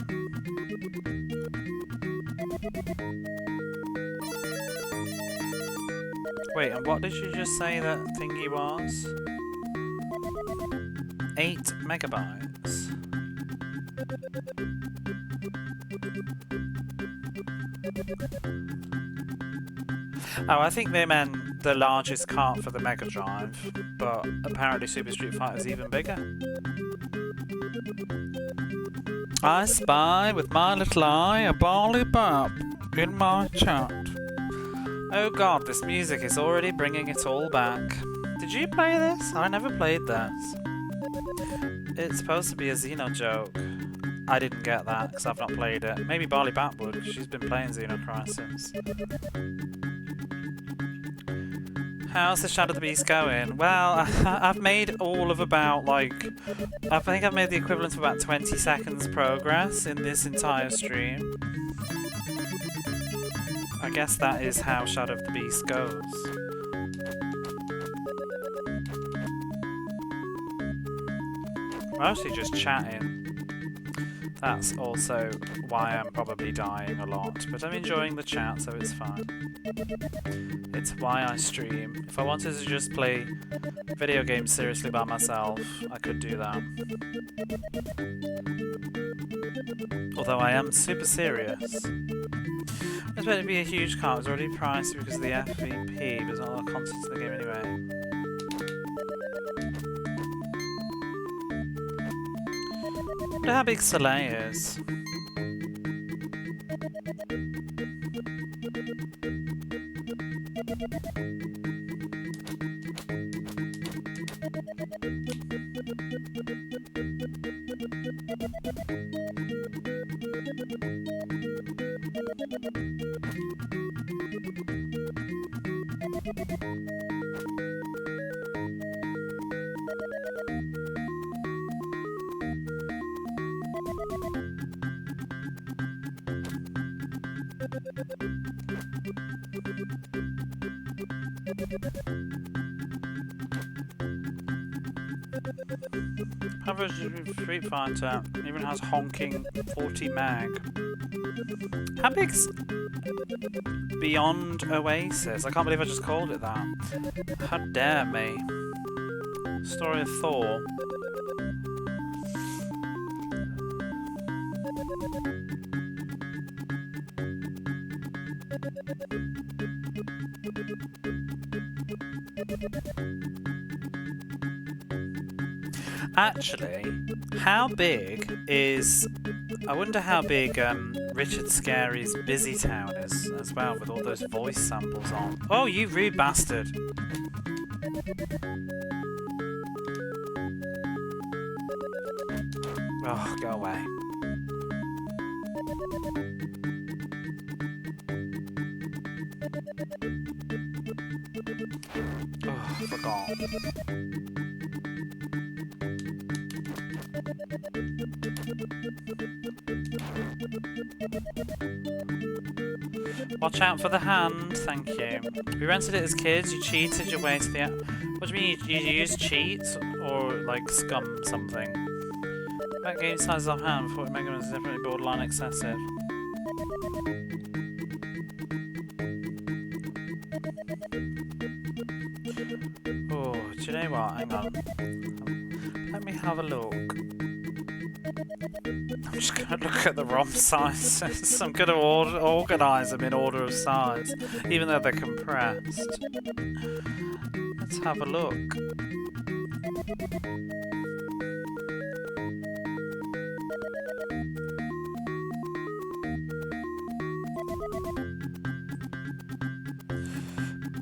Wait, and what did you just say that thingy was? 8 megabytes. Oh, I think they meant the largest cart for the Mega Drive, but apparently Super Street Fighter is even bigger. I spy with my little eye a bally bop in my chat. Oh god, this music is already bringing it all back. Did you play this? I never played this. It's supposed to be a Xeno joke. I didn't get that because I've not played it. Maybe Barley Bat would, because she's been playing Xenocrisis. How's the Shadow of the Beast going? Well, I've made all of about, like... I think I've made the equivalent of about 20 seconds progress in this entire stream. I guess that is how Shadow of the Beast goes. Mostly just chatting. That's also why I'm probably dying a lot, but I'm enjoying the chat, so it's fine. It's why I stream. If I wanted to just play video games seriously by myself, I could do that. Although I am super serious. I expect it to be a huge cart. It was already pricey because of the FVP, but there's not a lot of content in the game anyway. I wonder how big Soleil is. Average Street Fighter even has honking 40 mag. How big's Beyond Oasis? I can't believe I just called it that. How dare me. Story of Thor. Actually, how big is... I wonder how big Richard Scarry's Busy Town is as well, with all those voice samples on. Oh, you rude bastard! Oh, go away. Oh, I forgot. Watch out for the hand, thank you. We rented it as kids, you cheated your way to the... What do you mean, you used cheat? Or, like, scum something? That game size off hand, 40 megabytes is definitely borderline excessive. Oh, do you know what? Hang on. Let me have a look. I'm just going to look at the ROM sizes. I'm going to organise them in order of size, even though they're compressed. Let's have a look.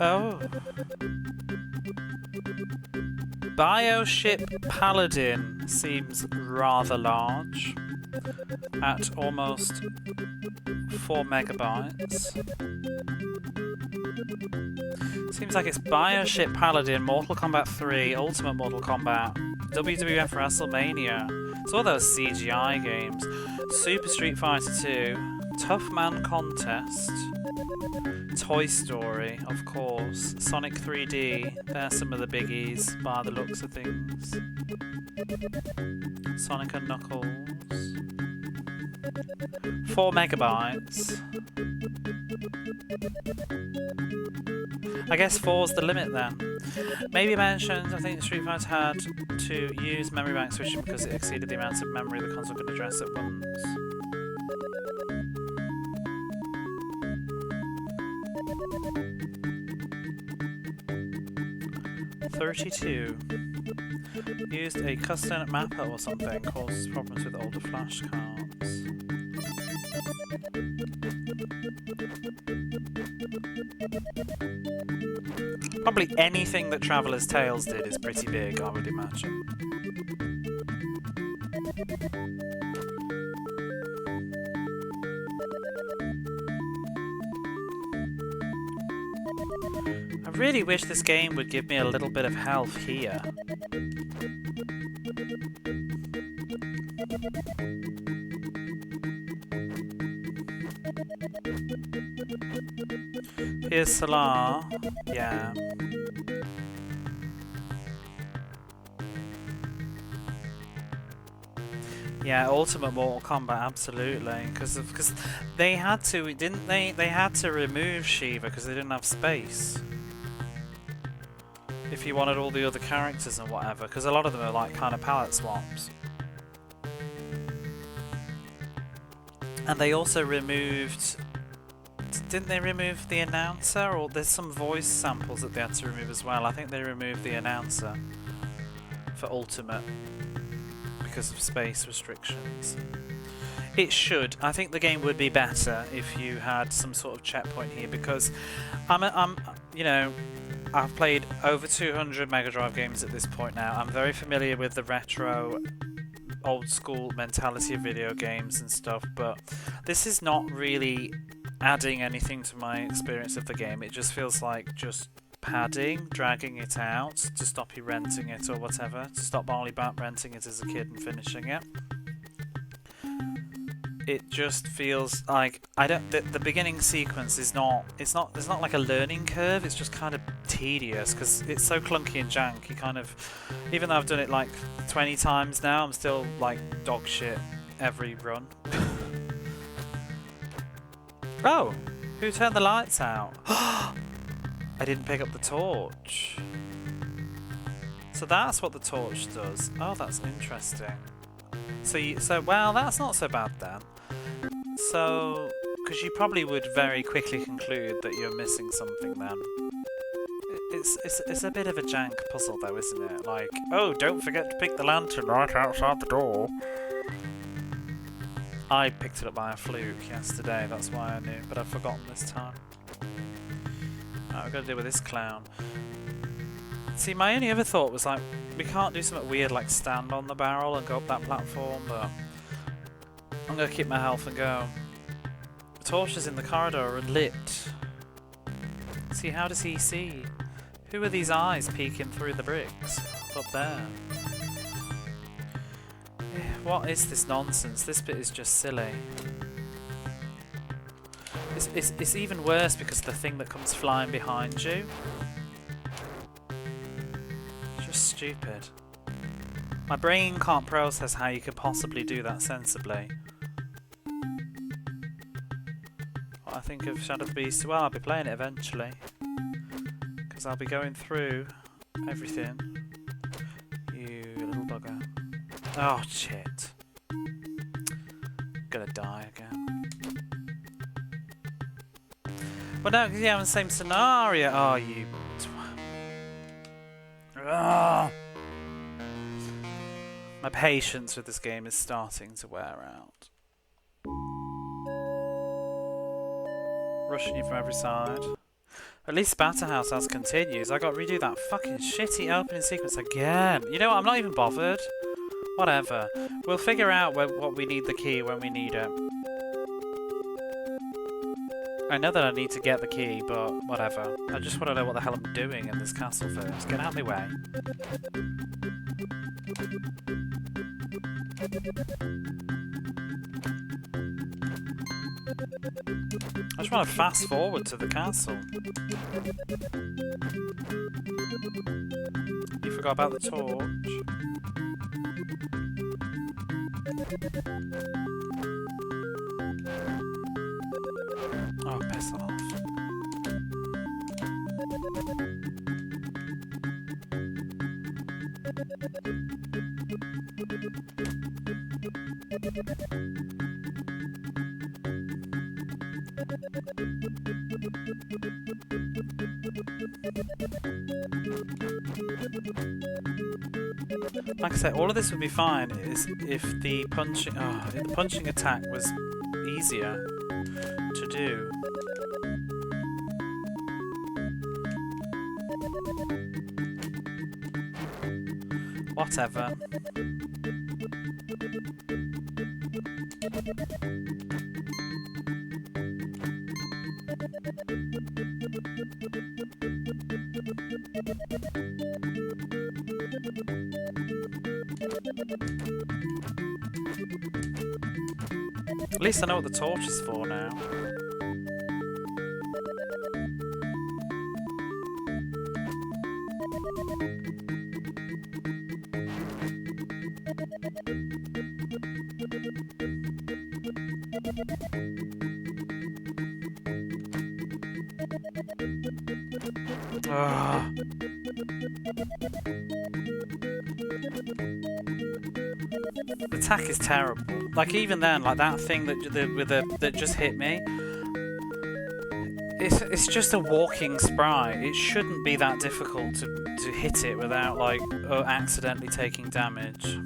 Oh. Bioship Paladin seems rather large at almost 4 megabytes. Seems like it's Bioship Paladin, Mortal Kombat 3, Ultimate Mortal Kombat, WWF WrestleMania. It's all those CGI games. Super Street Fighter 2, Tough Man Contest, Toy Story, of course, Sonic 3D, they're some of the biggies by the looks of things. Sonic and Knuckles. 4 megabytes. I guess 4's the limit then. Maybe mentioned, I think Street Fighter had to use memory bank switching because it exceeded the amount of memory the console could address at once. 32. Used a custom mapper or something, causes problems with older flashcards. Probably anything that Traveller's Tales did is pretty big, I would imagine. I really wish this game would give me a little bit of health here. Here's Salah. Yeah. Yeah, Ultimate Mortal Kombat, absolutely. Because they had to, didn't they? They had to remove Shiva because they didn't have space. If you wanted all the other characters and whatever, because a lot of them are like kind of palette swaps. And they also removed, didn't they remove the announcer? Or there's some voice samples that they had to remove as well. I think they removed the announcer for Ultimate because of space restrictions. It should. I think the game would be better if you had some sort of checkpoint here, because you know, I've played over 200 Mega Drive games at this point now. I'm very familiar with the retro, old school mentality of video games and stuff, but this is not really adding anything to my experience of the game. It just feels like just padding, dragging it out to stop you renting it or whatever, to stop Barley Bat renting it as a kid and finishing it. It just feels like the beginning sequence is not, it's not like a learning curve. It's just kind of tedious because it's so clunky and jank. You kind of, even though I've done it like 20 times now, I'm still like dog shit every run. Oh, who turned the lights out? I didn't pick up the torch. So that's what the torch does. Oh, that's interesting. So well, that's not so bad then. So, because you probably would very quickly conclude that you're missing something then. It's a bit of a jank puzzle though, isn't it? Like, oh, don't forget to pick the lantern right outside the door. I picked it up by a fluke yesterday, that's why I knew, but I've forgotten this time. Right, I've got to deal with this clown. See, my only other thought was like, we can't do something weird like stand on the barrel and go up that platform, but I'm going to keep my health and go. The torches in the corridor are lit. See, how does he see? Who are these eyes peeking through the bricks? Up there. What is this nonsense? This bit is just silly. It's even worse because the thing that comes flying behind you. Just stupid. My brain can't process how you could possibly do that sensibly. What I think of Shadow of the Beast, well, I'll be playing it eventually. Because I'll be going through everything. You little bugger. Oh, shit. Gonna die again. Well, no, because you have the same scenario. Oh, you... Ugh. My patience with this game is starting to wear out. Rushing you from every side. At least Spatterhouse has continues. I got to redo that fucking shitty opening sequence again. You know what? I'm not even bothered. Whatever. We'll figure out what we need the key when we need it. I know that I need to get the key, but whatever. I just want to know what the hell I'm doing in this castle first. Get out of my way. I just want to fast forward to the castle. You forgot about the torch. Oh, piss off. Like I said, all of this would be fine if the punching attack was easier to do. Whatever. At least I know what the torch is for now. Ugh. The attack is terrible. Like even then, like that thing that just hit me. It's just a walking sprite. It shouldn't be that difficult to hit it without like accidentally taking damage.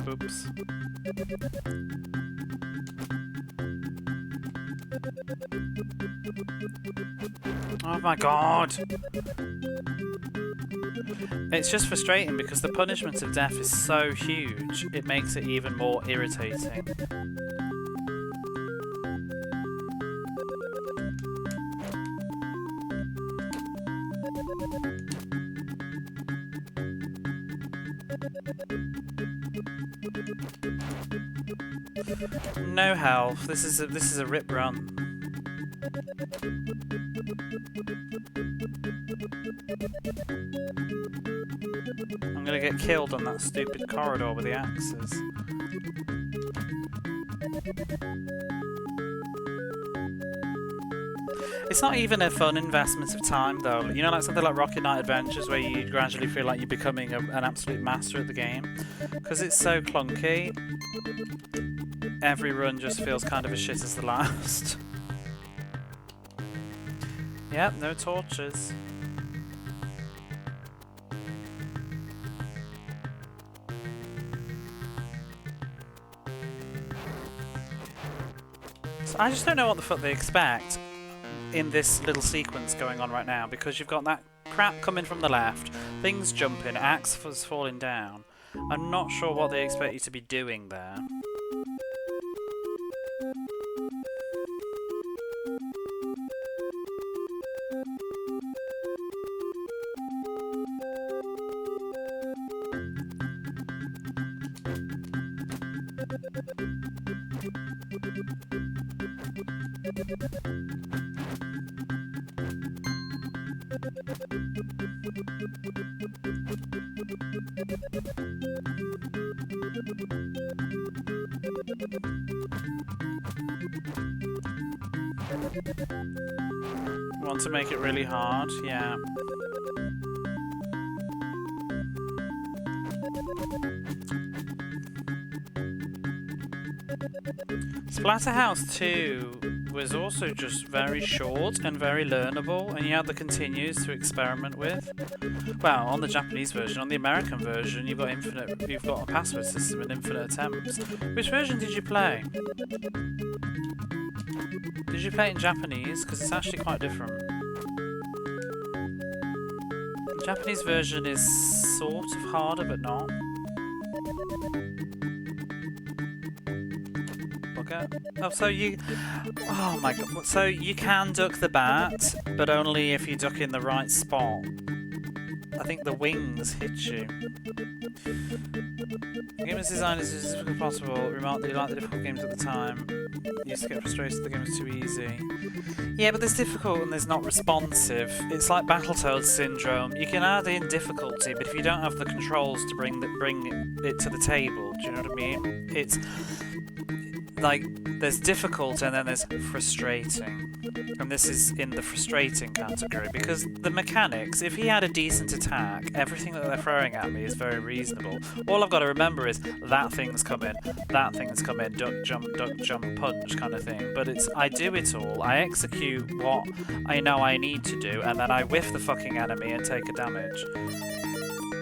Oops. Oh my god! It's just frustrating because the punishment of death is so huge, it makes it even more irritating. No health. This is a rip run. I'm gonna get killed on that stupid corridor with the axes. It's not even a fun investment of time though. You know, like something like Rocket Knight Adventures where you gradually feel like you're becoming an absolute master at the game. Because it's so clunky, every run just feels kind of as shit as the last. Yep, no torches. So I just don't know what the fuck they expect in this little sequence going on right now, because you've got that crap coming from the left, things jumping, axes falling down. I'm not sure what they expect you to be doing there. Want to make it really hard, yeah. Splatterhouse 2 was also just very short and very learnable, and you had the continues to experiment with. Well, on the Japanese version, on the American version, you've got a password system and infinite attempts. Which version did you play? Did you play it in Japanese? Because it's actually quite different. The Japanese version is sort of harder, but not. Oh, so you... Oh my god. So you can duck the bat, but only if you duck in the right spot. I think the wings hit you. The game is designed as difficult as possible. Remarked that you liked the difficult games at the time. You used to get frustrated the game was too easy. Yeah, but there's difficult and there's not responsive. It's like Battletoads syndrome. You can add in difficulty, but if you don't have the controls to bring it to the table, do you know what I mean? It's... like, there's difficult and then there's frustrating. And this is in the frustrating category, because the mechanics, if he had a decent attack, everything that they're throwing at me is very reasonable. All I've got to remember is that thing's coming, duck, jump, punch kind of thing. But I do it all, I execute what I know I need to do, and then I whiff the fucking enemy and take a damage.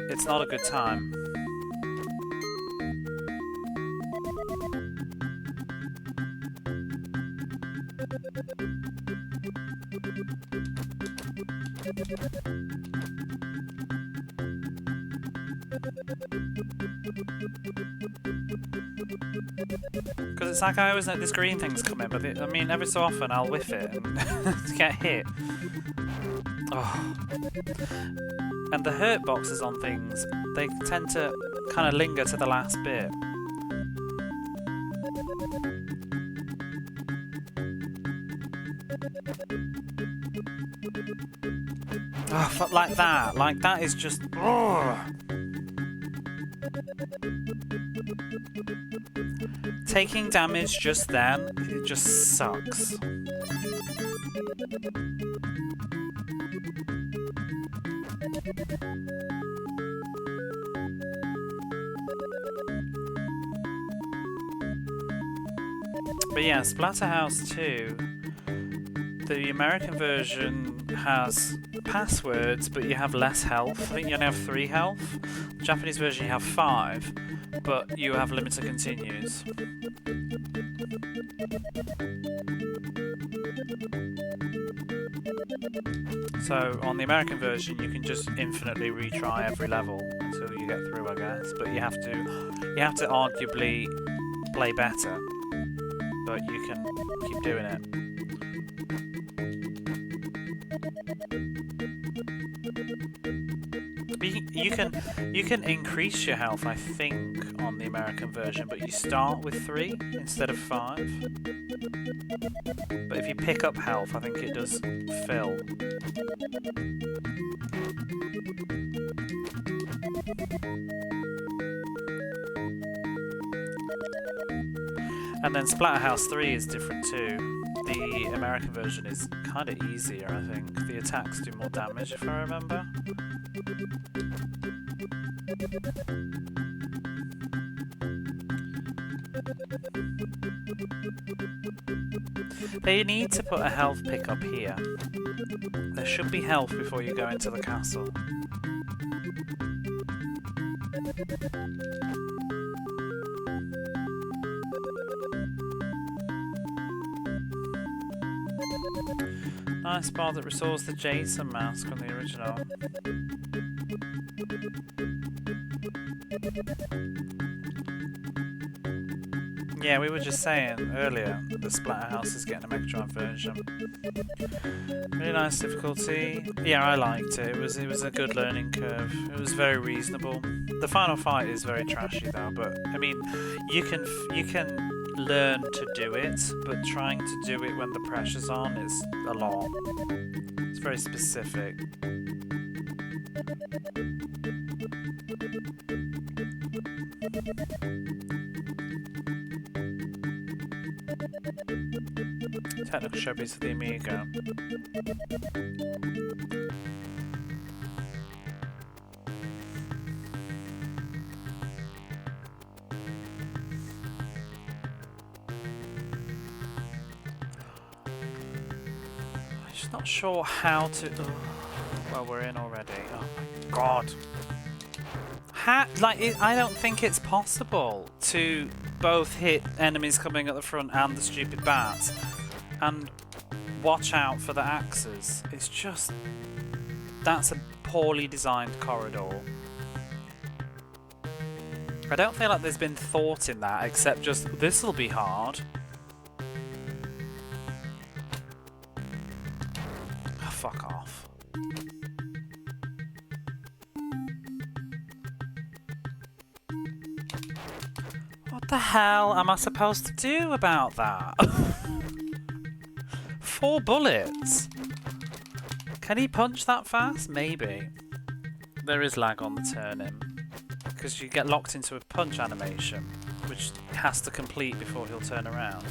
It's not a good time. Because it's like I always know this green thing's coming, but I mean, every so often I'll whiff it and get hit. Oh. And the hurt boxes on things, they tend to kind of linger to the last bit. Oh, like that is just... Oh. Taking damage just then, it just sucks. But yeah, Splatterhouse 2, the American version has passwords, but you have less health. I think you only have 3 health. The Japanese version you have 5, but you have limited continues. So on the American version you can just infinitely retry every level until you get through, I guess. But you have to arguably play better. But you can keep doing it. You can increase your health, I think, on the American version, but you start with 3 instead of 5. But if you pick up health, I think it does fill. And then Splatterhouse 3 is different too. The American version is kind of easier, I think. The attacks do more damage, if I remember. They need to put a health pickup here. There should be health before you go into the castle. Nice bar that restores the Jason mask on the original. Yeah, we were just saying earlier that the Splatterhouse is getting a Mega Drive version. Really nice difficulty. Yeah, I liked it. It was a good learning curve. It was very reasonable. The final fight is very trashy though, but I mean, you can learn to do it, but trying to do it when the pressure's on is a lot. It's very specific. Technical showpiece for the Amiga. Just not sure how to... Ugh. Well, we're in already. Oh my god. I don't think it's possible to both hit enemies coming at the front and the stupid bats and watch out for the axes. It's just... That's a poorly designed corridor. I don't feel like there's been thought in that, except just, this'll be hard. Oh, fuck off. What the hell am I supposed to do about that? 4 bullets? Can he punch that fast? Maybe. There is lag on the turn-in. Because you get locked into a punch animation, which has to complete before he'll turn around.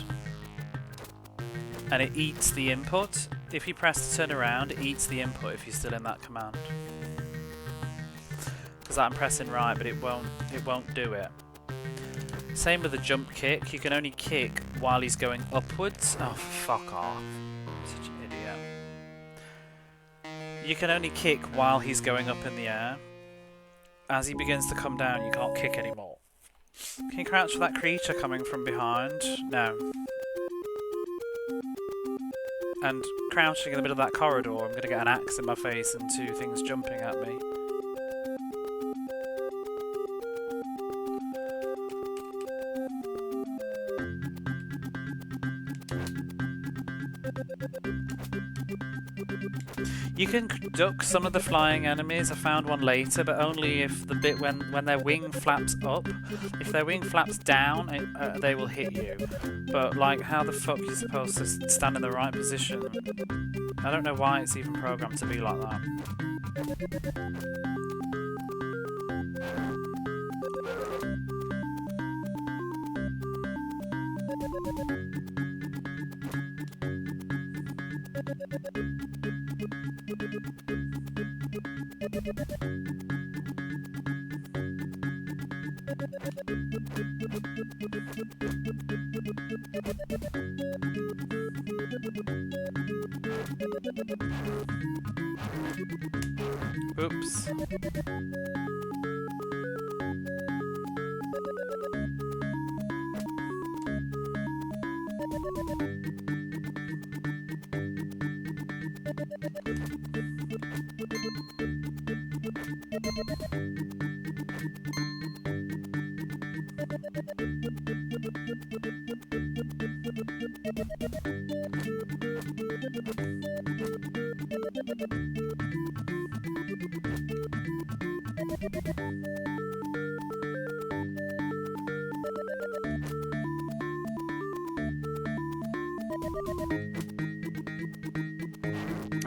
And it eats the input. If you press to turn around, it eats the input if you're still in that command. Because I'm pressing right, but it won't do it. Same with the jump kick. You can only kick while he's going upwards. Oh, fuck off. Such an idiot. You can only kick while he's going up in the air. As he begins to come down, you can't kick anymore. Can you crouch for that creature coming from behind? No. And crouching in the middle of that corridor, I'm going to get an axe in my face and 2 things jumping at me. You can duck some of the flying enemies. I found one later, but only if the bit when their wing flaps up. If their wing flaps down, they will hit you. But like, how the fuck are you supposed to stand in the right position? I don't know why it's even programmed to be like that. Oops.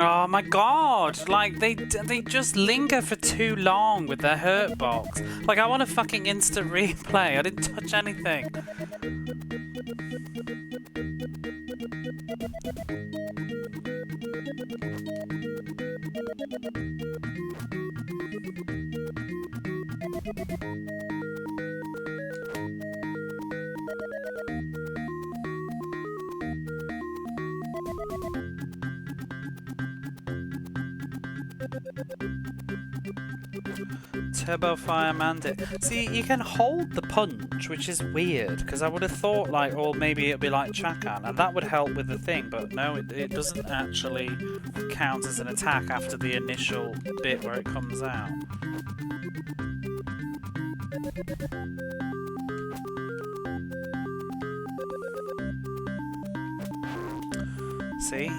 Oh my god! Like, they just linger for too long with their hurt box. Like, I want a fucking instant replay. I didn't touch anything. Turbo Fire Mandate. See, you can hold the punch, which is weird, because I would have thought, like, or maybe it'd be like Chakan, and that would help with the thing, but no, it doesn't actually count as an attack after the initial bit where it comes out. See?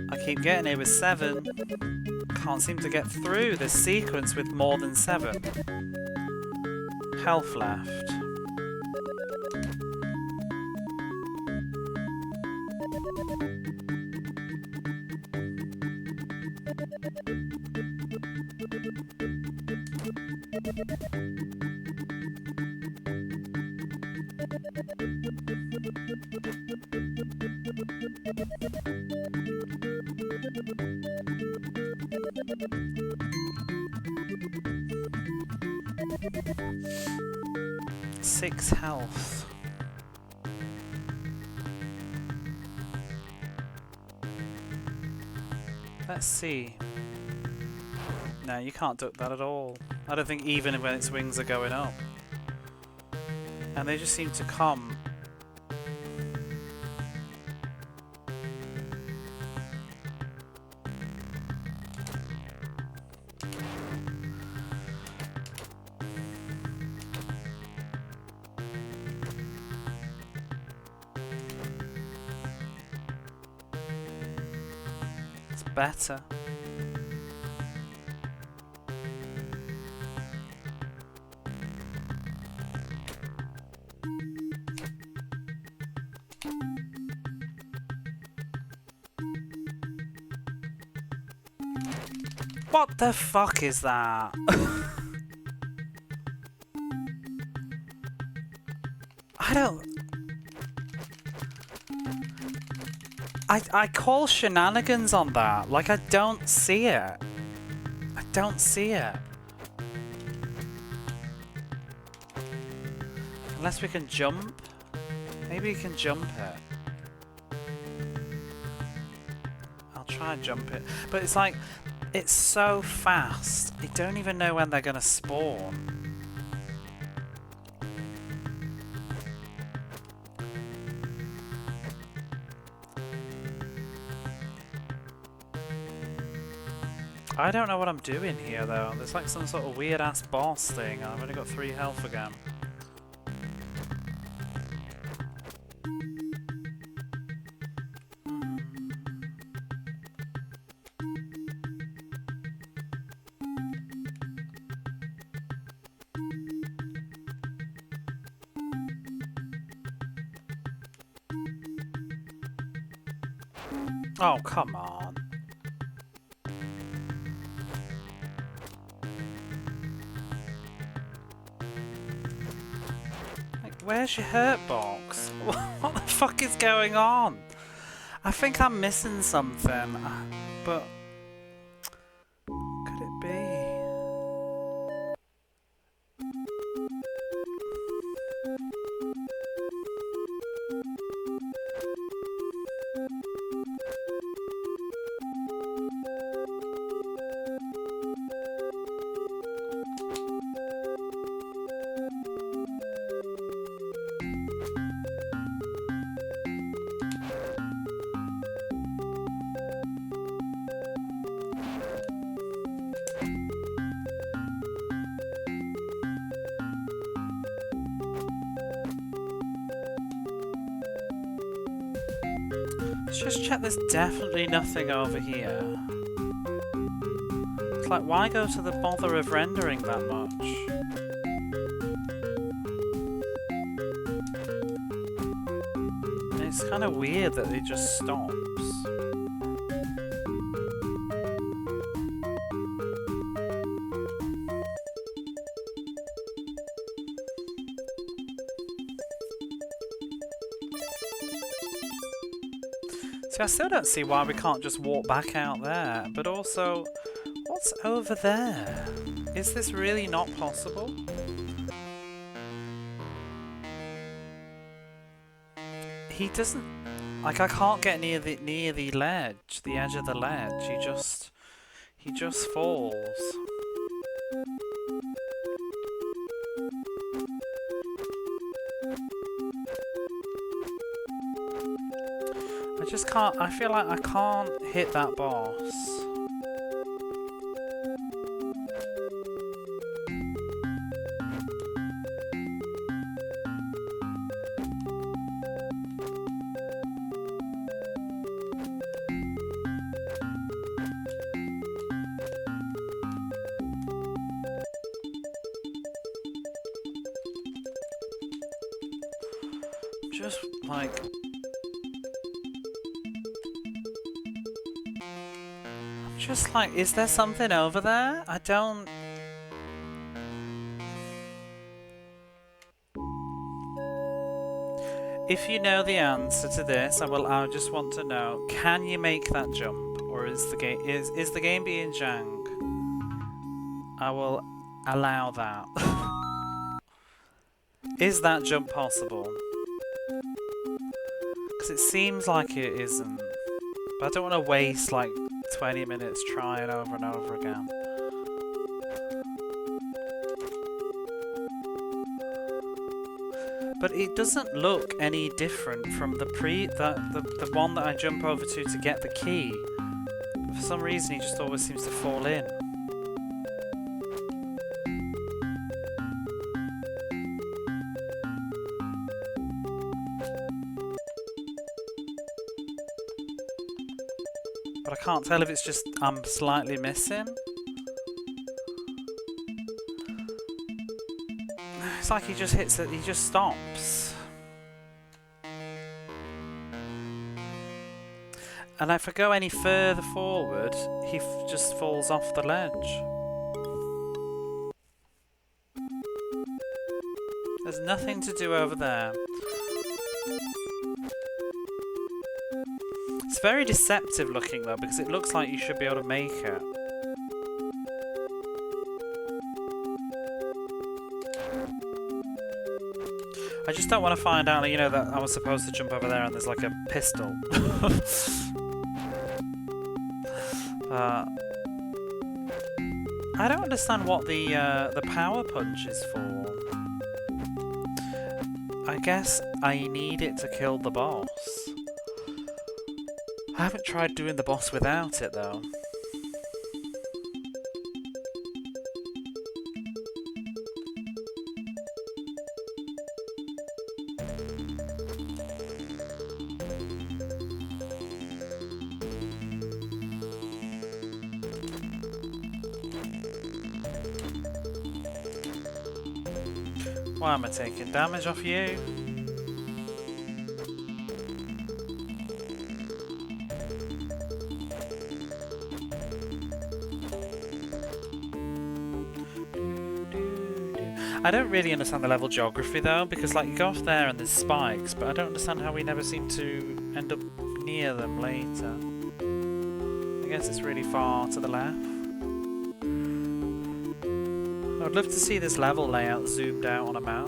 I keep getting it with 7. Can't seem to get through this sequence with more than 7. Health left. 6 health. Let's see. No, you can't duck that at all. I don't think even when its wings are going up. And they just seem to come. It's better. What the fuck is that? I don't... I call shenanigans on that. Like, I don't see it. I don't see it. Unless we can jump. Maybe we can jump it. I'll try and jump it. But it's like... It's so fast, you don't even know when they're gonna spawn. I don't know what I'm doing here though. There's like some sort of weird ass boss thing. I've only got 3 health again. Oh, come on. Like, where's your hurt box? What the fuck is going on? I think I'm missing something, but... Could it be? Let's just check there's definitely nothing over here. It's like, why go to the bother of rendering that much? It's kind of weird that it just stops. See, I still don't see why we can't just walk back out there, but also, what's over there? Is this really not possible? He doesn't... Like, I can't get near the ledge, the edge of the ledge. He just falls. I just can't, I feel like I can't hit that boss. Just like... Just like, is there something over there? I don't... If you know the answer to this, I just want to know, can you make that jump? Or is the game being jank? I will allow that. Is that jump possible? Because it seems like it isn't. But I don't want to waste like 20 minutes trying over and over again. But it doesn't look any different from the one that I jump over to get the key. For some reason he just always seems to fall in. But I can't tell if it's just I'm slightly missing. It's like he just hits it, he just stops. And if I go any further forward, he just falls off the ledge. There's nothing to do over there. It's very deceptive looking though, because it looks like you should be able to make it. I just don't want to find out, you know, that I was supposed to jump over there and there's like a pistol. I don't understand what the power punch is for. I guess I need it to kill the boss. I haven't tried doing the boss without it though. Why am I taking damage off you? I don't really understand the level geography though, because like you go off there and there's spikes, but I don't understand how we never seem to end up near them later. I guess it's really far to the left. I'd love to see this level layout zoomed out on a map.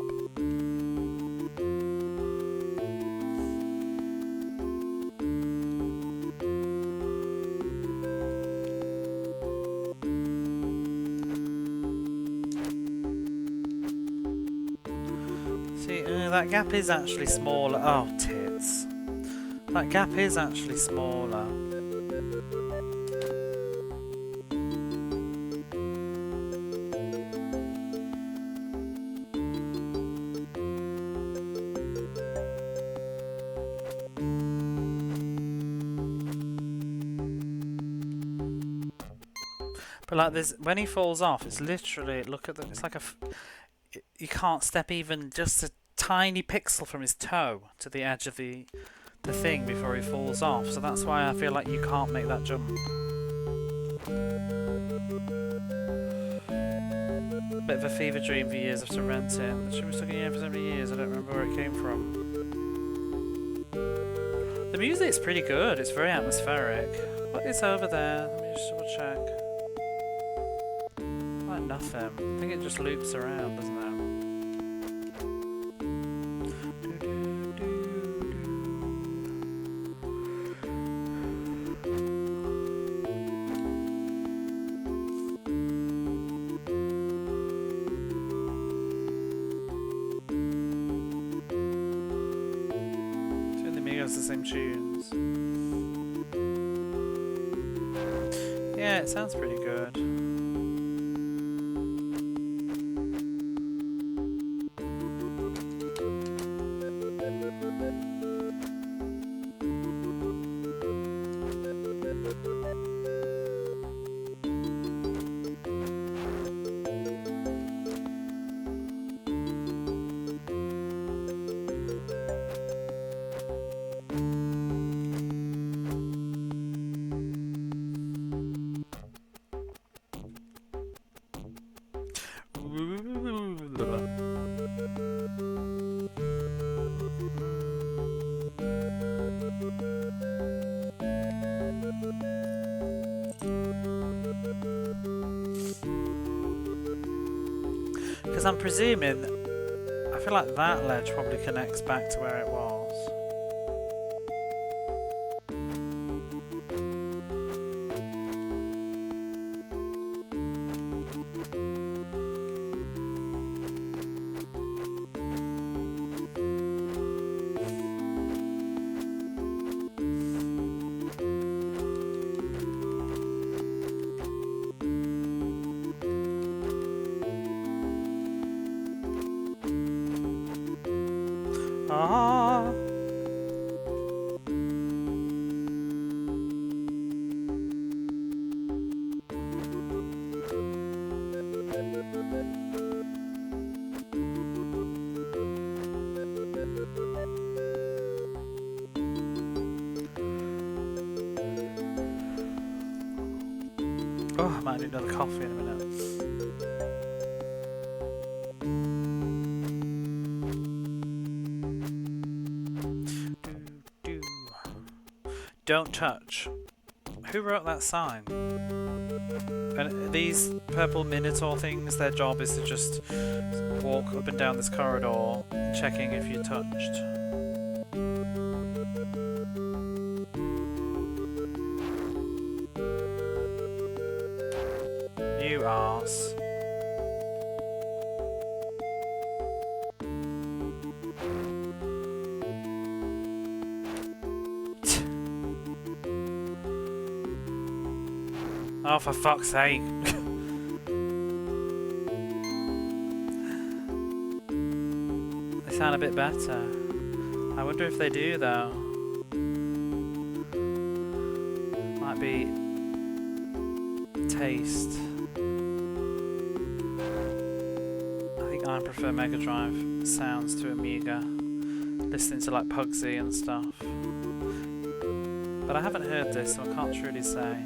See, that gap is actually smaller. Oh, tits. That gap is actually smaller. But like this, when he falls off, it's literally, look at the, it's like you can't step even just a tiny pixel from his toe to the edge of the thing before he falls off. So that's why I feel like you can't make that jump. Bit of a fever dream for years after renting. The show was stuck in here for so many years, I don't remember where it came from. The music's pretty good, it's very atmospheric. What is over there? Let me just double check. Like nothing. I think it just loops around, doesn't it? The same tunes. Yeah, it sounds pretty good. Because I'm presuming, I feel like that ledge probably connects back to where it was. Ah. Oh, I might need another coffee in a minute. Don't touch. Who wrote that sign? And these purple minotaur things, their job is to just walk up and down this corridor, checking if you're touched. You arse. Oh, for fuck's sake. They sound a bit better. I wonder if they do, though. Might be taste. I think I prefer Mega Drive sounds to Amiga. Listening to like Pugsy and stuff. But I haven't heard this, so I can't truly say.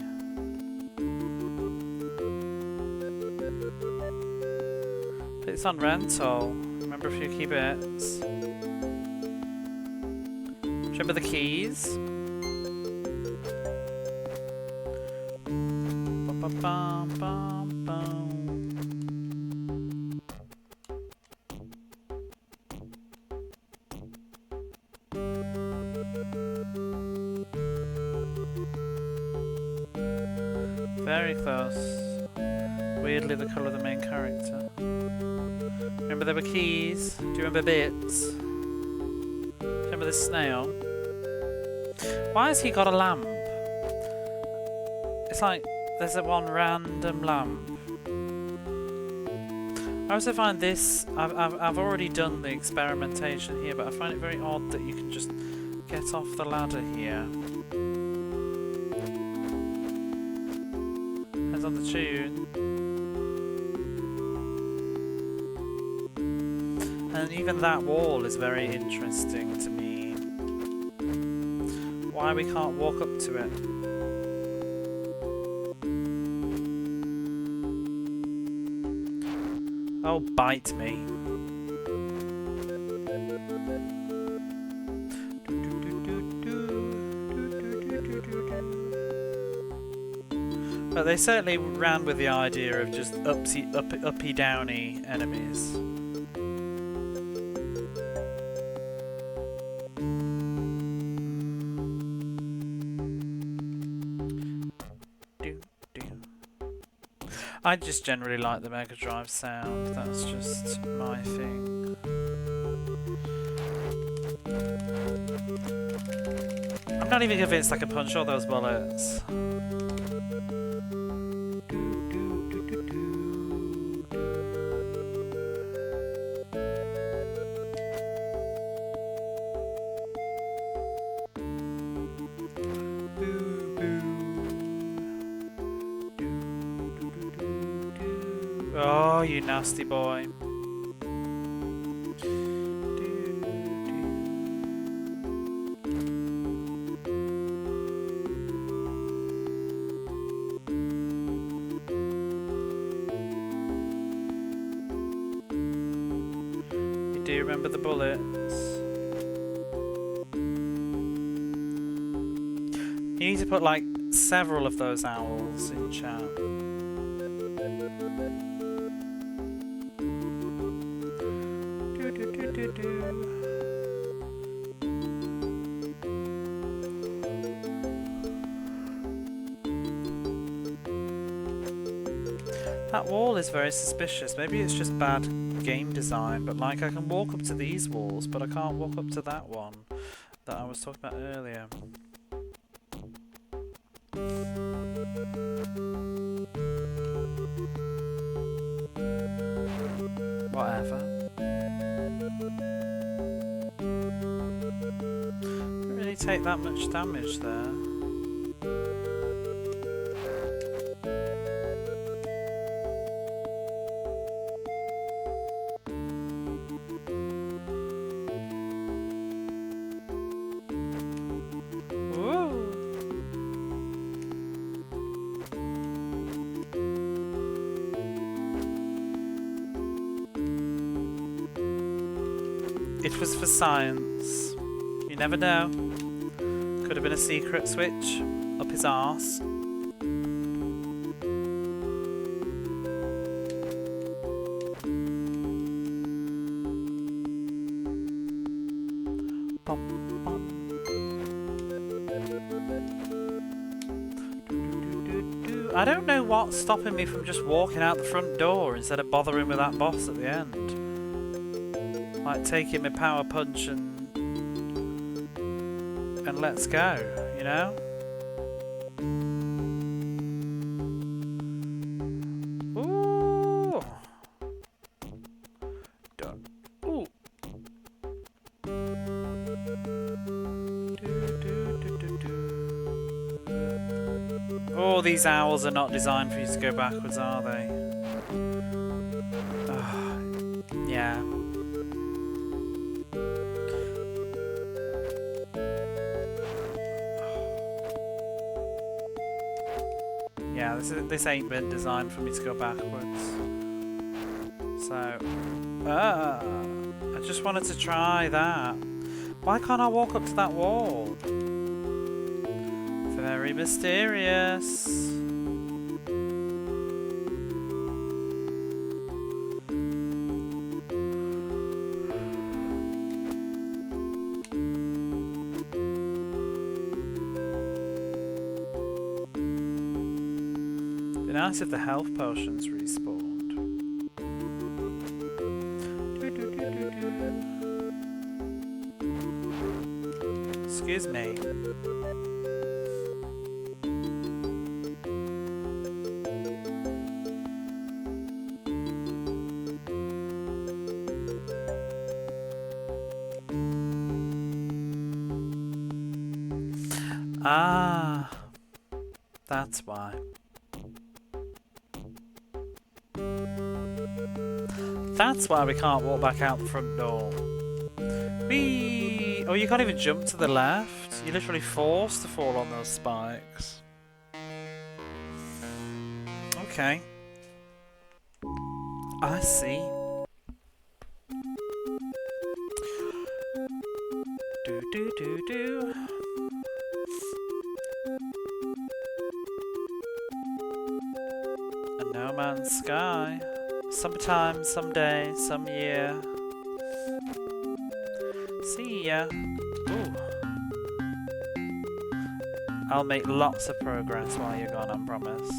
It's on rental. Remember a few key bits. Do you remember the keys? Bum, bum, bum, bum, bum. Very close. Weirdly the colour of the main character. Remember there were keys? Do you remember bits? Remember this snail? Why has he got a lamp? It's like there's a one random lamp. I also find this. I've already done the experimentation here, but I find it very odd that you can just get off the ladder here. Depends on the tune. And even that wall is very interesting to me. Why we can't walk up to it. Oh, bite me. But they certainly ran with the idea of just uppy downy enemies. I just generally like the Mega Drive sound, that's just my thing. I'm not even convinced I can punch all those bullets. Oh, you nasty boy. You do remember the bullets? You need to put like several of those owls in chat. That wall is very suspicious. Maybe it's just bad game design, but like I can walk up to these walls, but I can't walk up to that one that I was talking about earlier. Whatever. Didn't really take that much damage there. It was for science. You never know. Could have been a secret switch up his arse. I don't know what's stopping me from just walking out the front door instead of bothering with that boss at the end. Like taking my power punch and let's go, you know? Ooh. Done. Ooh. Oh, these owls are not designed for you to go backwards, are they? Yeah. Yeah, this ain't been designed for me to go backwards. So, I just wanted to try that. Why can't I walk up to that wall? Very mysterious. Be nice if the health potions respawned. Excuse me. Ah, that's why. That's why we can't walk back out the front door. Whee! Oh, you can't even jump to the left. You're literally forced to fall on those spikes. Okay. I see. Do. A no man's sky. Sometime, someday, some year. See ya. Ooh. I'll make lots of progress while you're gone, I promise.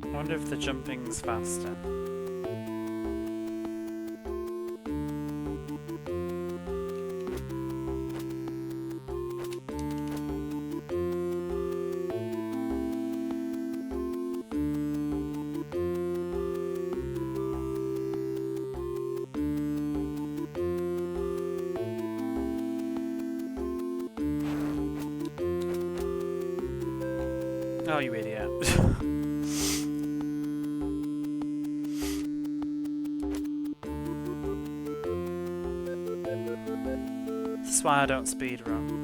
I wonder if the jumping's faster. Oh, you idiot. This is why I don't speedrun.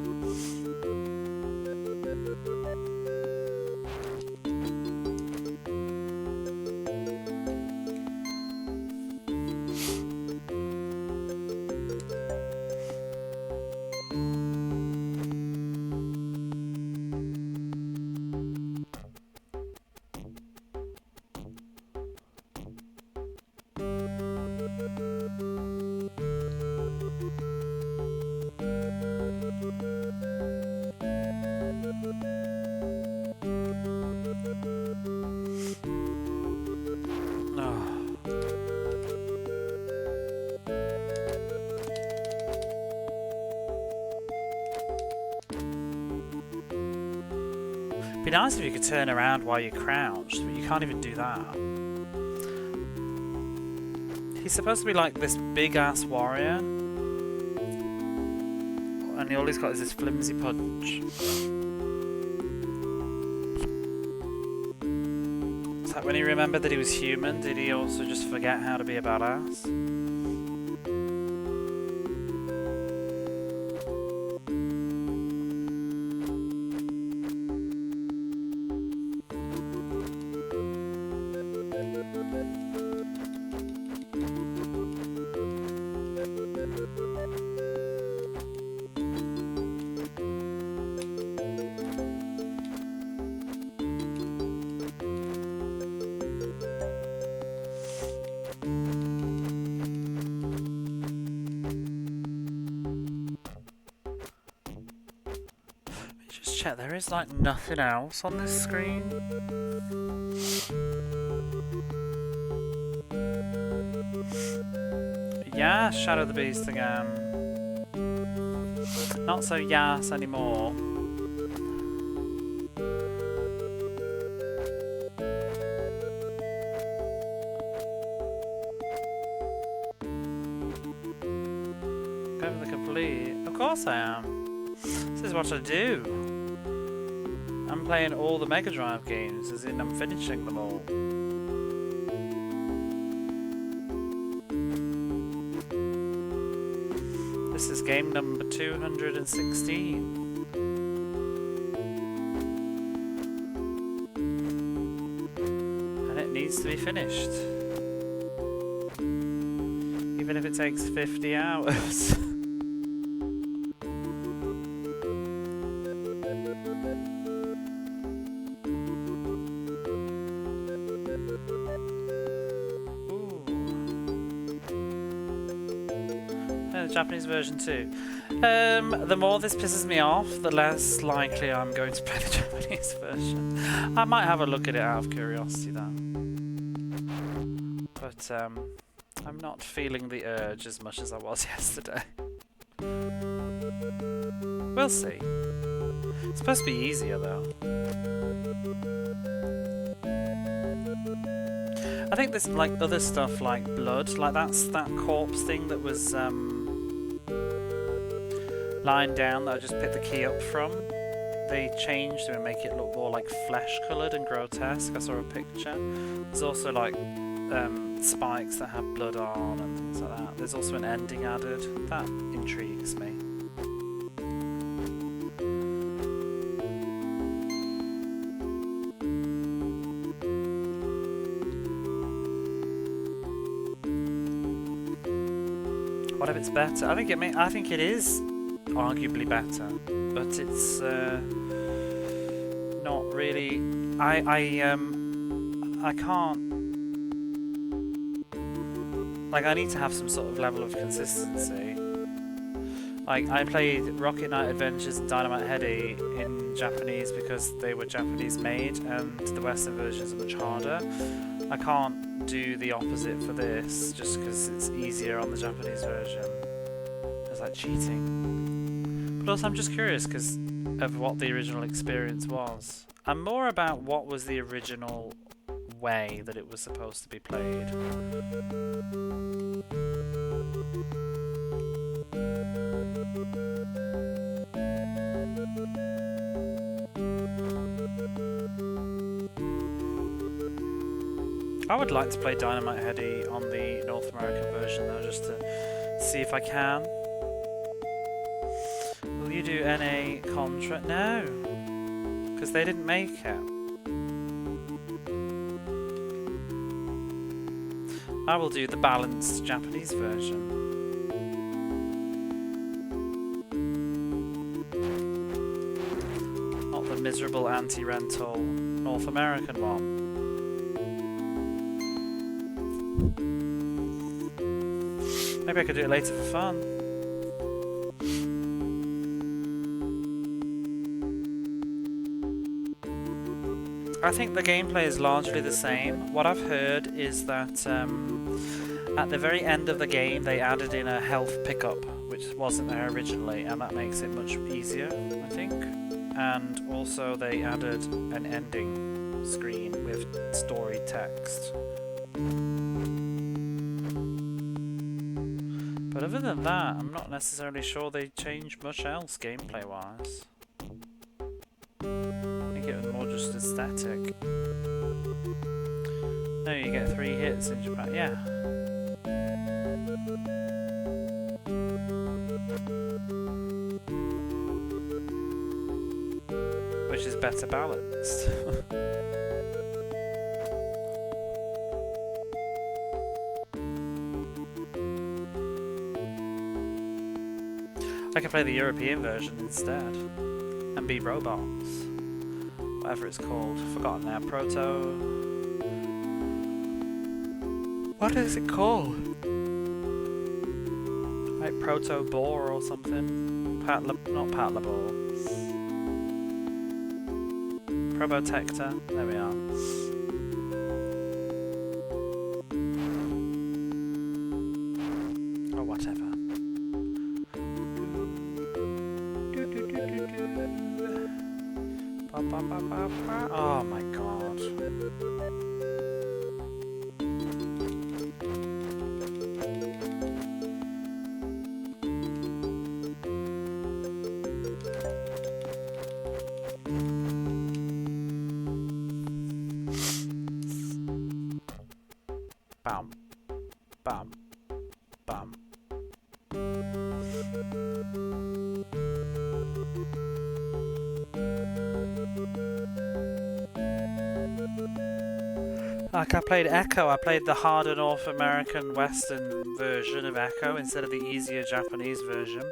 It'd be nice if you could turn around while you're crouched, but you can't even do that. He's supposed to be like this big-ass warrior, and all he's got is this flimsy punch. It's like when he remembered that he was human, did he also just forget how to be a badass? Check, there is like nothing else on this screen. Yeah, Shadow the Beast again. Not so yas anymore. Go for the complete. Of course I am. This is what I do. I'm playing all the Mega Drive games, as in I'm finishing them all. This is game number 216. And it needs to be finished. Even if it takes 50 hours. Japanese version too. The more this pisses me off, the less likely I'm going to play the Japanese version. I might have a look at it out of curiosity though. But I'm not feeling the urge as much as I was yesterday. We'll see. It's supposed to be easier though. I think there's like other stuff like blood, like that's that corpse thing that was lying down that I just picked the key up from. They changed to make it look more like flesh coloured and grotesque. I saw a picture. There's also like spikes that have blood on and things like that. There's also an ending added. That intrigues me. What if it's better? I think it is arguably better, but it's not really. I can't. Like, I need to have some sort of level of consistency. Like, I played Rocket Knight Adventures and Dynamite Heady in Japanese because they were Japanese made, and the Western versions are much harder. I can't do the opposite for this just because it's easier on the Japanese version. It's like cheating. But also I'm just curious because of what the original experience was. I'm more about what was the original way that it was supposed to be played. I would like to play Dynamite Heady on the North American version though, just to see if I can. Will you do NA Contra? No, because they didn't make it. I will do the balanced Japanese version. Not the miserable anti-rental North American one. Maybe I could do it later for fun. I think the gameplay is largely the same. What I've heard is that at the very end of the game they added in a health pickup, which wasn't there originally, and that makes it much easier, I think. And also they added an ending screen with story text. But other than that, I'm not necessarily sure they changed much else gameplay-wise. I think it was more just aesthetic. No, you get 3 hits in Japan. Yeah. Which is better balanced. I can play the European version instead and be robots. Whatever it's called. Forgotten now. Proto... What is it called? Like Proto Boar or something? Not Patlabor. Probotector. There we are. Or whatever. Oh my god. Bam. Bam. Bam. Like I played Echo, I played the harder North American Western version of Echo instead of the easier Japanese version.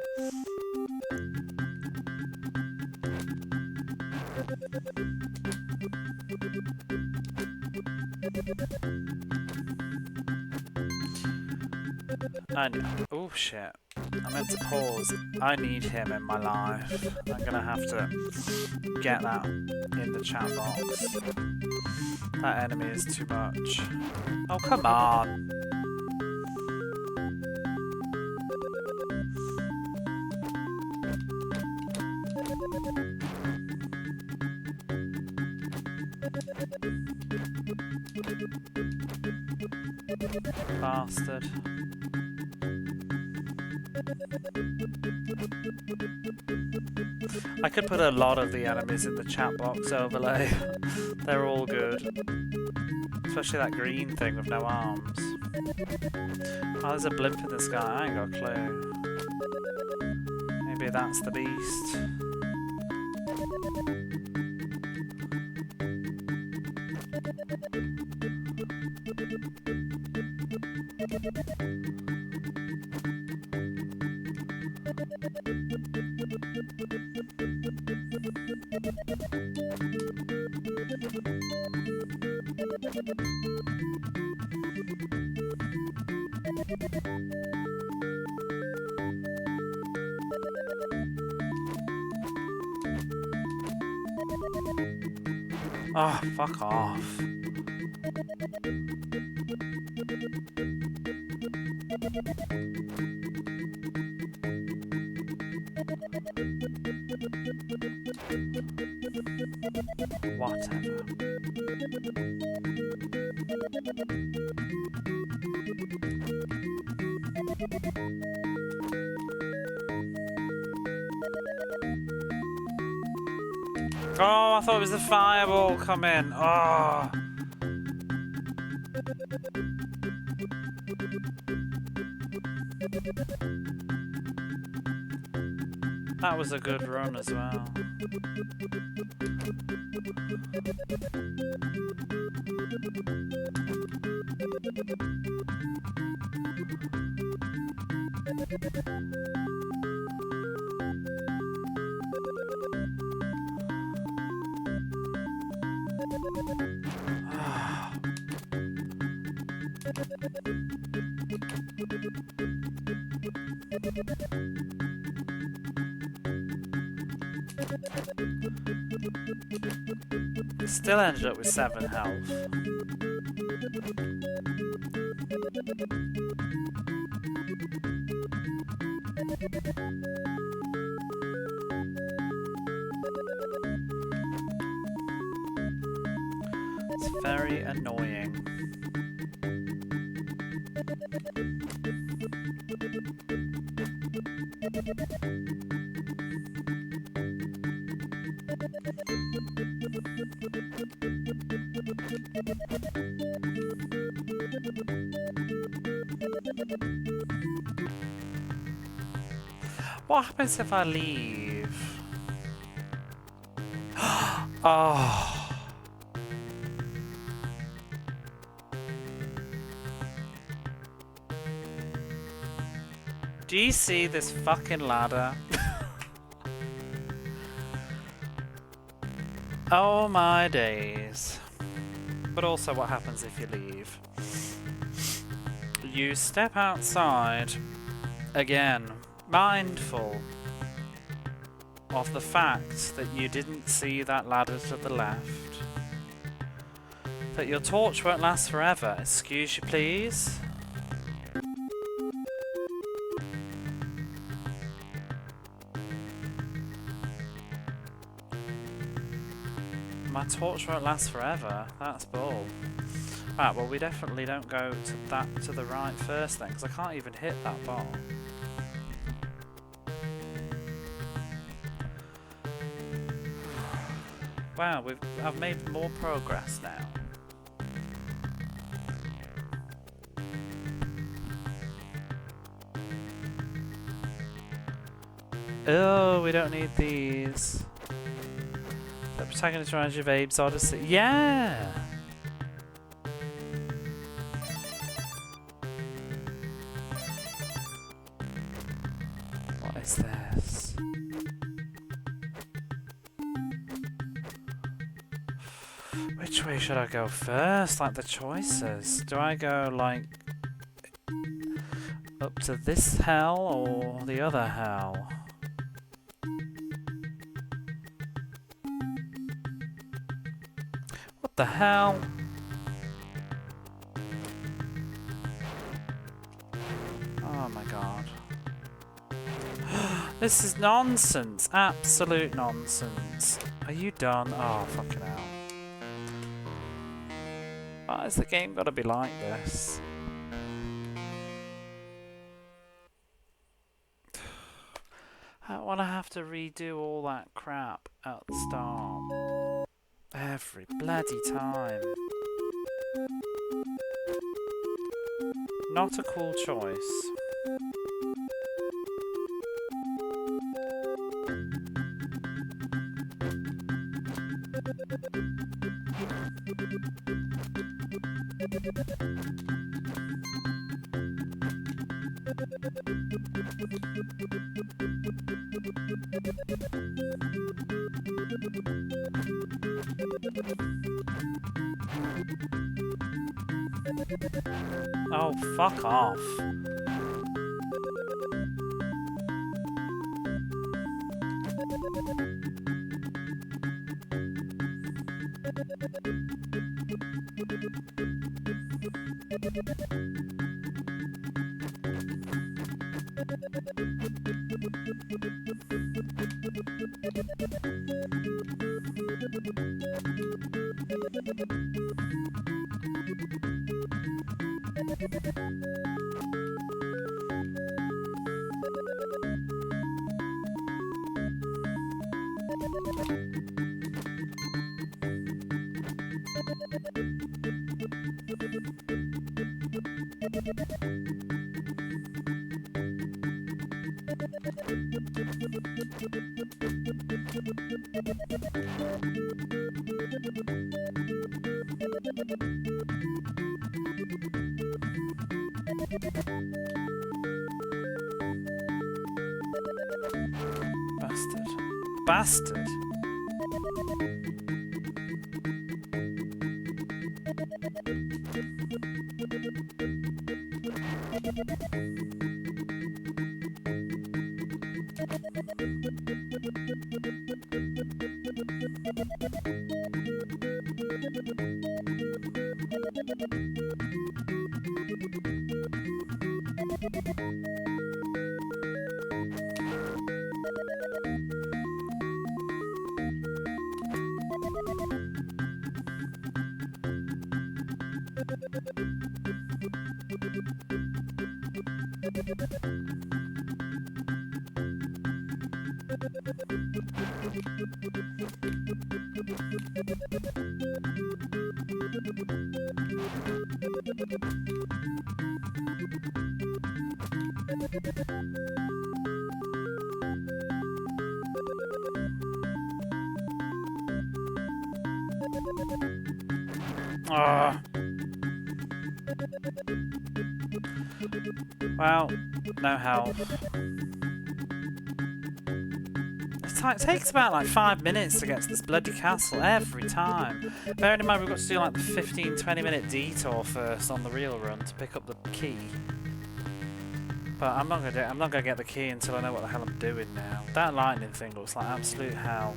Oh shit, I meant to pause. I need him in my life. I'm gonna have to get that in the chat box. That enemy is too much. Oh, come on! Bastard. I could put a lot of the enemies in the chat box overlay. They're all good. Especially that green thing with no arms. Oh, there's a blimp in the sky. I ain't got a clue. Maybe that's the beast. Oh, fuck off. Whatever. Oh, I thought it was the fireball coming. Oh. That was a good run as well. Still ended up with 7 health. It's very annoying. What happens if I leave? Oh. Do you see this fucking ladder? Oh my days. But also, what happens if you leave? You step outside again, mindful of the fact that you didn't see that ladder to the left. That your torch won't last forever. Excuse you, please. My torch won't last forever. That's bull. Right, well we definitely don't go to the right first then, because I can't even hit that bar. Wow, I've made more progress now. Oh, we don't need these. The protagonist reminds you of Abe's Odyssey. Yeah! What is this? Which way should I go first? Like the choices. Do I go like up to this hell or the other hell? What the hell? Oh my god. This is nonsense. Absolute nonsense. Are you done? Oh, fucking hell. Why has the game got to be like this? I don't want to have to redo all that crap at the start. Every bloody time. Not a cool choice. Oh, fuck off. Bastard. Bastard! Oh. Well, no help. It takes about like 5 minutes to get to this bloody castle every time. Bearing in mind we've got to do like the 15-20 minute detour first on the real run to pick up the key. But I'm not gonna get the key until I know what the hell I'm doing now. That lightning thing looks like absolute hell.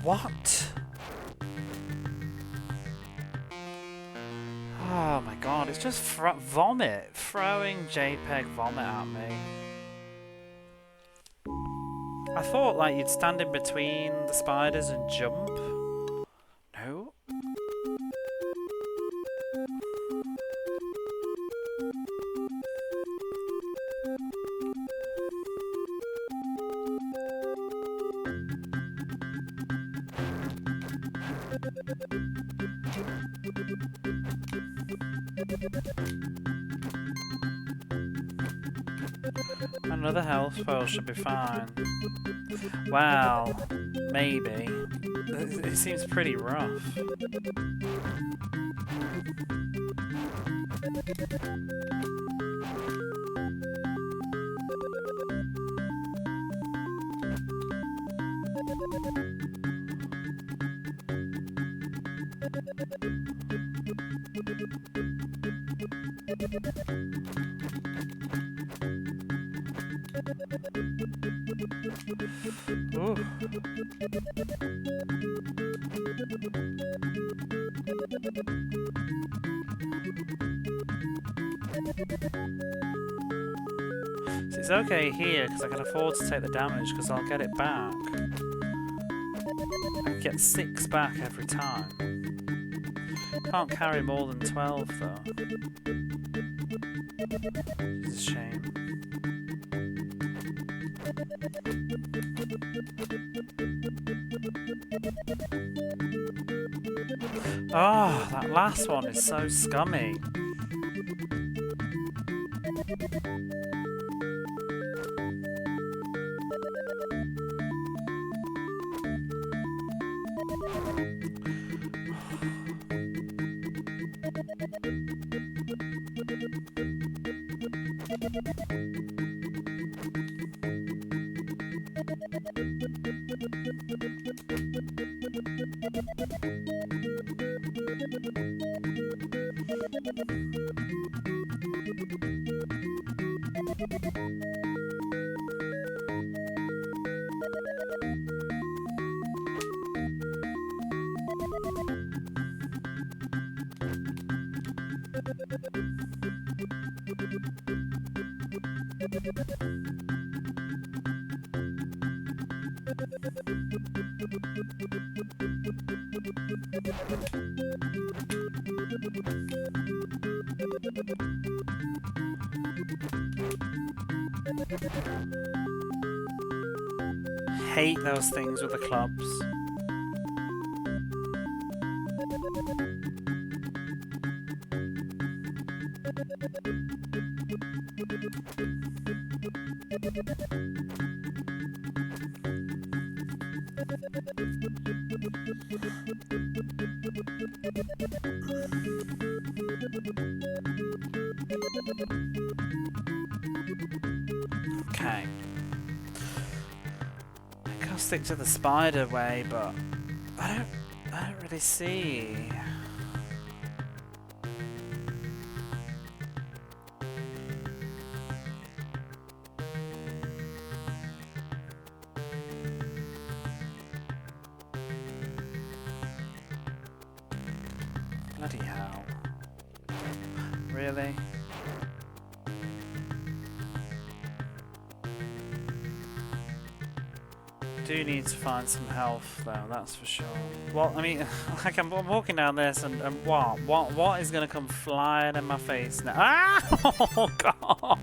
What? Oh my god, it's just vomit. Throwing JPEG vomit at me. I thought like you'd stand in between the spiders and jump. No. Another health foil should be fine. Well, maybe. It seems pretty rough. Ooh. So it's okay here because I can afford to take the damage because I'll get it back. I can get 6 back every time. Can't carry more than 12 though. It's a shame. Oh, that last one is so scummy. Hate those things with the clubs. Okay. I think I'll stick to the spider way, but I don't really see. Bloody hell. Really? Do need to find some health though, that's for sure. Well, I mean, like I'm walking down this and what is gonna come flying in my face now? Ah! Oh god!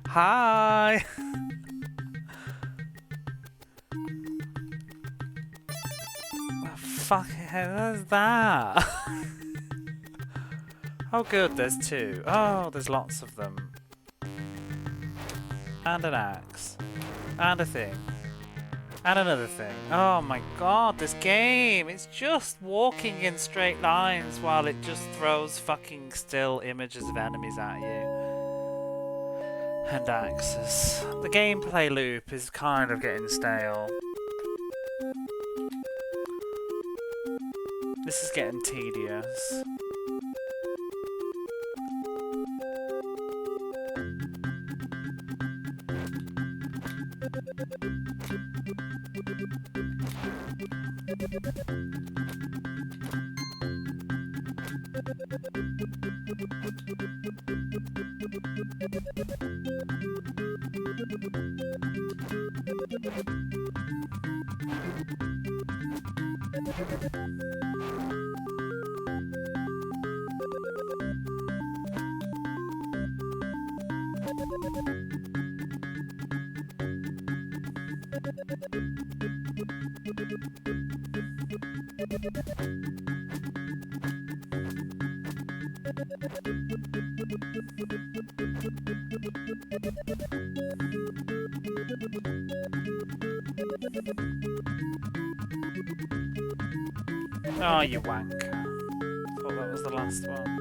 Hi! What the fuck is that? Oh good, there's two. Oh, there's lots of them. And an axe. And a thing. And another thing. Oh my god, this game! It's just walking in straight lines while it just throws fucking still images of enemies at you. And axes. The gameplay loop is kind of getting stale. This is getting tedious. Oh, you wanker. Thought that was the last one.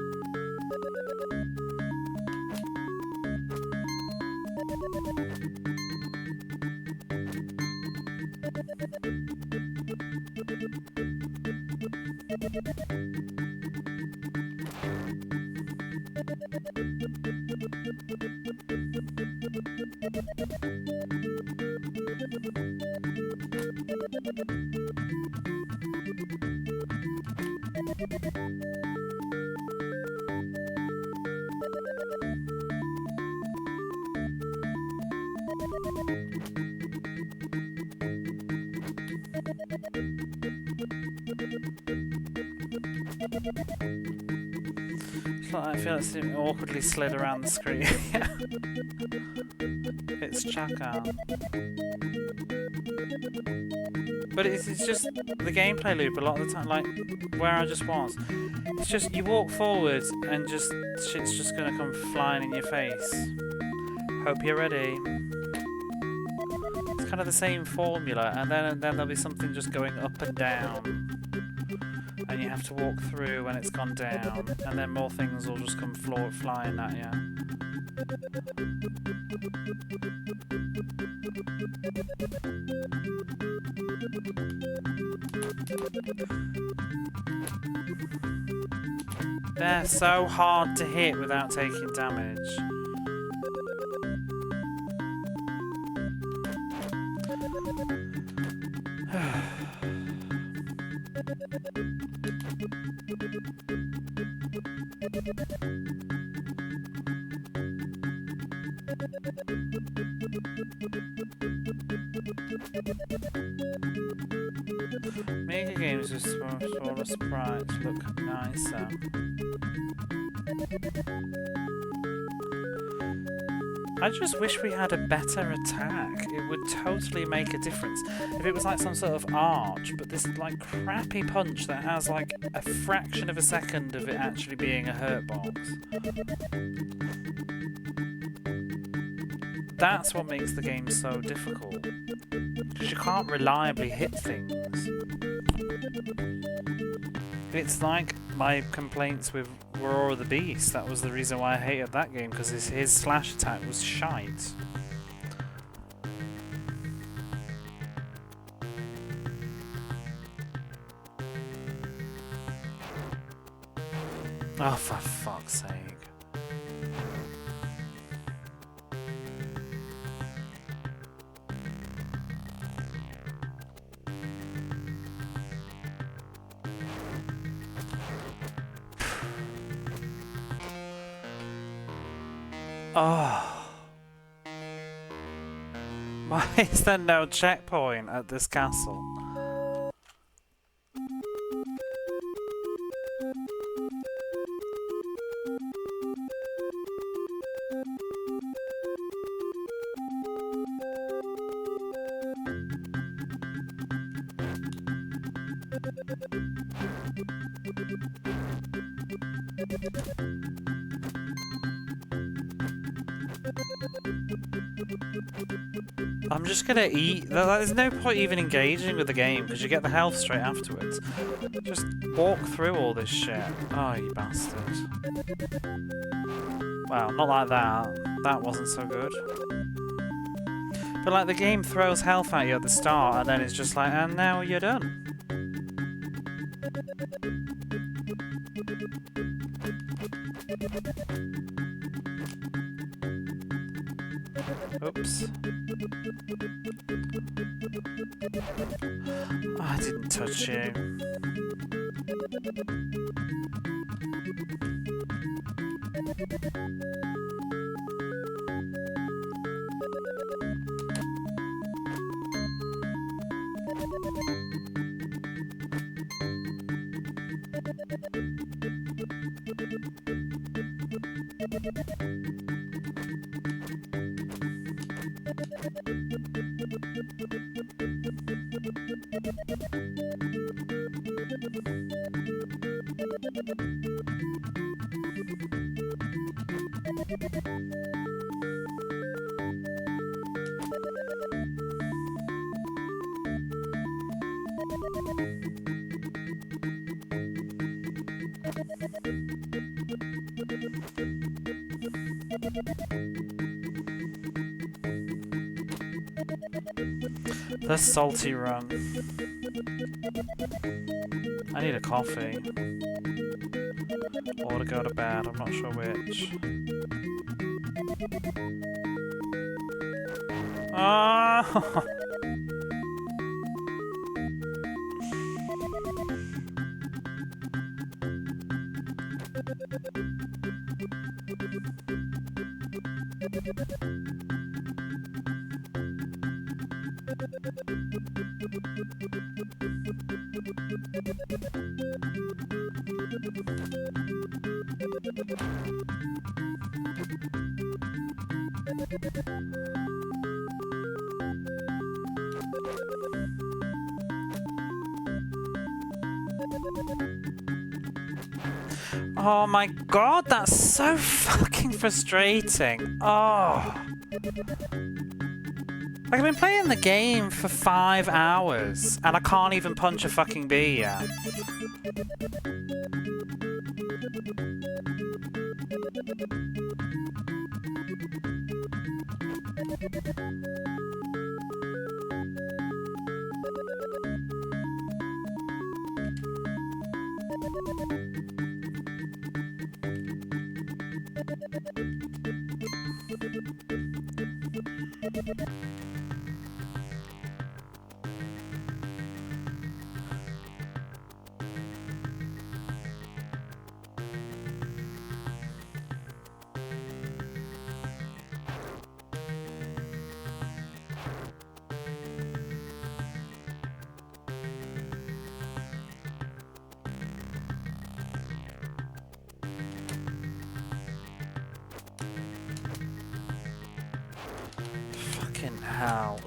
I feel it's awkwardly slid around the screen. It's Chaka. But it's just the gameplay loop a lot of the time, like where I just was. It's just you walk forwards and just shit's just gonna come flying in your face. Hope you're ready. It's kind of the same formula, and then there'll be something just going up and down. And you have to walk through when it's gone down, and then more things will just come flying at you. They're so hard to hit without taking damage. Mega games with smaller sprites look nicer. I just wish we had a better attack. It would totally make a difference. If it was like some sort of arch, but this like crappy punch that has like a fraction of a second of it actually being a hurt box. That's what makes the game so difficult. Because you can't reliably hit things. It's like my complaints with Roar of the Beast. That was the reason why I hated that game, because his slash attack was shite. Oh, for fuck's sake. Oh. Why is there no checkpoint at this castle? I'm just gonna eat. There's no point even engaging with the game because you get the health straight afterwards. Just walk through all this shit. Oh, you bastard. Well, not like that. That wasn't so good. But like the game throws health at you at the start and then it's just like, and now you're done. Oops. Oh, I didn't touch you. The salty run. I need a coffee. Or to go to bed, I'm not sure which. Ah! Oh my god, that's so fucking frustrating. Oh. Like, I've been playing the game for 5 hours, and I can't even punch a fucking bee yet. hell?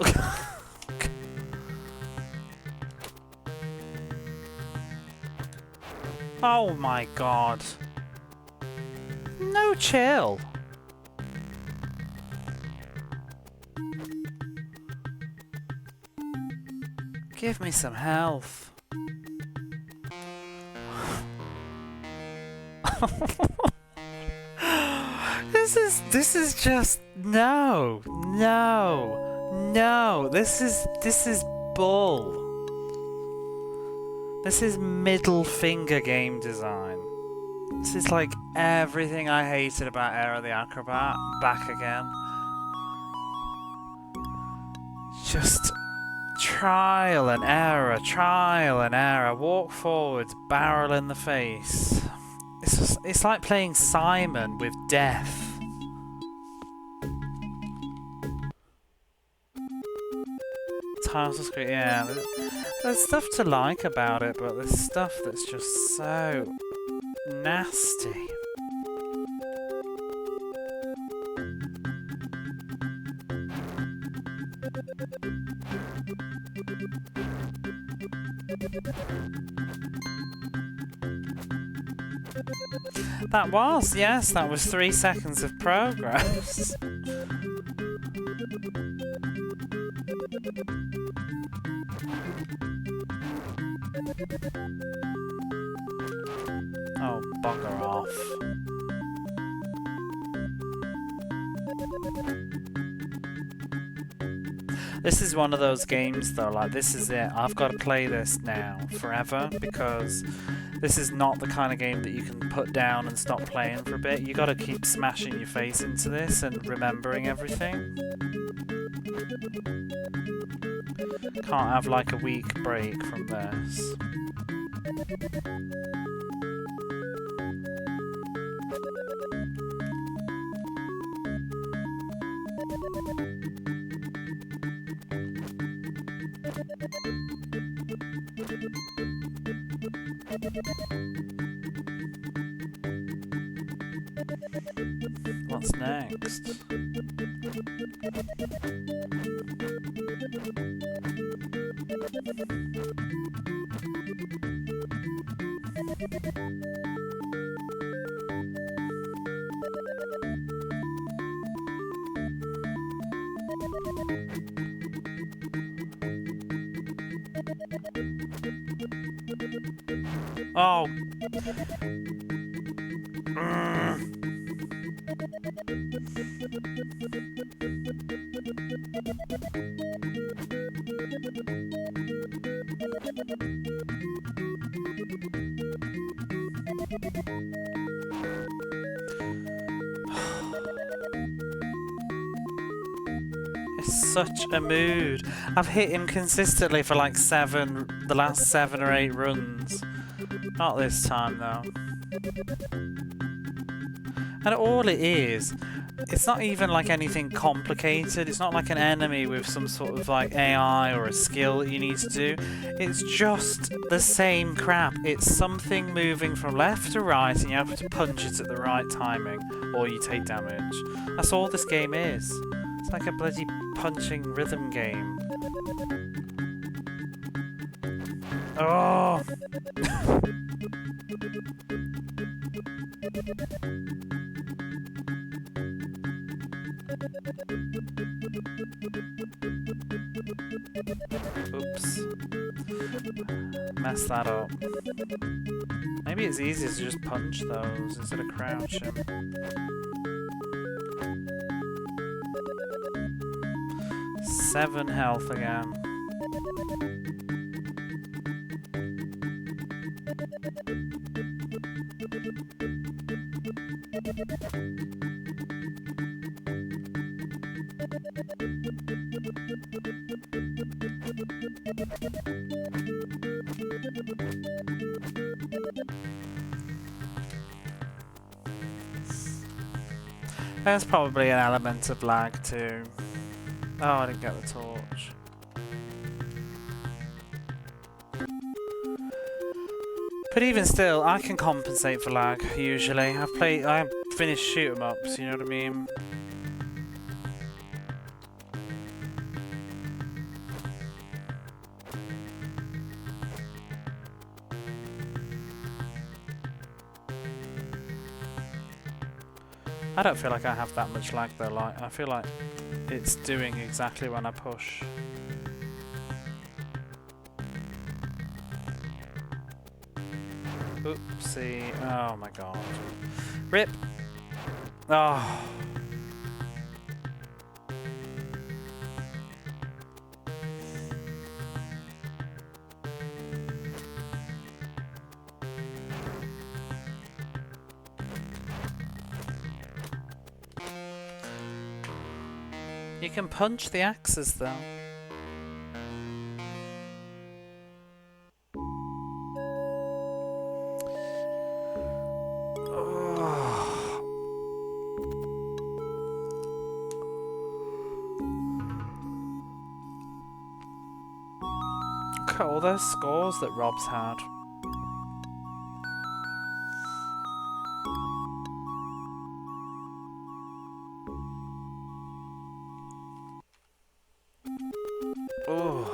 Oh my god. No chill. Give me some health. This is just no. This is bull. This is middle finger game design. This is like everything I hated about Air of the Acrobat back again. Just trial and error, walk forwards, barrel in the face. It's like playing Simon with death. Title screen, yeah. There's stuff to like about it, but there's stuff that's just so nasty. That was 3 seconds of progress. Oh, bugger off. This is one of those games though, like this is it. I've got to play this now, forever, because this is not the kind of game that you can put down and stop playing for a bit. You got to keep smashing your face into this and remembering everything. Can't have like a week break from this. What's next? Oh. It's such a mood. I've hit him consistently for like the last 7 or 8 runs. Not this time though. And all it is, it's not even like anything complicated. It's not like an enemy with some sort of like AI or a skill that you need to do. It's just the same crap. It's something moving from left to right and you have to punch it at the right timing or you take damage. That's all this game is. It's like a bloody punching rhythm game. Oh! Oops. Messed that up. Maybe it's easier to just punch those instead of crouching. Seven health again. There's probably an element of lag too. Oh, I didn't get the torch. But even still, I can compensate for lag usually. I finished shoot 'em ups, you know what I mean? I don't feel like I have that much lag though, like, I feel like it's doing exactly when I push. Oopsie, oh my god. RIP! Oh. You can punch the axes though. Look at all those scores that Rob's had. Oh.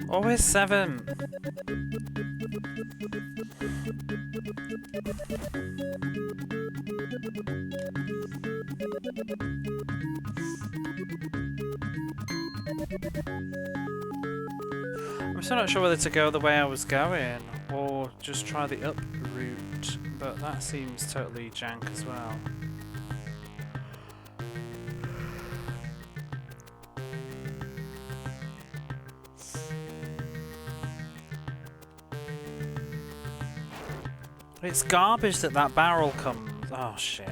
Always 7. I'm still not sure whether to go the way I was going or just try the up route, but that seems totally jank as well. It's garbage that that barrel comes. Oh shit.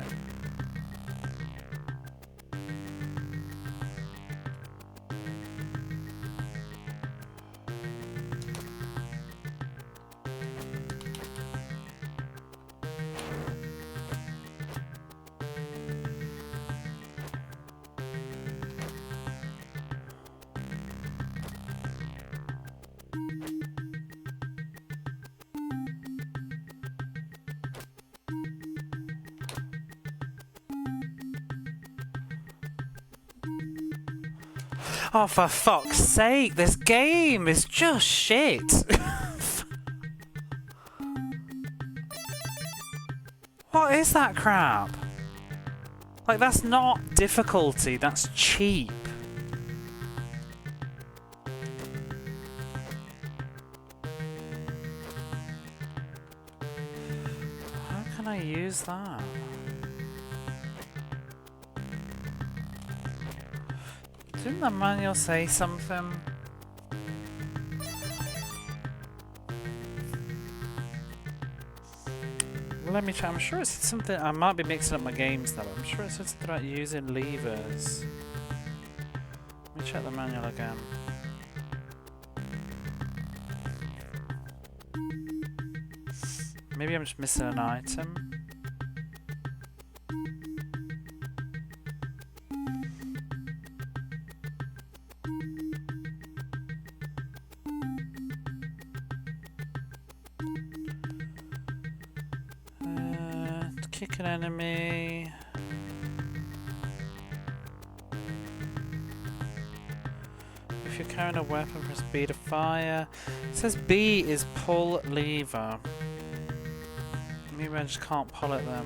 Oh, for fuck's sake, this game is just shit. What is that crap? Like, that's not difficulty, that's cheap. How can I use that? Didn't the manual say something? Let me try. I'm sure it's something. I might be mixing up my games though. I'm sure it's something about using levers. Let me check the manual again. Maybe I'm just missing an item. Kick an enemy. If you're carrying a weapon, press B to fire. It says B is pull lever. Maybe I just can't pull it then.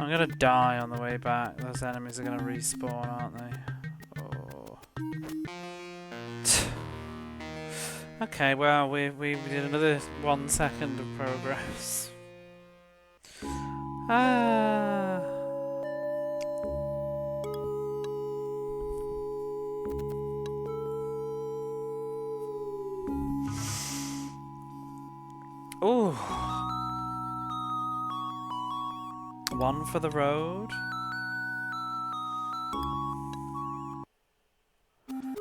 I'm gonna die on the way back. Those enemies are gonna respawn, aren't they? Oh. Okay, well, we did another 1 second of progress. Ah. Ooh. One for the road.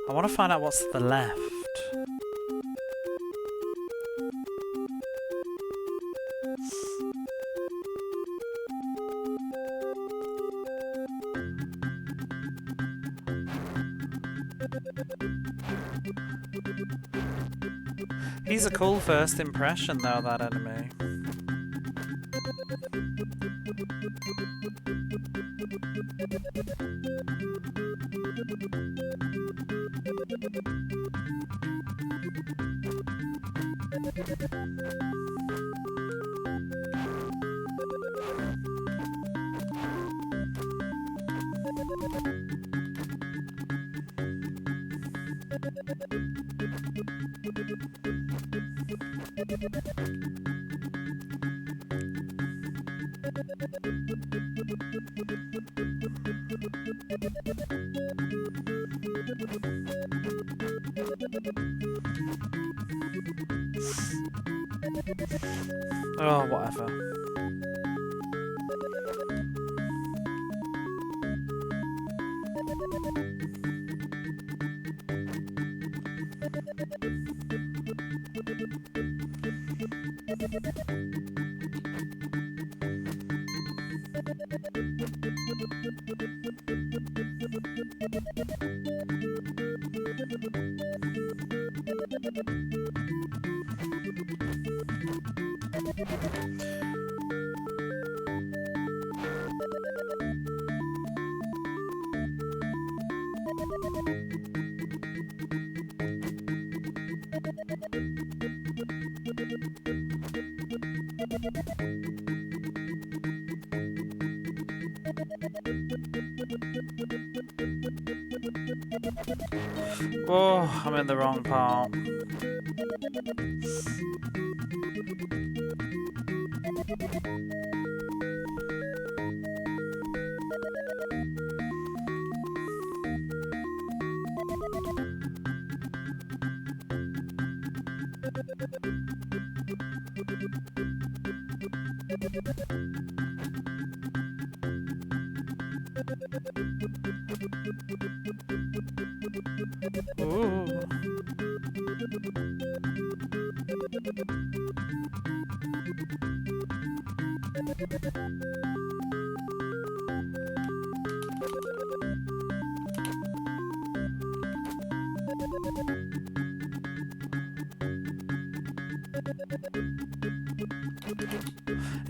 I want to find out what's to the left. He's a cool first impression though, that enemy. Oh, whatever. Oh, I'm in the wrong part.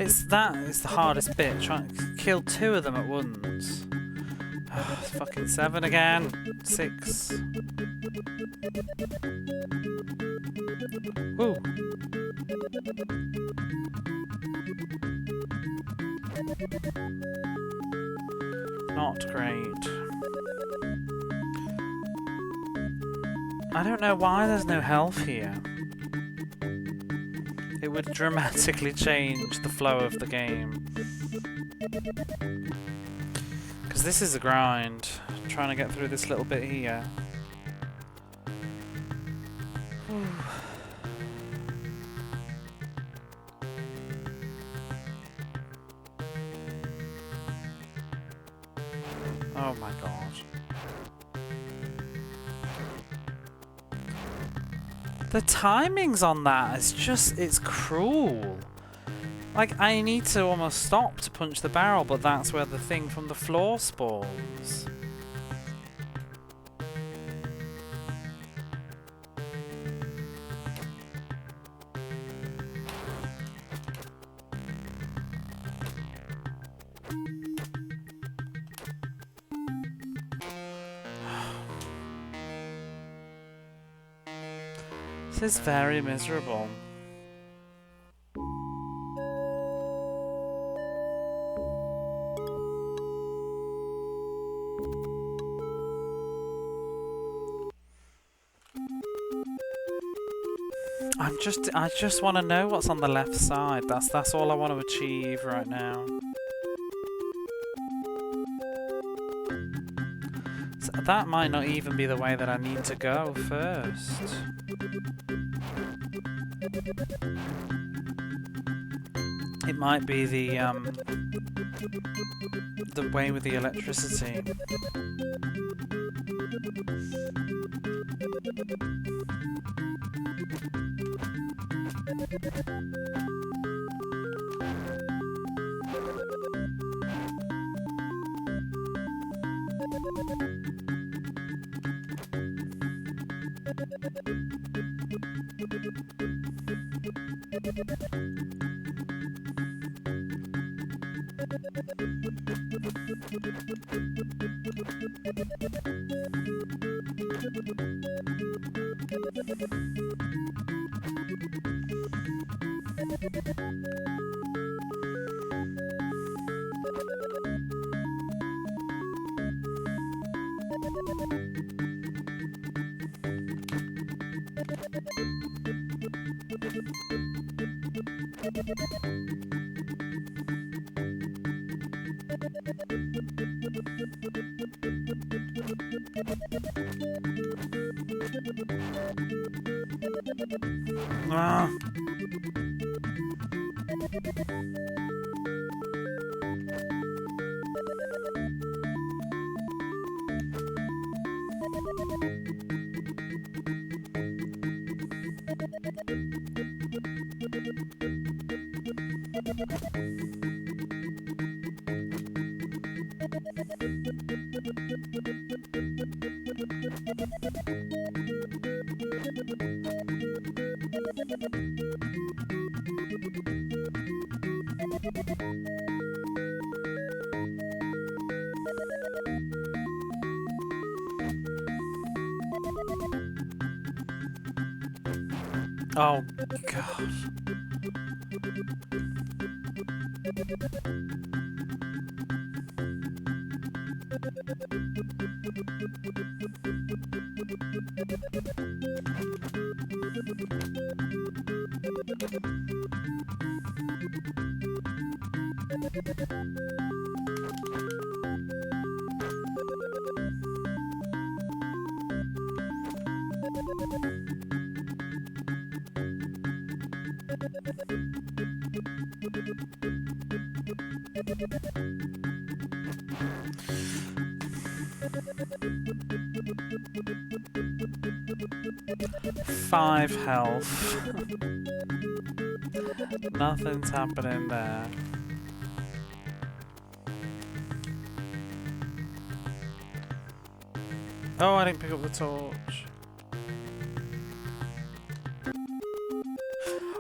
It's the hardest bit, trying to kill 2 of them at once. Oh, it's fucking 7 again. 6. Woo. Not great. I don't know why there's no health here. It would dramatically change the flow of the game. Because this is a grind, trying to get through this little bit here. Oh my god. The timings on that is just, it's cruel. Like, I need to almost stop to punch the barrel, but that's where the thing from the floor spawns. This is very miserable. I just want to know what's on the left side. That's all I want to achieve right now. So that might not even be the way that I need to go first. It might be the way with the electricity. Ah. Oh, God. Five health. Nothing's happening there. Oh, I didn't pick up the torch.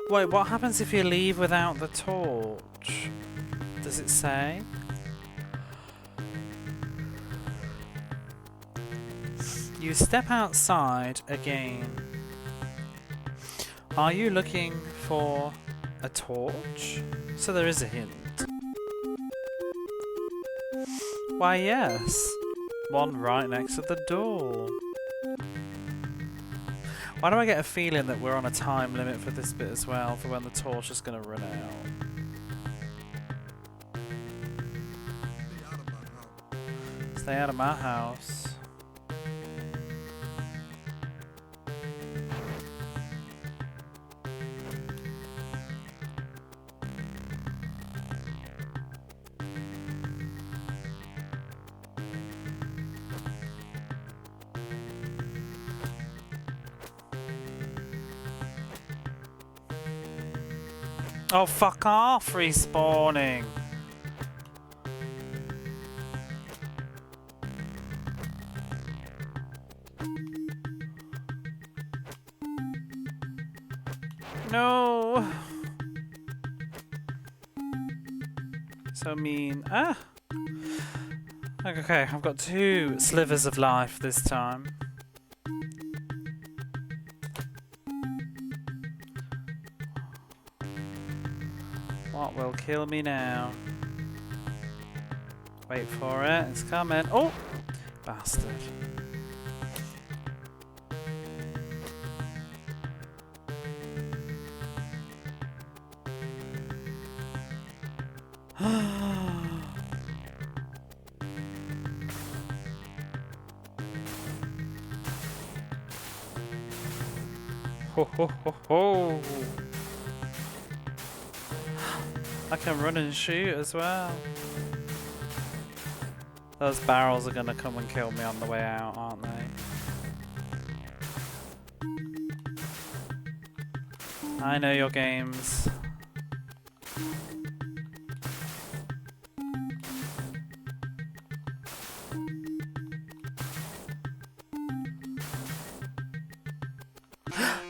Wait, what happens if you leave without the torch? Does it say? You step outside again. Are you looking for a torch? So there is a hint. Why, yes. One right next to the door. Why do I get a feeling that we're on a time limit for this bit as well, for when the torch is going to run out? Stay out of my house. Oh, fuck off, respawning. No. So mean. Ah. Okay, I've got 2 slivers of life this time. What will kill me now? Wait for it, it's coming. Oh! Bastard. Ho ho ho ho! I can run and shoot as well. Those barrels are gonna come and kill me on the way out, aren't they? I know your games.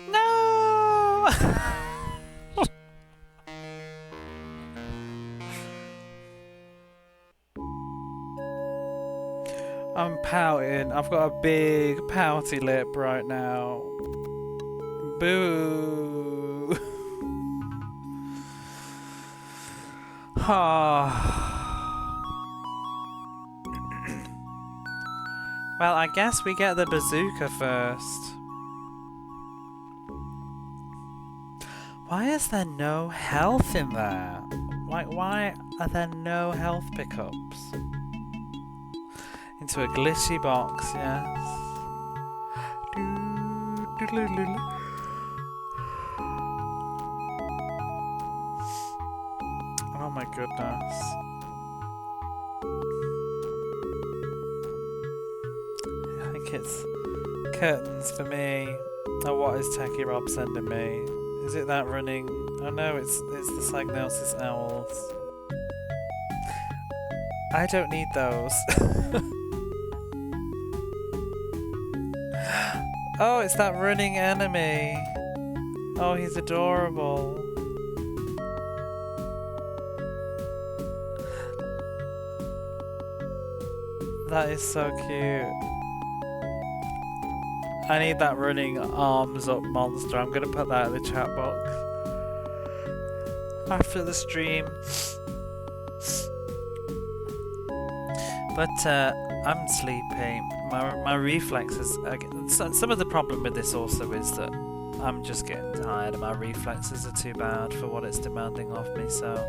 No! I'm pouting. I've got a big pouty lip right now. Boo. Well, I guess we get the bazooka first. Why is there no health in there? Like, why are there no health pickups? Into a glitchy box, yes. Oh my goodness. I think it's curtains for me. Oh, what is Techie Rob sending me? Is it that running? Oh no, it's the Psygnosis owls. I don't need those. Oh, it's that running enemy. Oh, he's adorable. That is so cute. I need that running arms up monster. I'm gonna put that in the chat box after the stream. But I'm sleepy. My reflexes. Some of the problem with this also is that I'm just getting tired and my reflexes are too bad for what it's demanding of me. So